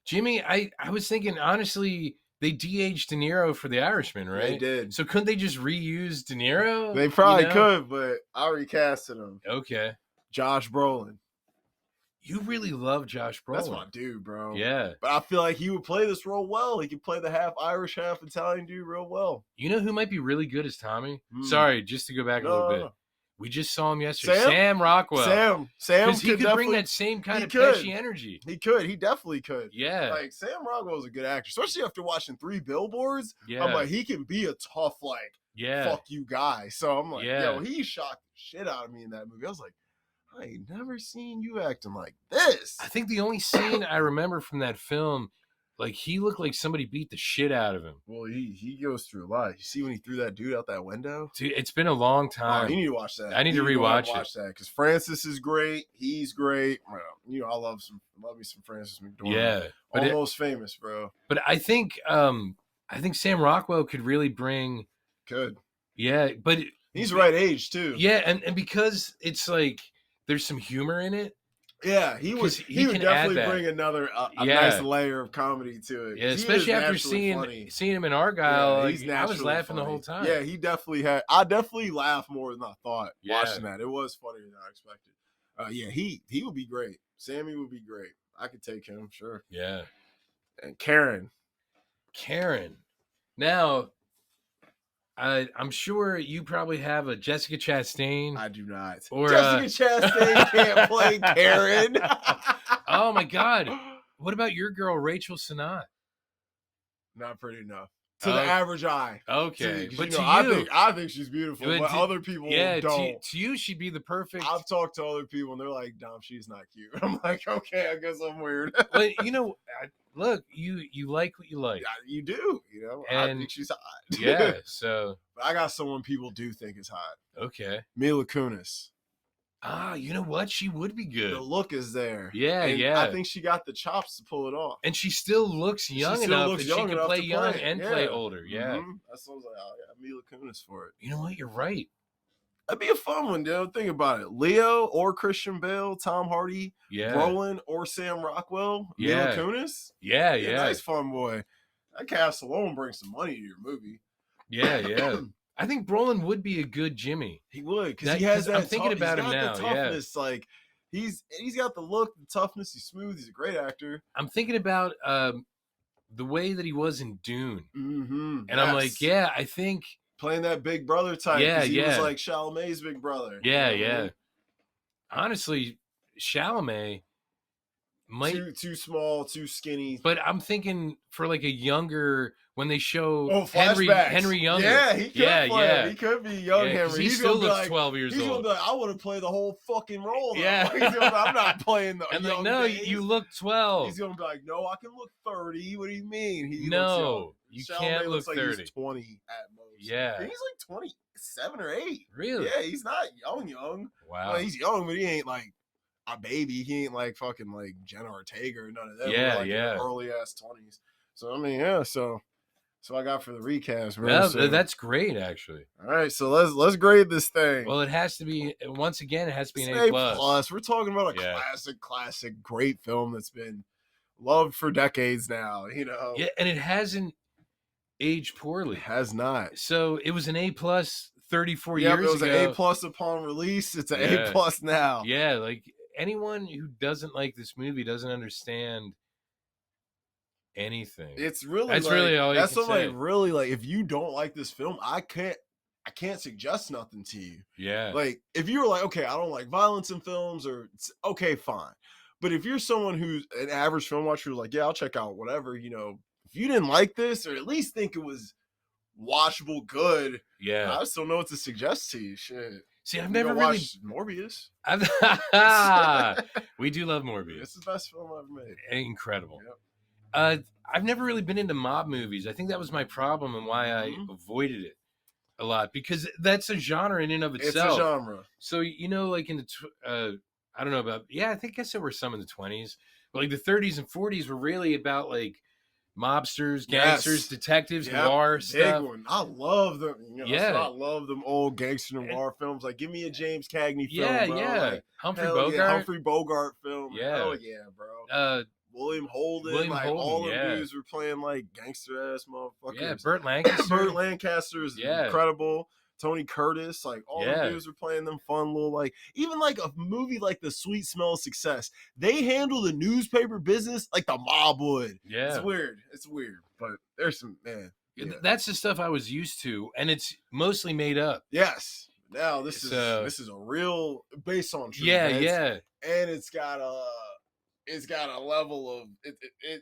Speaker 2: Jimmy, I was thinking honestly, they de-aged De Niro for The Irishman,
Speaker 1: They
Speaker 2: right?
Speaker 1: did.
Speaker 2: So couldn't they just reuse De Niro?
Speaker 1: They
Speaker 2: You
Speaker 1: probably
Speaker 2: know?
Speaker 1: could, but I recasted him.
Speaker 2: Okay.
Speaker 1: Josh Brolin.
Speaker 2: You really love Josh
Speaker 1: That's
Speaker 2: Brolin.
Speaker 1: my dude, bro.
Speaker 2: Yeah.
Speaker 1: But I feel like he would play this role well. He could play the half Irish, half Italian dude real well.
Speaker 2: You know who might be really good as Tommy?
Speaker 1: Hmm.
Speaker 2: Sorry, just to go back a little bit.
Speaker 1: No.
Speaker 2: We just saw him yesterday.
Speaker 1: Sam?
Speaker 2: Sam Rockwell.
Speaker 1: Sam
Speaker 2: Because he
Speaker 1: could
Speaker 2: could bring
Speaker 1: definitely.
Speaker 2: that same kind
Speaker 1: he
Speaker 2: of
Speaker 1: could.
Speaker 2: pesky energy.
Speaker 1: He could. He definitely could.
Speaker 2: Yeah.
Speaker 1: Like Sam Rockwell's a good actor, especially after watching 3 Billboards.
Speaker 2: Yeah.
Speaker 1: I'm like, he can be a tough, like,
Speaker 2: Yeah.
Speaker 1: fuck you guy. So I'm like,
Speaker 2: Yeah.
Speaker 1: yo, he shocked the shit out of me in that movie. I was like, I ain't never seen you acting like this.
Speaker 2: I think the only scene I remember from that film, like he looked like somebody beat the shit out of him.
Speaker 1: Well, he goes through a lot. You see when he threw that dude out that window?
Speaker 2: Dude, it's been a long
Speaker 1: Oh,
Speaker 2: time.
Speaker 1: you need to watch that.
Speaker 2: I need to
Speaker 1: You go
Speaker 2: rewatch
Speaker 1: and
Speaker 2: it.
Speaker 1: watch that because Francis is great. He's great. Well, you know, I love me some Francis McDormand.
Speaker 2: Yeah. But
Speaker 1: Almost famous, bro.
Speaker 2: But I think Sam Rockwell could really bring.
Speaker 1: Good.
Speaker 2: Yeah, but
Speaker 1: He's the right age too.
Speaker 2: yeah, and because it's like there's some humor in it.
Speaker 1: Yeah, he would
Speaker 2: 'Cause he
Speaker 1: would
Speaker 2: can
Speaker 1: definitely
Speaker 2: add that.
Speaker 1: bring another a
Speaker 2: Yeah.
Speaker 1: nice layer of comedy to it.
Speaker 2: Yeah,
Speaker 1: 'cause he
Speaker 2: especially
Speaker 1: is
Speaker 2: after
Speaker 1: naturally funny.
Speaker 2: seeing him in Argyle.
Speaker 1: Yeah, he's
Speaker 2: like, I was
Speaker 1: naturally
Speaker 2: laughing the
Speaker 1: funny.
Speaker 2: whole time.
Speaker 1: Yeah, he definitely had. I definitely laughed more than I thought
Speaker 2: Yeah.
Speaker 1: watching that. It was funnier than I expected. Yeah, he would be great. Sammy would be great. I could take him, sure.
Speaker 2: Yeah.
Speaker 1: And Karen.
Speaker 2: Now, I'm sure you probably have a Jessica Chastain.
Speaker 1: I do not.
Speaker 2: Or,
Speaker 1: Jessica Chastain can't play Karen.
Speaker 2: Oh my God! What about your girl Rachel Sennott?
Speaker 1: Not pretty enough to the
Speaker 2: Oh,
Speaker 1: average eye.
Speaker 2: Okay,
Speaker 1: 'Cause,
Speaker 2: but
Speaker 1: you know,
Speaker 2: to you,
Speaker 1: I think she's beautiful,
Speaker 2: But
Speaker 1: but
Speaker 2: to-
Speaker 1: other people
Speaker 2: yeah,
Speaker 1: don't.
Speaker 2: to you, she'd be the perfect.
Speaker 1: I've talked to other people and they're like, "Dom, she's not cute." I'm like, "Okay, I guess I'm weird."
Speaker 2: But you know, look, you like what you like.
Speaker 1: Yeah, you do, you know. I
Speaker 2: And-
Speaker 1: think she's hot.
Speaker 2: Yeah. So
Speaker 1: But I got someone people do think is hot.
Speaker 2: okay.
Speaker 1: Mila Kunis.
Speaker 2: You know what? She would be good.
Speaker 1: The look is there.
Speaker 2: Yeah,
Speaker 1: And
Speaker 2: yeah.
Speaker 1: I think she got the chops to pull it off.
Speaker 2: And she still looks young
Speaker 1: still
Speaker 2: enough
Speaker 1: looks
Speaker 2: that
Speaker 1: young
Speaker 2: she can
Speaker 1: enough
Speaker 2: play
Speaker 1: to
Speaker 2: young
Speaker 1: play it.
Speaker 2: and
Speaker 1: Yeah.
Speaker 2: play older. Yeah.
Speaker 1: Mhm. That's what I was like, oh yeah, Mila Kunis for it.
Speaker 2: You know what? You're right.
Speaker 1: That'd be a fun one, dude. Think about it. Leo or Christian Bale, Tom Hardy,
Speaker 2: Yeah.
Speaker 1: Brolin or Sam Rockwell,
Speaker 2: Yeah.
Speaker 1: Mila Kunis.
Speaker 2: Yeah, yeah.
Speaker 1: Nice fun boy. That cast alone brings some money to your movie.
Speaker 2: Yeah, yeah. I think Brolin would be a good Jimmy.
Speaker 1: He would, because
Speaker 2: That-
Speaker 1: he has
Speaker 2: 'cause
Speaker 1: that.
Speaker 2: I'm thinking about
Speaker 1: he's
Speaker 2: him
Speaker 1: got
Speaker 2: now,
Speaker 1: the
Speaker 2: yeah.
Speaker 1: toughness. Like he's got the look, the toughness. He's smooth. He's a great actor.
Speaker 2: I'm thinking about the way that he was in Dune.
Speaker 1: Mm-hmm.
Speaker 2: And I'm like, yeah, I think
Speaker 1: playing that big brother type.
Speaker 2: Yeah,
Speaker 1: 'cause he was
Speaker 2: yeah.
Speaker 1: like Chalamet's big brother.
Speaker 2: yeah,
Speaker 1: You know what I
Speaker 2: yeah.
Speaker 1: mean?
Speaker 2: Honestly, Chalamet might
Speaker 1: Too small, too skinny.
Speaker 2: but I'm thinking for like a younger when they show
Speaker 1: Oh,
Speaker 2: Henry
Speaker 1: flashbacks.
Speaker 2: Younger.
Speaker 1: Yeah, he could
Speaker 2: Yeah,
Speaker 1: play.
Speaker 2: yeah.
Speaker 1: He could be young
Speaker 2: Yeah, 'cause
Speaker 1: Henry.
Speaker 2: he
Speaker 1: He's
Speaker 2: still
Speaker 1: gonna be
Speaker 2: looks
Speaker 1: like,
Speaker 2: 12 years
Speaker 1: he's gonna
Speaker 2: old.
Speaker 1: be like, I want to play the whole fucking role. Though.
Speaker 2: Yeah.
Speaker 1: He's gonna be, I'm not playing the
Speaker 2: And
Speaker 1: young
Speaker 2: like, no,
Speaker 1: days.
Speaker 2: you look 12.
Speaker 1: He's gonna be like, no, I can look 30. What do you mean? He
Speaker 2: No,
Speaker 1: looks young.
Speaker 2: you
Speaker 1: Chalamet
Speaker 2: can't
Speaker 1: looks
Speaker 2: look
Speaker 1: like
Speaker 2: 30.
Speaker 1: He's 20 at most.
Speaker 2: Yeah.
Speaker 1: And he's like 27 or 8.
Speaker 2: Really?
Speaker 1: Yeah, he's not young.
Speaker 2: Wow.
Speaker 1: Well, he's young, but he ain't like a baby. He ain't like fucking like Jenna Ortega or none of that.
Speaker 2: Yeah,
Speaker 1: We're, like,
Speaker 2: yeah.
Speaker 1: in the early ass 20s. So I mean, yeah. So I got for the recast. Bro.
Speaker 2: Yeah,
Speaker 1: So-
Speaker 2: that's great actually.
Speaker 1: all right. So let's grade this thing.
Speaker 2: Well, it has to be once again. It has to be
Speaker 1: It's
Speaker 2: an A plus.
Speaker 1: plus. We're talking about a
Speaker 2: Yeah.
Speaker 1: classic, great film that's been loved for decades now. You know,
Speaker 2: Yeah, and it hasn't aged poorly.
Speaker 1: it has not.
Speaker 2: So it was an A plus 34
Speaker 1: Yeah,
Speaker 2: years
Speaker 1: it was
Speaker 2: ago.
Speaker 1: an A plus upon release. It's an
Speaker 2: Yeah.
Speaker 1: A plus now.
Speaker 2: Yeah, like anyone who doesn't like this movie doesn't understand anything.
Speaker 1: It's really
Speaker 2: That's
Speaker 1: like,
Speaker 2: really all you
Speaker 1: that's
Speaker 2: can
Speaker 1: something
Speaker 2: say.
Speaker 1: like really like if you don't like this film, I can't suggest nothing to you.
Speaker 2: Yeah.
Speaker 1: Like if you were like, okay, I don't like violence in films, or it's okay, fine. But if you're someone who's an average film watcher who's like, yeah, I'll check out whatever, you know, if you didn't like this or at least think it was watchable good,
Speaker 2: yeah.
Speaker 1: I just don't know what to suggest to you. Shit.
Speaker 2: See, I've
Speaker 1: You
Speaker 2: never
Speaker 1: go
Speaker 2: really.
Speaker 1: watch Morbius.
Speaker 2: We do love Morbius.
Speaker 1: It's the best film I've ever made.
Speaker 2: Incredible.
Speaker 1: Yep.
Speaker 2: I've never really been into mob movies. I think that was my problem and why I
Speaker 1: Mhm.
Speaker 2: avoided it a lot because that's a genre in and of
Speaker 1: It's
Speaker 2: itself.
Speaker 1: a genre.
Speaker 2: So you know, like in the I don't know about I guess there were some in the 20s, but like the 30s and 40s were really about like mobsters, gangsters,
Speaker 1: Yes.
Speaker 2: detectives,
Speaker 1: Yep.
Speaker 2: noir
Speaker 1: Big
Speaker 2: stuff.
Speaker 1: one. I love them. That's why
Speaker 2: Yeah.
Speaker 1: I love them old gangster
Speaker 2: And-
Speaker 1: noir films. Like, give me a James Cagney
Speaker 2: yeah,
Speaker 1: film, bro.
Speaker 2: yeah.
Speaker 1: Like,
Speaker 2: Humphrey
Speaker 1: hell yeah,
Speaker 2: Bogart.
Speaker 1: Humphrey Bogart film.
Speaker 2: Yeah.
Speaker 1: Hell yeah, bro.
Speaker 2: Uh,
Speaker 1: William Holden,
Speaker 2: William
Speaker 1: like
Speaker 2: Holden.
Speaker 1: all them
Speaker 2: Yeah.
Speaker 1: dudes were playing like gangster ass
Speaker 2: Yeah.
Speaker 1: motherfuckers.
Speaker 2: Burt Lancaster.
Speaker 1: Burt Lancaster is
Speaker 2: Yeah.
Speaker 1: incredible. Tony Curtis, like all them
Speaker 2: Yeah.
Speaker 1: dudes were playing them fun little, like, even like a movie like The Sweet Smell of Success. They handle the newspaper business like the mob would.
Speaker 2: Yeah.
Speaker 1: It's weird. It's weird, but there's some, man. Yeah.
Speaker 2: That's the stuff I was used to, and it's mostly made up.
Speaker 1: Yes. Now this
Speaker 2: So-
Speaker 1: is a real based on true
Speaker 2: Yeah,
Speaker 1: events,
Speaker 2: yeah.
Speaker 1: and it's got a level of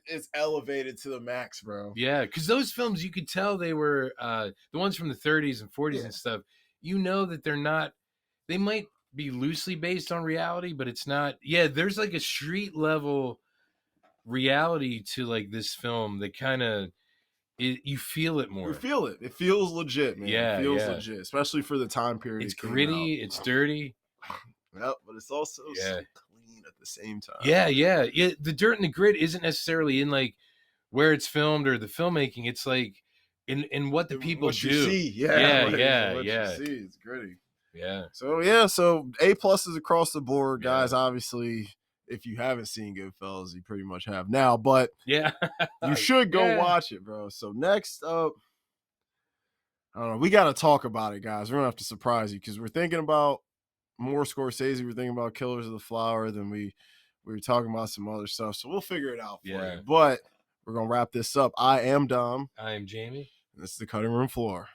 Speaker 1: it's elevated to the max, bro.
Speaker 2: Yeah, because those films, you could tell they were the ones from the 30s and 40s
Speaker 1: Yeah.
Speaker 2: and stuff. You know that they're not. They might be loosely based on reality, but it's not. Yeah, there's like a street level reality to like this film that kind of you feel it more.
Speaker 1: You feel it. It feels legit, man.
Speaker 2: Yeah,
Speaker 1: it feels
Speaker 2: yeah.
Speaker 1: legit, especially for the time period.
Speaker 2: It's
Speaker 1: it came
Speaker 2: gritty. It's dirty.
Speaker 1: out. Yep, but it's also
Speaker 2: Yeah.
Speaker 1: so clean at the same time.
Speaker 2: Yeah, yeah, yeah. The dirt and the grit isn't necessarily in like where it's filmed or the filmmaking. It's like in what the people
Speaker 1: what
Speaker 2: do.
Speaker 1: you see,
Speaker 2: Yeah,
Speaker 1: like,
Speaker 2: yeah,
Speaker 1: what
Speaker 2: yeah.
Speaker 1: You see, it's gritty.
Speaker 2: Yeah.
Speaker 1: So yeah, so A+s across the board, guys.
Speaker 2: Yeah.
Speaker 1: Obviously, if you haven't seen Goodfellas, you pretty much have now, but
Speaker 2: Yeah.
Speaker 1: you should go
Speaker 2: Yeah.
Speaker 1: watch it, bro. So next up, I don't know. We got to talk about it, guys. We're gonna have to surprise you because we're thinking about more Scorsese. We're thinking about Killers of the Flower. Then we were talking about some other stuff. So we'll figure it out for
Speaker 2: Yeah.
Speaker 1: you. But we're gonna wrap this up. I am Dom.
Speaker 2: I am Jamie.
Speaker 1: And this is the cutting room floor.